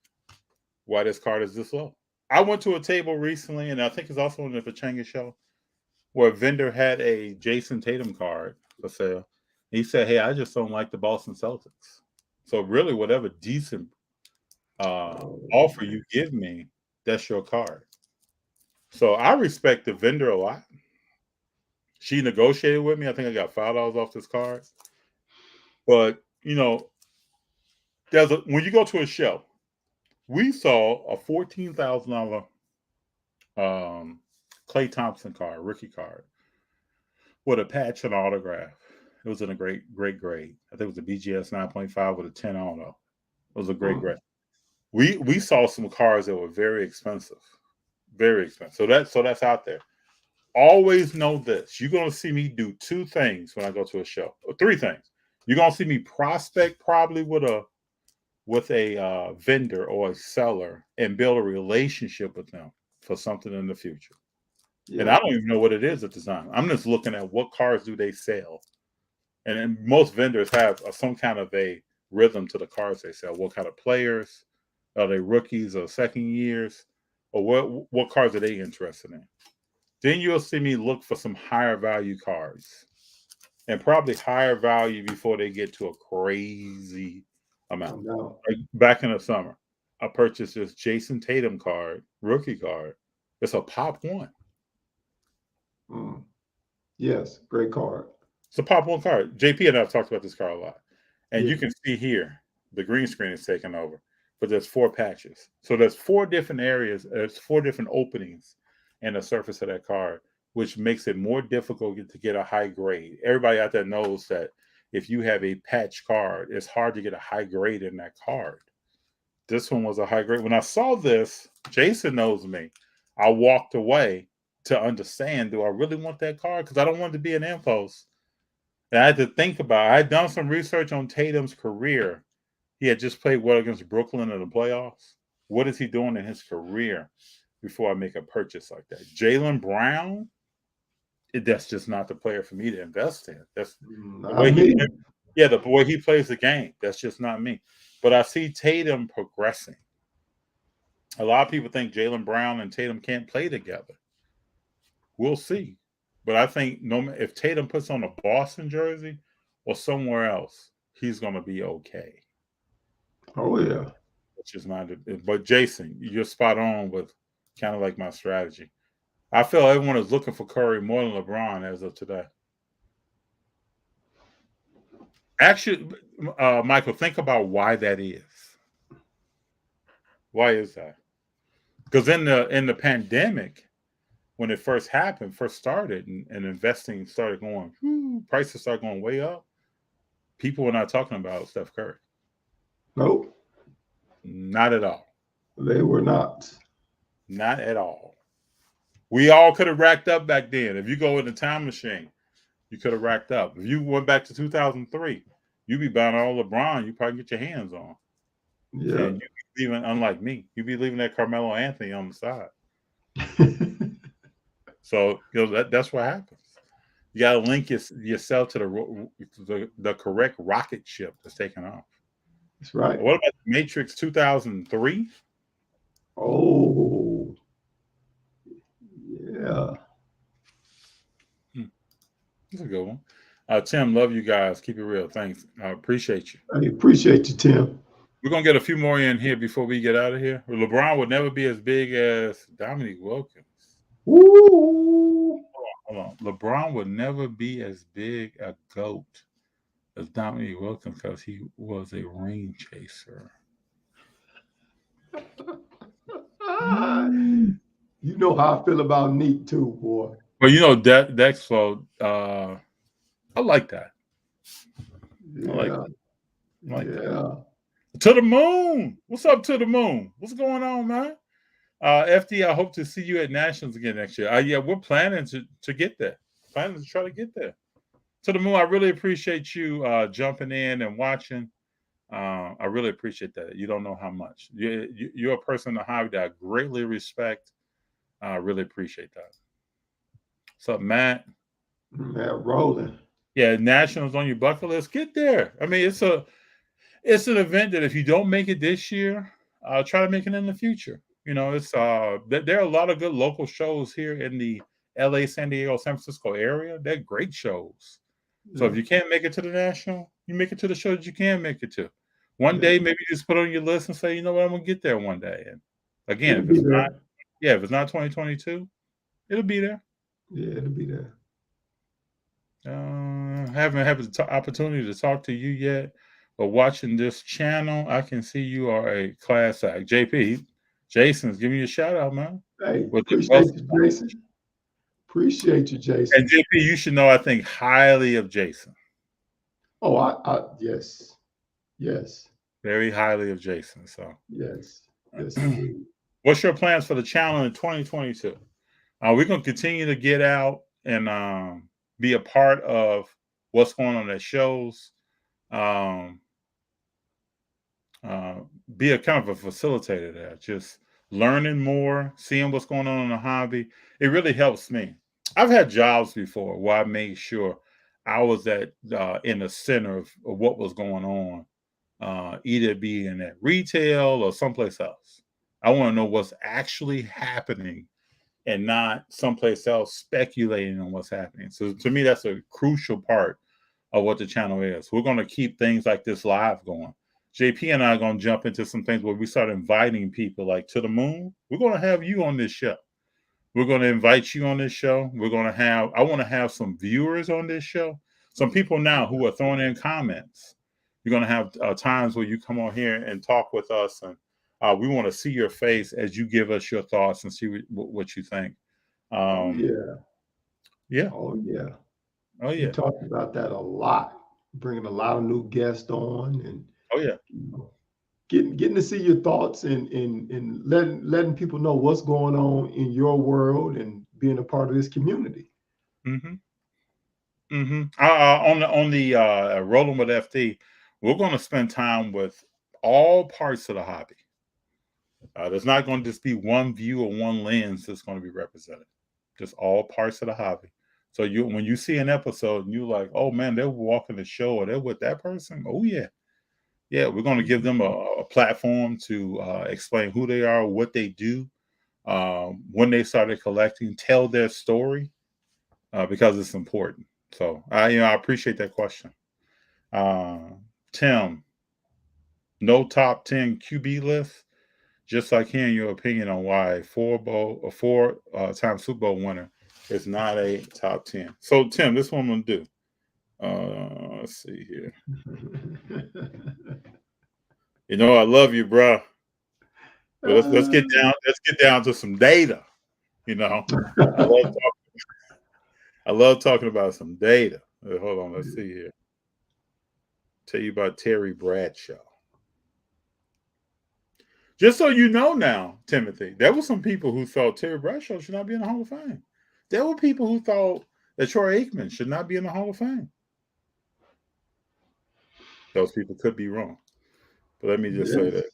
S1: why this card is this low. I went to a table recently, and I think it's also on the Pachanga show, where a vendor had a Jason Tatum card for sale. He said, "Hey, I just don't like the Boston Celtics. So really, whatever decent offer you give me, that's your card." So I respect the vendor a lot. She negotiated with me. I think I got $5 off this card. But when you go to a show, we saw a $14,000 Clay Thompson card, rookie card, with a patch and autograph. It was in a great grade. I think it was a BGS 9.5 with a 10 on it. It was a great grade. We saw some cars that were very expensive. Very expensive. So that's out there. Always know this. You're gonna see me do 2 things when I go to a show. Or 3 things. You're gonna see me prospect probably with a vendor or a seller and build a relationship with them for something in the future.
S2: Yeah.
S1: And I don't even know what it is at the time. I'm just looking at what cars do they sell. And most vendors have some kind of a rhythm to the cars they sell. What kind of players? Are they rookies or second years? Or what cars are they interested in? Then you'll see me look for some higher value cars. And probably higher value before they get to a crazy amount. Like back in the summer, I purchased this Jason Tatum card, rookie card. It's a pop 1.
S2: Yes, great card.
S1: It's a pop 1 card. JP and I have talked about this card a lot. And
S2: Yeah.
S1: you can see here, the green screen is taken over. But there's 4 patches. So there's 4 different areas. There's 4 different openings in the surface of that card, which makes it more difficult to get a high grade. Everybody out there knows that if you have a patch card, it's hard to get a high grade in that card. This one was a high grade. When I saw this, Jason knows me. I walked away to understand, do I really want that card? Because I don't want it to be an impulse. And I had to think about it. I had done some research on Tatum's career. He had just played well against Brooklyn in the playoffs. What is he doing in his career before I make a purchase like that? Jaylen Brown, that's just not the player for me to invest in. That's the way the way he plays the game. That's just not me. But I see Tatum progressing. A lot of people think Jaylen Brown and Tatum can't play together. We'll see. But I think if Tatum puts on a Boston jersey or somewhere else, he's going to be okay.
S2: Oh, yeah.
S1: Which is not it. But Jason, you're spot on with kind of like my strategy. I feel everyone is looking for Curry more than LeBron as of today. Actually, Michael, think about why that is. Why is that? Because in the pandemic, when it first started, and investing started going, prices started going way up. People were not talking about Steph Curry.
S2: Nope.
S1: Not at all.
S2: They were not.
S1: Not at all. We all could have racked up back then. If you go in the time machine, you could have racked up. If you went back to 2003, you'd be buying all LeBron you probably get your hands on.
S2: Yeah.
S1: And you'd be leaving, unlike me, you'd be leaving that Carmelo Anthony on the side. So that's what happens. You got to link yourself to the correct rocket ship that's taking off.
S2: That's right.
S1: What about Matrix 2003?
S2: Oh, yeah.
S1: That's a good one. Tim, love you guys. Keep it real. Thanks. I appreciate you.
S2: I appreciate you, Tim.
S1: We're going to get a few more in here before we get out of here. LeBron would never be as big as Dominique Wilkins.
S2: Woo!
S1: Hold on. LeBron would never be as big a GOAT as Dominique Wilkins because he was a ring chaser.
S2: You know how I feel about Neek too, boy.
S1: Well, Dexlo, I like that. I like
S2: Yeah,
S1: that. I like that.
S2: yeah.
S1: To the moon. What's up, to the moon? What's going on, man? FD, I hope to see you at Nationals again next year. Yeah, we're planning to get there. Planning to try to get there. To the moon, I really appreciate you jumping in and watching. I really appreciate that. You don't know how much. You're a person in the hobby that I greatly respect. I really appreciate that. What's up, Matt?
S2: Matt rolling.
S1: Yeah, Nationals on your bucket list. Get there. I mean, it's an event that if you don't make it this year, try to make it in the future. It's there are a lot of good local shows here in the LA, San Diego, San Francisco area. They're great shows. So
S2: Yeah,
S1: if you can't make it to the national, you make it to the show that you can make it to. One
S2: yeah.
S1: day, maybe you just put it on your list and say, you know what, I'm gonna get there one day. And again,
S2: It'll be there.
S1: if it's not 2022, it'll be there.
S2: Yeah, it'll be there.
S1: Haven't had the opportunity to talk to you yet, but watching this channel, I can see you are a class act. JP, Jason's giving you a shout out, man.
S2: Hey,
S1: With the
S2: appreciate
S1: wealth
S2: you,
S1: of
S2: Jason. Appreciate you,
S1: and
S2: Jason.
S1: JP, you should know I think highly of Jason.
S2: Oh, yes, yes,
S1: Very highly of Jason. So
S2: yes, yes, indeed.
S1: what's your plans for the channel in 2022? We're gonna continue to get out and be a part of what's going on at shows. Um, uh, be a kind of a facilitator there, just learning more, seeing what's going on in the hobby. It really helps me. I've had jobs before where I made sure I was in the center of what was going on, either being at retail or someplace else. I want to know what's actually happening and not someplace else speculating on what's happening. So to me, that's a crucial part of what the channel is. We're going to keep things like this live going. JP and I are going to jump into some things where we start inviting people like to the moon. We're going to have you on this show. We're going to invite you on this show. I want to have some viewers on this show. Some people now who are throwing in comments. You're going to have times where you come on here and talk with us, and we want to see your face as you give us your thoughts and see what you think.
S2: Oh yeah,
S1: Yeah.
S2: oh yeah.
S1: Oh
S2: We
S1: yeah.
S2: talked about that a lot, bringing a lot of new guests on, and
S1: Oh yeah.
S2: you know, getting to see your thoughts and letting people know what's going on in your world and being a part of this community.
S1: Mm-hmm. Mm-hmm. On the rolling with FD, we're going to spend time with all parts of the hobby. There's not going to just be one view or one lens that's going to be represented. Just all parts of the hobby. So when you see an episode and you're like, oh man, they're walking the show or they're with that person. Oh yeah, yeah. We're going to give them a platform to explain who they are, what they do, when they started collecting, tell their story, because it's important. So I appreciate that question. Tim, no top 10 QB list. Just like hearing your opinion on why a four-time Super Bowl winner is not a top 10. So Tim, this one I'm gonna do. Let's see here. I love you, bro. But let's get down. Let's get down to some data. I love talking about some data. Hold on, let's see here. Tell you about Terry Bradshaw. Just so you know now, Timothy, there were some people who thought Terry Bradshaw should not be in the Hall of Fame. There were people who thought that Troy Aikman should not be in the Hall of Fame. Those people could be wrong. But let me just say that.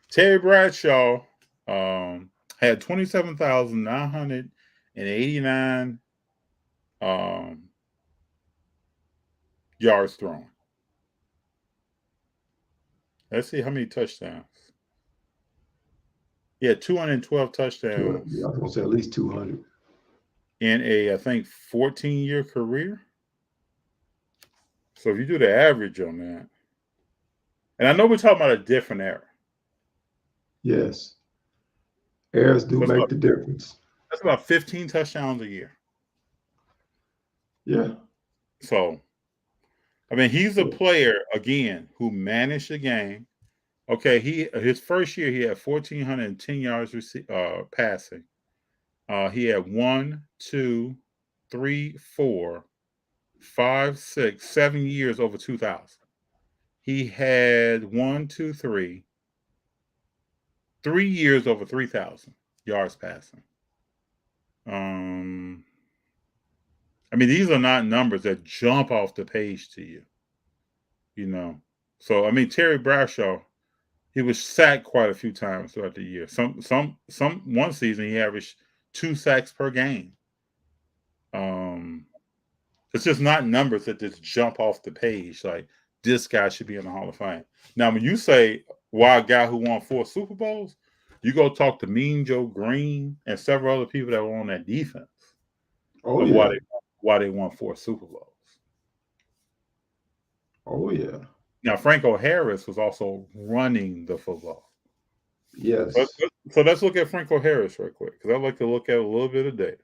S1: Terry Bradshaw had 27,989 yards thrown. Let's see how many touchdowns. He had 212 touchdowns.
S2: Yeah, I was gonna say at least 200
S1: in I think 14-year career. So if you do the average on that, and I know we're talking about a different era.
S2: Yes, errors do make the difference.
S1: That's about 15 touchdowns a year.
S2: Yeah.
S1: So, I mean, he's a player again who managed the game. Okay, his first year he had 1,410 yards passing. He had 1, 2, 3, 4, 5, 6, 7 years over 2,000. He had 1, 2, 3 years over 3,000 yards passing. I mean, these are not numbers that jump off the page to you, you know. So I mean, Terry Bradshaw, he was sacked quite a few times throughout the year. One season he averaged 2 sacks per game. It's just not numbers that just jump off the page like this guy should be in the Hall of Fame. Now, when you say why a guy who won 4 Super Bowls, you go talk to Mean Joe Green and several other people that were on that defense of why they won 4 Super Bowls.
S2: Oh yeah.
S1: Now, Franco Harris was also running the football.
S2: Yes.
S1: So let's look at Franco Harris real quick because I like to look at a little bit of data.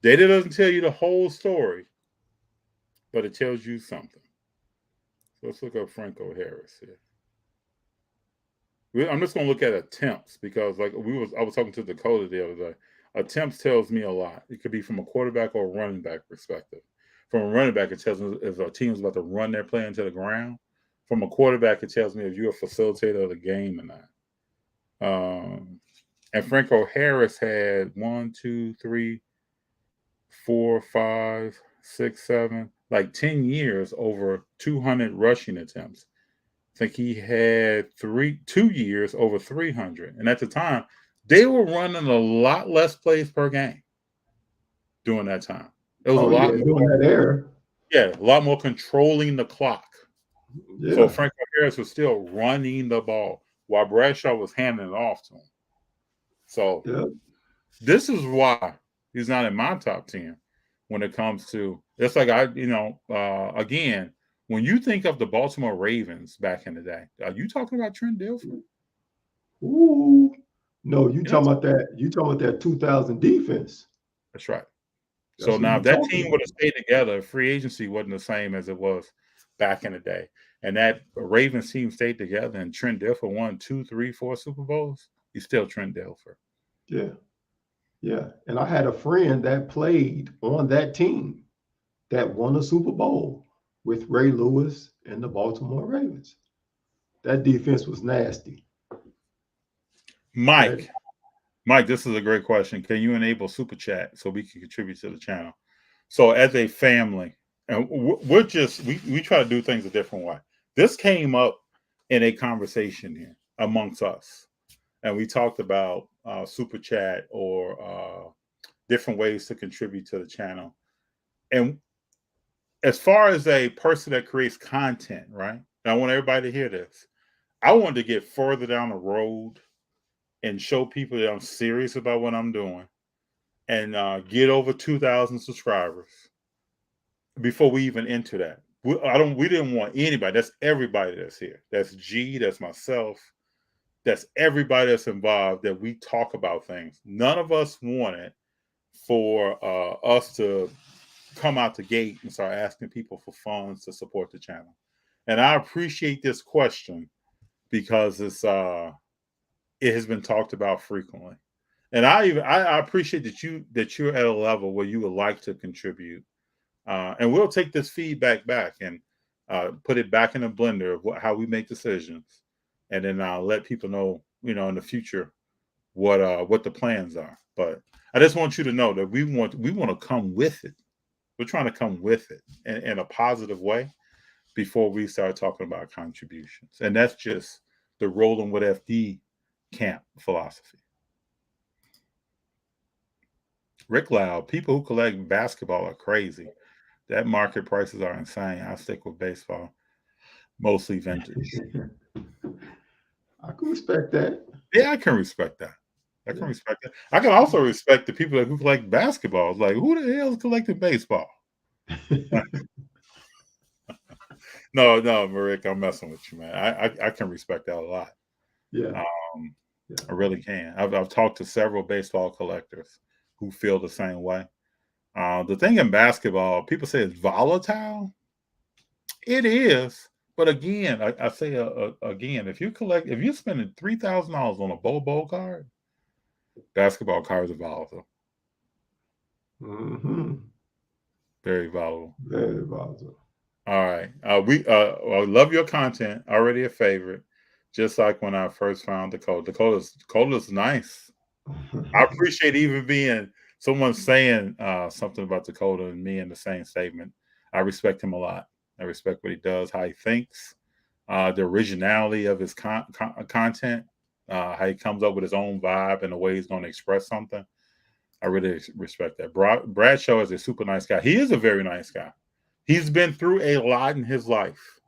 S1: Data doesn't tell you the whole story, but it tells you something. So let's look up Franco Harris here. I'm just going to look at attempts because, like I was talking to Dakota the other day. Attempts tells me a lot. It could be from a quarterback or a running back perspective. From a running back, it tells me if a team is about to run their play into the ground. From a quarterback, it tells me if you're a facilitator of the game or not. And Franco Harris had 1, 2, 3, 4, 5, 6, 7, like 10 years over 200 rushing attempts. I think he had 2 years over 300. And at the time, they were running a lot less plays per game during that time. It was a lot more
S2: during that era.
S1: Yeah, a lot more controlling the clock.
S2: Yeah.
S1: So Franco Harris was still running the ball while Bradshaw was handing it off to him. So this is why he's not in my top 10 when it comes to it's like again, when you think of the Baltimore Ravens back in the day, are you talking about Trent Dilfer?
S2: Ooh. No, you talking about that. You talking about that 2000 defense.
S1: That's right. So now if that team would have stayed together, free agency wasn't the same as it was back in the day. And that Ravens team stayed together and Trent Dilfer won 2, 3, 4 Super Bowls. He's still Trent Dilfer.
S2: Yeah. Yeah. And I had a friend that played on that team that won a Super Bowl with Ray Lewis and the Baltimore Ravens. That defense was nasty.
S1: Mike, this is a great question. Can you enable Super Chat so we can contribute to the channel? So as a family, and we try to do things a different way. This came up in a conversation here amongst us. And we talked about Super Chat or different ways to contribute to the channel. And as far as a person that creates content, right? And I want everybody to hear this. I wanted to get further down the road and show people that I'm serious about what I'm doing and get over 2,000 subscribers before we even enter that. We didn't want anybody. That's everybody that's here. That's G, that's myself. That's everybody that's involved that we talk about things. None of us wanted for us to come out the gate and start asking people for funds to support the channel. And I appreciate this question because it has been talked about frequently. And I appreciate that you're at a level where you would like to contribute. And we'll take this feedback back and put it back in the blender of how we make decisions. And then I'll let people know, in the future what the plans are. But I just want you to know that we want to come with it. We're trying to come with it in a positive way before we start talking about contributions. And that's just the Rolling with FD camp philosophy. Rick Loud, people who collect basketball are crazy. That market prices are insane. I stick with baseball, mostly vintage.
S2: I can respect that.
S1: Yeah, I can respect that. I can respect that. I can also respect the people who collect basketballs. Like, who the hell is collecting baseball? No, Marick, I'm messing with you, man. I can respect that a lot.
S2: Yeah.
S1: I really can. I've talked to several baseball collectors who feel the same way. The thing in basketball, people say it's volatile. It is. But again, I say again, if you're spending $3,000 on a Bowl card, basketball cards are volatile.
S2: Mm-hmm.
S1: Very volatile.
S2: Very volatile.
S1: All right. I love your content. Already a favorite. Just like when I first found Dakota. Dakota's nice. I appreciate even being someone saying something about Dakota and me in the same statement. I respect him a lot. I respect what he does, how he thinks, the originality of his content, how he comes up with his own vibe and the way he's going to express something. I really respect that. Bradshaw is a super nice guy. He is a very nice guy. He's been through a lot in his life.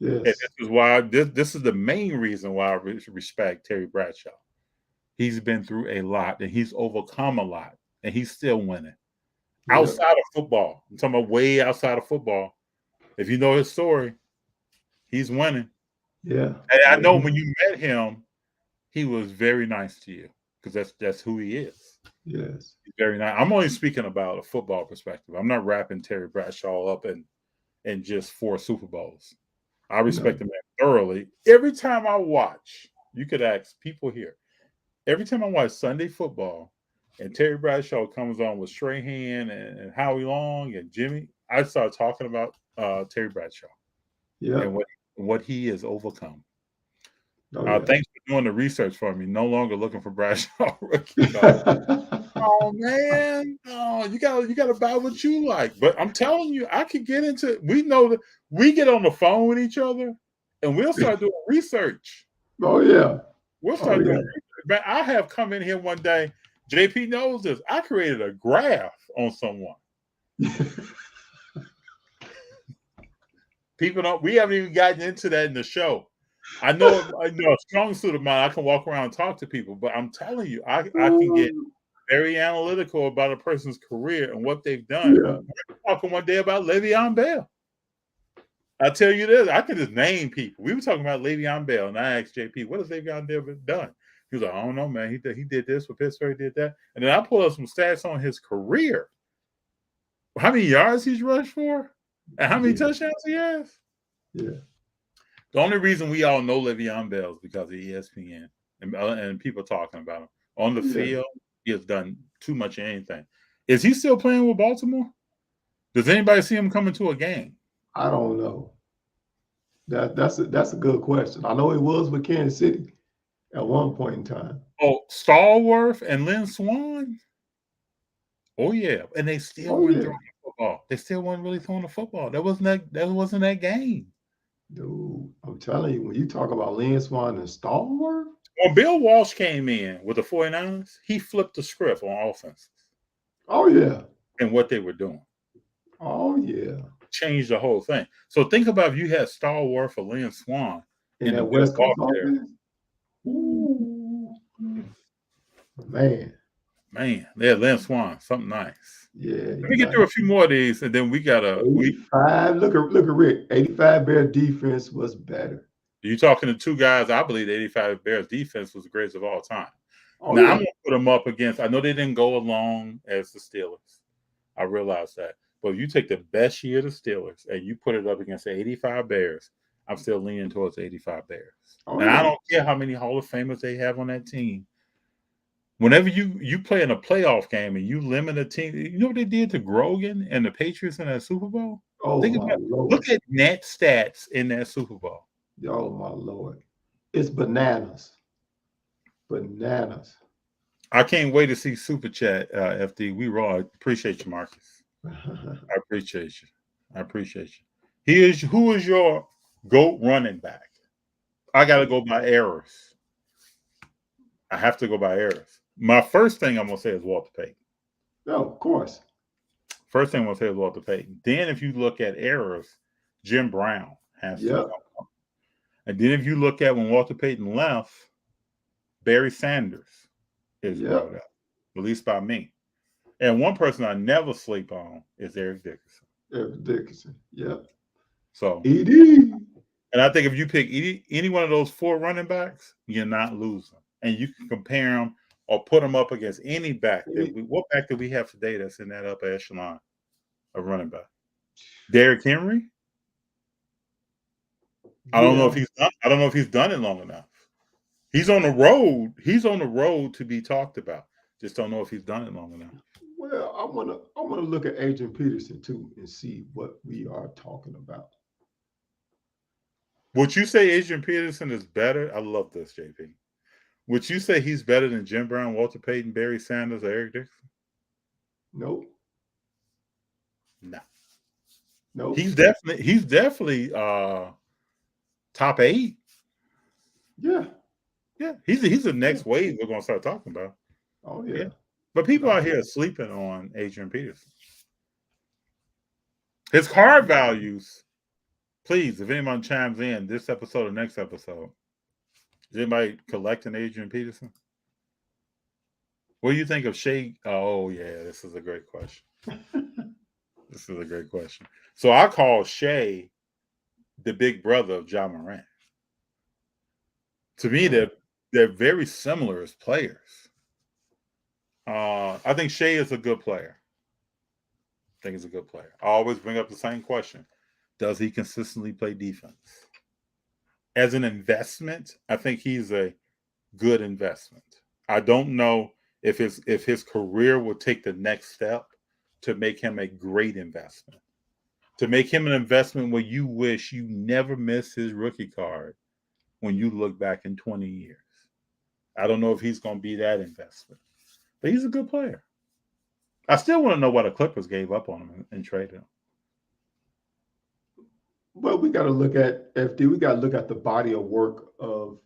S2: Yes.
S1: And this is why this is the main reason why I respect Terry Bradshaw. He's been through a lot and he's overcome a lot and he's still winning.
S2: Yep.
S1: Outside of football, I'm talking about way outside of football. If you know his story, he's winning.
S2: Yeah.
S1: And I know when you met him, he was very nice to you because that's who he is.
S2: Yes.
S1: He's very nice. I'm only speaking about a football perspective. I'm not wrapping Terry Bradshaw up in just 4 Super Bowls. I respect the man thoroughly. Every time I watch, you could ask people here. Every time I watch Sunday football and Terry Bradshaw comes on with Strahan and Howie Long and Jimmy, I start talking about Terry Bradshaw and what he has overcome. Thanks for doing the research for me. No longer looking for Bradshaw rookie card. Oh man, oh you gotta buy what you like. But I'm telling you, I could get into. We know that we get on the phone with each other and we'll start doing research.
S2: Oh yeah,
S1: we'll start doing research. Man, I have come in here one day. JP knows this. I created a graph on someone. People don't. We haven't even gotten into that in the show. I know a strong suit of mine. I can walk around and talk to people, but I'm telling you, I can get very analytical about a person's career and what they've done.
S2: Yeah.
S1: We were talking one day about Le'Veon Bell. I tell you this, I can just name people. We were talking about Le'Veon Bell, and I asked JP, "What has Le'Veon Bell done?" He was like, "I don't know, man. He did this with Pittsburgh, did that," and then I pulled up some stats on his career. How many yards he's rushed for, and how many touchdowns he has.
S2: Yeah.
S1: The only reason we all know Le'Veon Bell is because of ESPN and people talking about him. On the field, he has done too much of anything. Is he still playing with Baltimore? Does anybody see him coming to a game?
S2: I don't know. That's a good question. I know he was with Kansas City at one point in time.
S1: Oh, Stallworth and Lynn Swann? Oh, yeah. And they still weren't throwing the football. They still weren't really throwing the football. That wasn't that game.
S2: Dude, I'm telling you, when you talk about Lynn Swann and Stallworth.
S1: When Bill Walsh came in with the 49ers, he flipped the script on offense.
S2: Oh, yeah.
S1: And what they were doing.
S2: Oh, yeah.
S1: Changed the whole thing. So think about if you had Stallworth or Lynn Swann
S2: in the West Coast offense. Ooh. Man,
S1: they had Lynn Swann, something nice.
S2: Yeah.
S1: Let me get through a few more of these, and then we gotta.
S2: 85. Look at Rick. 85 Bears defense was better.
S1: You talking to two guys? I believe the 85 Bears defense was the greatest of all time.
S2: Oh,
S1: now I'm gonna put them up against. I know they didn't go along as the Steelers. I realize that. But if you take the best year of the Steelers and you put it up against the 85 Bears, I'm still leaning towards the 85 Bears. And I don't care how many Hall of Famers they have on that team. Whenever you play in a playoff game and you limit a team, you know what they did to Grogan and the Patriots in that Super Bowl?
S2: Oh,
S1: look at net stats in that Super Bowl.
S2: Oh, my Lord. It's bananas. Bananas.
S1: I can't wait to see Super Chat, FD. We raw. Appreciate you, Marcus. I appreciate you. Who is your GOAT running back? I got to go by errors. I have to go by errors. My first thing I'm going to say is Walter Payton.
S2: Oh, of course.
S1: First thing I'm going to say is Walter Payton. Then if you look at errors, Jim Brown has to come up. And then if you look at when Walter Payton left, Barry Sanders is brought up, at least by me. And one person I never sleep on is Eric Dickerson.
S2: Eric Dickerson,
S1: So,
S2: ED.
S1: And I think if you pick any one of those 4 running backs, you're not losing. And you can compare them or put them up against any back. What back do we have today that's in that upper echelon of running back? Derrick Henry? I don't know if he's done it long enough. He's on the road. He's on the road to be talked about. Just don't know if he's done it long enough.
S2: Well, I wanna look at Adrian Peterson too and see what we are talking about.
S1: Would you say Adrian Peterson is better? I love this, JP. Would you say he's better than Jim Brown, Walter Payton, Barry Sanders, or Eric Dixon?
S2: Nope,
S1: No.
S2: nope.
S1: He's definitely top 8.
S2: Yeah.
S1: Yeah, he's the
S2: Yeah.
S1: next wave we're gonna start talking about.
S2: Oh
S1: Yeah.
S2: yeah.
S1: But people
S2: No.
S1: out here are sleeping on Adrian Peterson. His card values, please, if anyone chimes in this episode or next episode, is anybody collecting Adrian Peterson? What do you think of Shea? Oh, yeah, this is a great question. This is a great question. So I call Shea the big brother of John Morant. To me, they're very similar as players. I think Shea is a good player. I think he's a good player. I always bring up the same question. Does he consistently play defense? As an investment, I think he's a good investment. I don't know if his career will take the next step to make him a great investment. To make him an investment where you wish you never missed his rookie card when you look back in 20 years. I don't know if he's going to be that investment. But he's a good player. I still want to know why the Clippers gave up on him and traded him.
S2: Well, we got to look at FD. We got to look at the body of work of,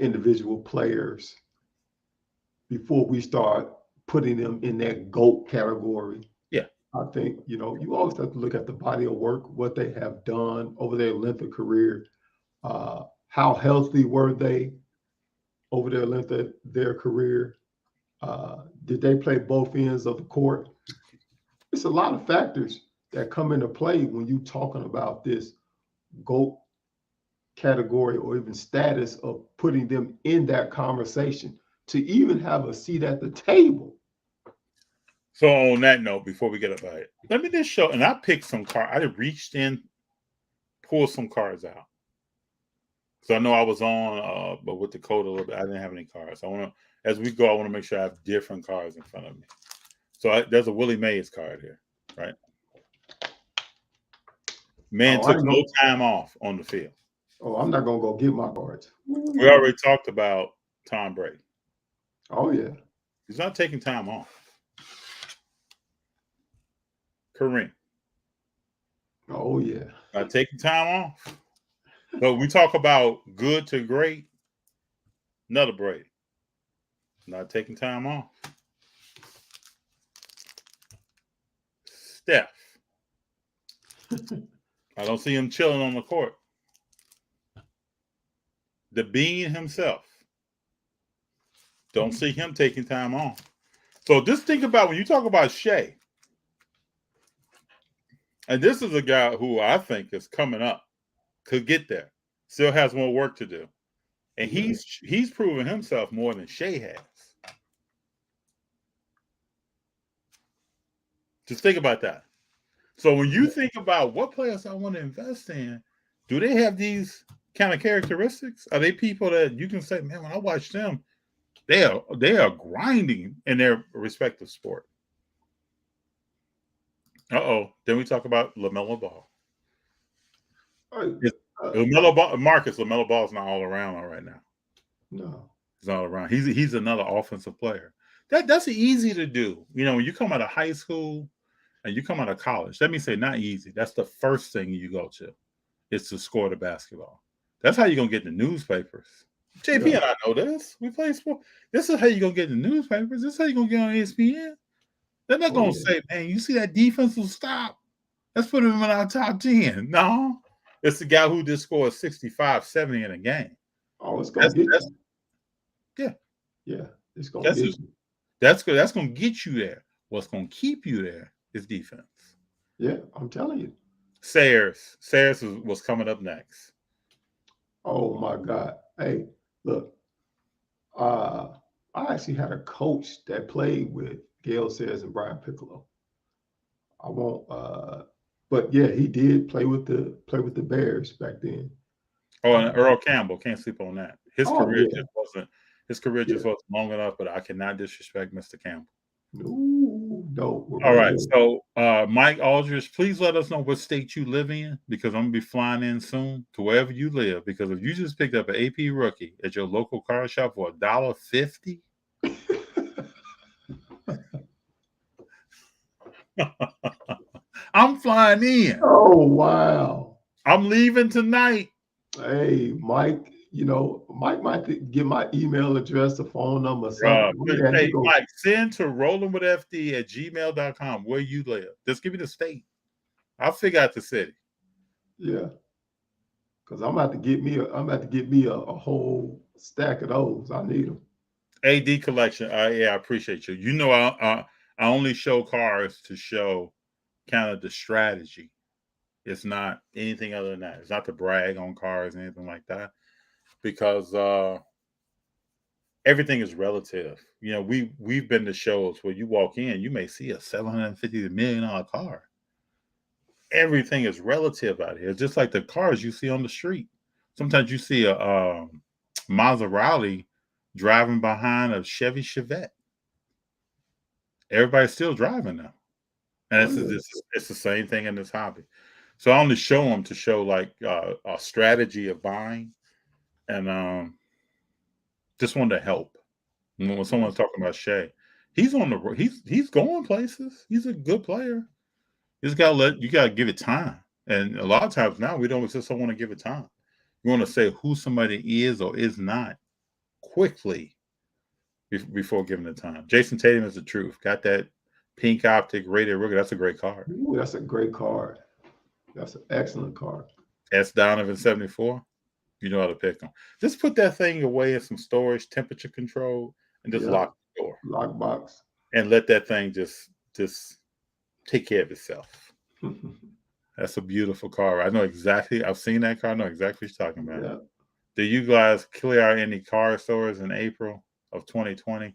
S2: individual players before we start putting them in that GOAT category.
S1: Yeah.
S2: I think, you always have to look at the body of work, what they have done over their length of career. How healthy were they over their length of their career? Did they play both ends of the court? It's a lot of factors that come into play when you're talking about this GOAT category or even status of putting them in that conversation to even have a seat at the table.
S1: So on that note, before we get up about it, let me just show, and I picked some cards. I reached in, pulled some cards out. So I know I was on, but with the code a little bit, I didn't have any cards. I want to, as we go, I want to make sure I have different cards in front of me. So there's a Willie Mays card here, right? Man took no time off on the field.
S2: Oh, I'm not going to go get my cards.
S1: We already talked about Tom Brady.
S2: Oh, yeah.
S1: He's not taking time off. Kareem.
S2: Oh, yeah.
S1: Not taking time off. So we talk about good to great. Another Brady. Not taking time off. Steph. I don't see him chilling on the court. The Bean himself. Don't see him taking time off. So just think about when you talk about Shea. And this is a guy who I think is coming up, could get there, still has more work to do. And he's proven himself more than Shea has. Just think about that. So when you think about what players I want to invest in, do they have these kind of characteristics? Are they people that you can say, man, when I watch them, they are grinding in their respective sport? Then we talk about LaMelo Ball. LaMelo Ball is not all around right now.
S2: No,
S1: he's not around. He's another offensive player. That's easy to do. When you come out of high school and you come out of college, let me say not easy. That's the first thing you go to is to score the basketball. That's how you're gonna get the newspapers. JP and I know this. We play sport. This is how you're gonna get the newspapers. This is how you're gonna get on ESPN. They're not gonna say, man, you see that defensive stop? Let's put him in our top 10. No. It's the guy who just scored 65, 70 in a game.
S2: Oh, it's gonna get you.
S1: Yeah.
S2: Yeah, it's gonna get you.
S1: That's good. That's gonna get you there. What's gonna keep you there is defense.
S2: Yeah, I'm telling you.
S1: Sayers was coming up next.
S2: Oh my God. Hey, look. I actually had a coach that played with Gail Sayers and Brian Piccolo. I won't but yeah, he did play with the Bears back then.
S1: Oh, and Earl Campbell, can't sleep on that. His career
S2: yeah.
S1: just wasn't long enough, but I cannot disrespect Mr. Campbell.
S2: Ooh, dope. We're
S1: All
S2: right
S1: right.
S2: here.
S1: So, Mike Aldridge, please let us know what state you live in because I'm going to be flying in soon to wherever you live. Because if you just picked up an AP rookie at your local car shop for $1.50, I'm flying in.
S2: Oh, wow.
S1: I'm leaving tonight.
S2: Hey, Mike, Mike might get my email address, a phone number, or something. We had to
S1: Hey,
S2: go.
S1: Mike, send to rollingwithfd@gmail.com where you live. Just give me the state. I'll figure out the city.
S2: Yeah, because I'm about to get me a whole stack of those. I need them.
S1: AD collection. Yeah, I appreciate you. You know, I only show cars to show kind of the strategy. It's not anything other than that. It's not to brag on cars or anything like that because everything is relative. You know, we've been to shows where you walk in, you may see a $750 million car. Everything is relative out here. It's just like the cars you see on the street. Sometimes you see a Maserati driving behind a Chevy Chevette. Everybody's still driving now, and
S2: Oh, yeah.
S1: it's the same thing in this hobby. So I only show them to show like a strategy of buying, and just wanted to help. When someone's talking about Shea, he's going places. He's a good player. You gotta give it time. And a lot of times now we just don't want to give it time. We want to say who somebody is or is not quickly before giving it time. Jason Tatum is the truth. Got that pink optic rated rookie. That's a great card.
S2: Ooh, that's a great card. That's an excellent card.
S1: S. Donovan 74. You know how to pick them. Just put that thing away in some storage, temperature control, and just
S2: Yeah,
S1: lock the door.
S2: lockbox.
S1: And let that thing just take care of itself. That's a beautiful car. I know exactly. I've seen that car. I know exactly what you're talking about.
S2: Yeah.
S1: Do you guys clear out any car stores in April of 2020?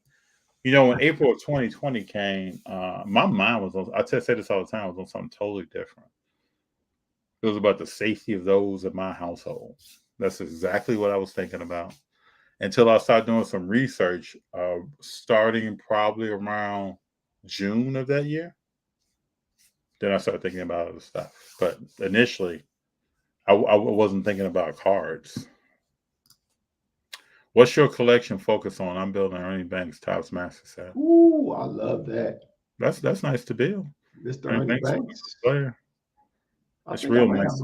S1: You know, when April of 2020 came, my mind was on, say this all the time, it was on something totally different. It was about the safety of those in my household. That's exactly what I was thinking about until I started doing some research, starting probably around June of that year. Then I started thinking about other stuff. But initially, I wasn't thinking about cards. What's your collection focus on? I'm building Ernie Banks Topps Master set.
S2: Ooh, I love that.
S1: That's nice to build.
S2: Mr.
S1: Ernie
S2: Ernie
S1: Banks is a
S2: Banks.
S1: good player.
S2: I
S1: It's
S2: think I
S1: real
S2: may
S1: nice.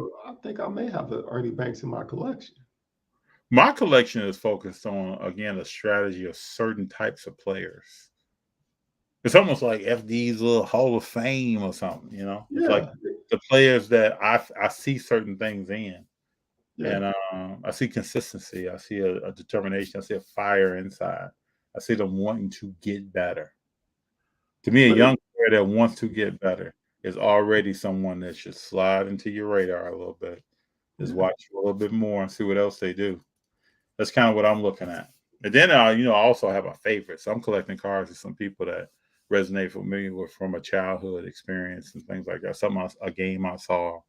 S2: I may have an Ernie Banks in my collection.
S1: My collection is focused on, again, a strategy of certain types of players. It's almost like FD's little Hall of Fame or something, you know? It's like
S2: Yeah,
S1: the players that I see certain things in.
S2: yeah.
S1: And I see consistency. I see a determination. I see a fire inside. I see them wanting to get better. To me, a
S2: But it,
S1: young player that wants to get better is already someone that should slide into your radar a little bit. Just
S2: yeah,
S1: watch a little bit more and see what else they do. That's kind of what I'm looking at. And then I also have a favorite. So I'm collecting cards of some people that resonate for me with from a childhood experience and things like that. A game I saw.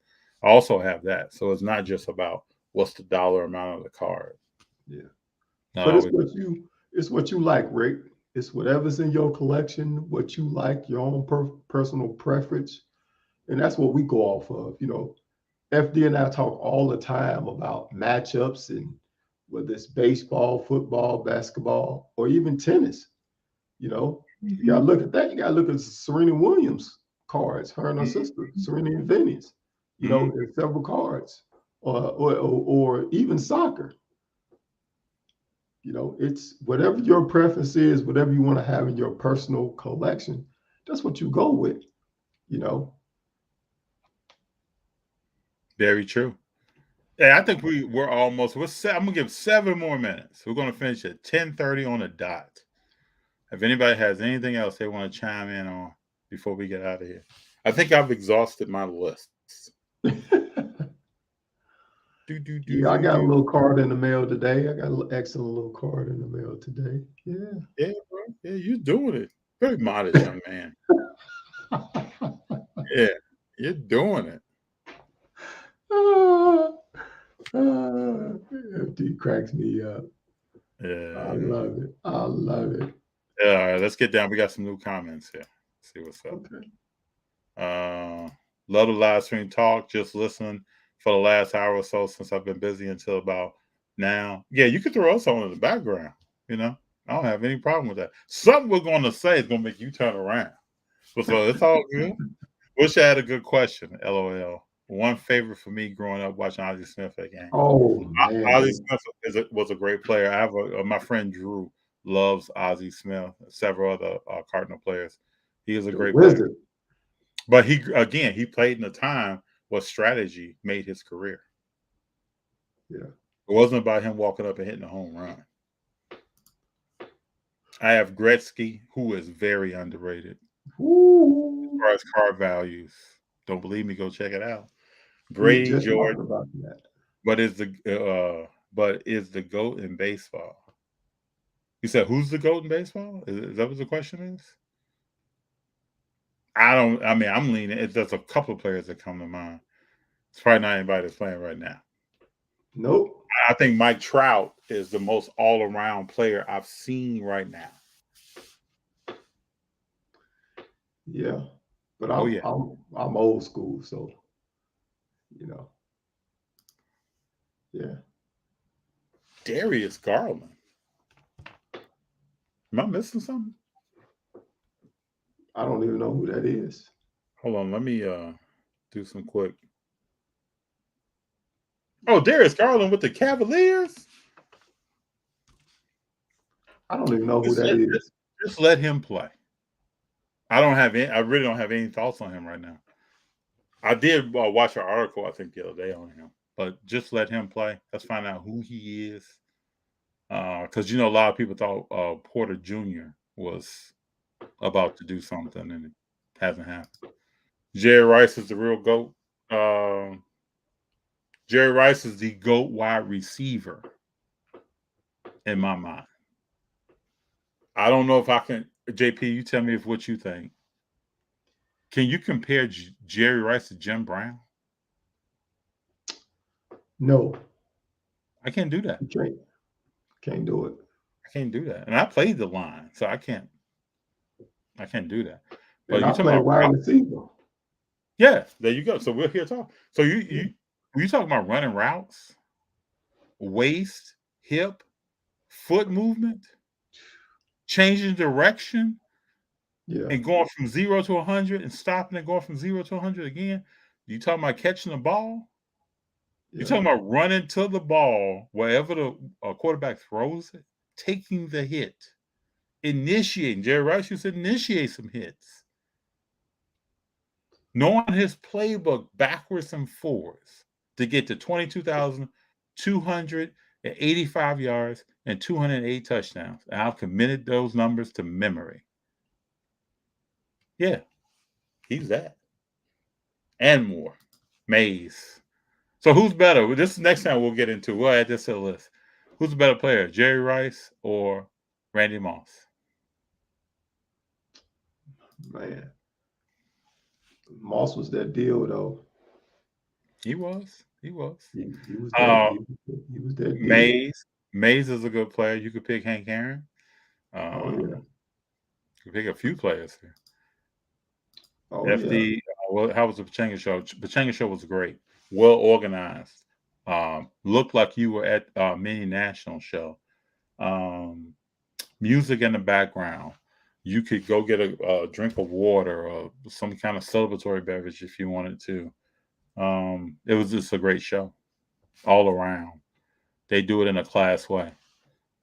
S1: I also have that. So it's not just about what's the dollar amount of the card.
S2: yeah.
S1: Not
S2: But
S1: always.
S2: it's what you like, Rick. It's whatever's in your collection, what you like, your own personal preference, and that's what we go off of. FD and I talk all the time about matchups and whether it's baseball, football, basketball, or even tennis. You gotta look at that. You gotta look at Serena Williams cards, her and her sister, Serena and Venus,
S1: Mm-hmm.
S2: in several cards, or even soccer. It's whatever your preference is, whatever you want to have in your personal collection, that's what you go with, you know.
S1: Very true. Yeah, I think we're almost. I'm gonna give 7 more minutes. We're gonna finish at 10:30 on the dot. If anybody has anything else they want to chime in on before we get out of here, I think I've exhausted my list. Do do do
S2: Yeah, I
S1: do
S2: got a
S1: do.
S2: little card in the mail today. I got an excellent little card in the mail today. Yeah.
S1: Yeah, bro. Yeah, you're doing it. Very modest young man. Yeah, you're doing it.
S2: Ah, FD cracks me up. I
S1: Yeah.
S2: love it. I love it.
S1: All right, let's get down. We got some new comments here. Let's see what's up.
S2: Okay.
S1: Love the live stream talk. Just listening for the last hour or so since I've been busy until about now. Yeah, you can throw us on in the background. You know, I don't have any problem with that. Something we're going to say is going to make you turn around. So it's all good. Wish I had a good question. LOL. One favorite for me growing up watching Ozzie Smith again.
S2: Oh man,
S1: Ozzie Smith was a great player. I have my friend Drew loves Ozzie Smith. Several other Cardinal players. He is a
S2: the
S1: great player.
S2: wizard.
S1: But he played in a time where strategy made his career.
S2: Yeah.
S1: It wasn't about him walking up and hitting a home run. I have Gretzky, who is very underrated.
S2: Ooh.
S1: As far as card values. Don't believe me? Go check it out.
S2: We were
S1: Brady
S2: just
S1: George,
S2: talking about that.
S1: but is the GOAT in baseball? You said who's the GOAT in baseball? Is that what the question is? I'm leaning. There's a couple of players that come to mind. It's probably not anybody that's playing right now.
S2: Nope.
S1: I think Mike Trout is the most all-around player I've seen right now.
S2: Yeah, but I'm old school, so you know. Yeah.
S1: Darius Garland. Am I missing something?
S2: I don't even know who that is.
S1: Hold on, let me do some quick. Oh, Darius Garland with the Cavaliers.
S2: I don't even know who that is.
S1: Just let him play. I really don't have any thoughts on him right now. I did watch an article, I think, the other day on him, but just let him play. Let's find out who he is. Because a lot of people thought Porter Jr. was about to do something, and it hasn't happened. Jerry Rice is the real GOAT. Jerry Rice is the GOAT wide receiver in my mind. I don't know if I can. JP, you tell me what you think. Can you compare Jerry Rice to Jim Brown?
S2: No.
S1: I can't do that.
S2: You can't do it.
S1: I can't do that. And I played the line, so I can't do that. But
S2: And I play wide receiver.
S1: Yeah, there you go. So we're here talking. So you talking about running routes, waist, hip, foot movement, changing direction, and going from 0 to 100 and stopping and going from 0 to 100 again. You talking about catching the ball? Yeah. You're talking about running to the ball wherever the quarterback throws it, taking the hit, initiating. Jerry Rice used to initiate some hits. Knowing his playbook backwards and forwards to get to 22,285 yards and 208 touchdowns. And I've committed those numbers to memory. Yeah, he's that. And more. Mays. So who's better? This next time we'll get into. We'll add this to the list. Who's the better player, Jerry Rice or Randy Moss?
S2: Man. Moss was that deal, though.
S1: He was.
S2: He was that. He was that deal.
S1: Mays is a good player. You could pick Hank Aaron.
S2: You
S1: could pick a few players here.
S2: FD.
S1: How was the Pachanga show? Pachanga show was great. Well organized. Looked like you were at a mini national show. Music in the background. You could go get a drink of water or some kind of celebratory beverage if you wanted to. It was just a great show all around. They do it in a class way.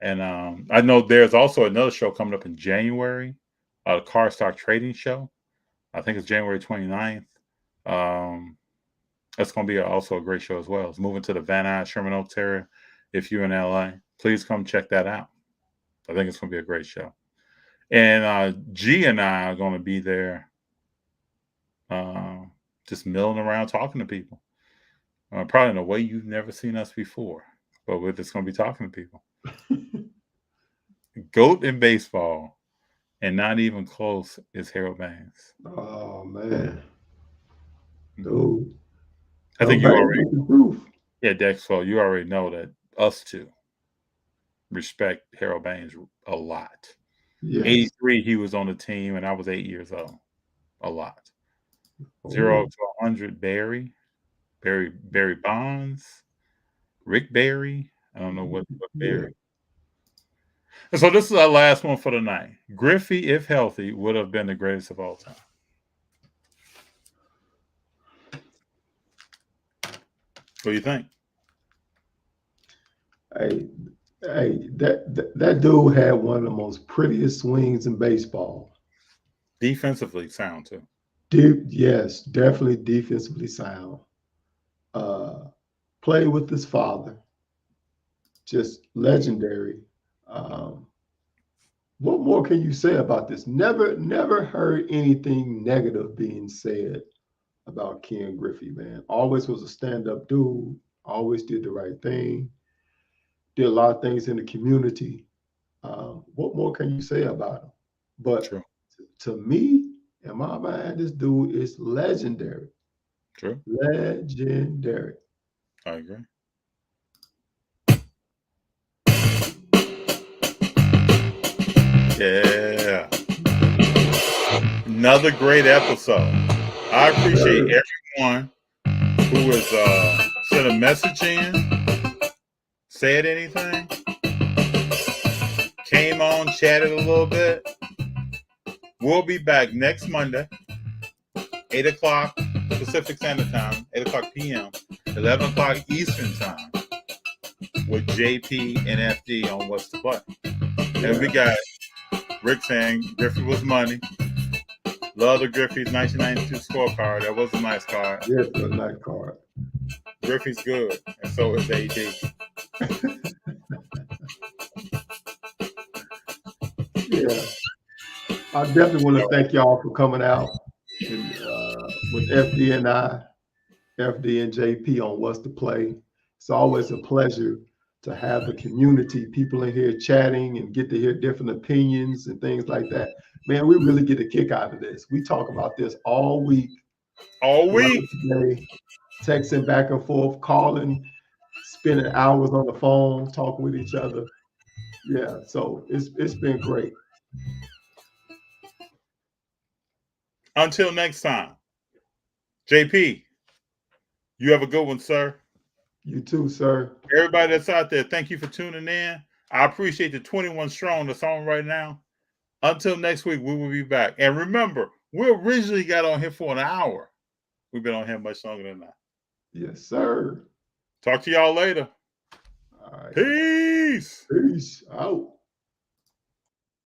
S1: And I know there's also another show coming up in January, a car stock trading show. I think it's January 29th. That's going to be also a great show as well. It's moving to the Van Nuys Sherman Oaks area. If you're in LA, please come check that out. I think it's going to be a great show. And G and I are going to be there just milling around talking to people. Probably in a way you've never seen us before. But we're just going to be talking to people. GOAT in baseball, and not even close, is Harold Baines.
S2: Oh, man. Dude.
S1: I think you already – yeah, Dexfo, you already know that us two respect Harold Baines a lot.
S2: Yes.
S1: 83, he was on the team, and I was 8 years old. A lot. 0 to 100, Barry Bonds, Rick Barry. I don't know what Barry. And so this is our last one for the night. Griffey, if healthy, would have been the greatest of all time. What do you think?
S2: Hey, that dude had one of the most prettiest swings in baseball.
S1: Defensively sound too.
S2: Yes, definitely defensively sound. Played with his father, just legendary. What more can you say about this? Never heard anything negative being said about Ken Griffey, man. Always was a stand-up dude, always did the right thing, did a lot of things in the community. What more can you say about him? But
S1: True.
S2: to me, in my mind, this dude is legendary.
S1: True.
S2: Legendary.
S1: I agree. Yeah. Another great episode. I appreciate everyone who has sent a message in, said anything, came on, chatted a little bit. We'll be back next Monday, 8 o'clock Pacific Standard Time, 8 o'clock p.m., 11 o'clock Eastern Time with JP and FD on What's the Play. And we got Rick saying Griffey was money. Love the Griffey's 1992 scorecard. That was a nice card.
S2: Yes, a nice card.
S1: Griffey's good, and so is AD.
S2: Yeah. I definitely want to thank y'all for coming out and, with FD and JP on What's the Play. It's always a pleasure to have the community, people in here chatting and get to hear different opinions and things like that. Man, we really get a kick out of this. We talk about this all week.
S1: All week.
S2: Today, texting back and forth, calling, spending hours on the phone, talking with each other. Yeah, so it's been great.
S1: Until next time, JP, you have a good one, sir.
S2: You too, sir.
S1: Everybody that's out there, thank you for tuning in. I appreciate the 21 strong that's on right now. Until next week, we will be back. And remember, we originally got on here for an hour. We've been on here much longer than that.
S2: Yes, sir.
S1: Talk to y'all later.
S2: All right.
S1: Peace.
S2: Peace out.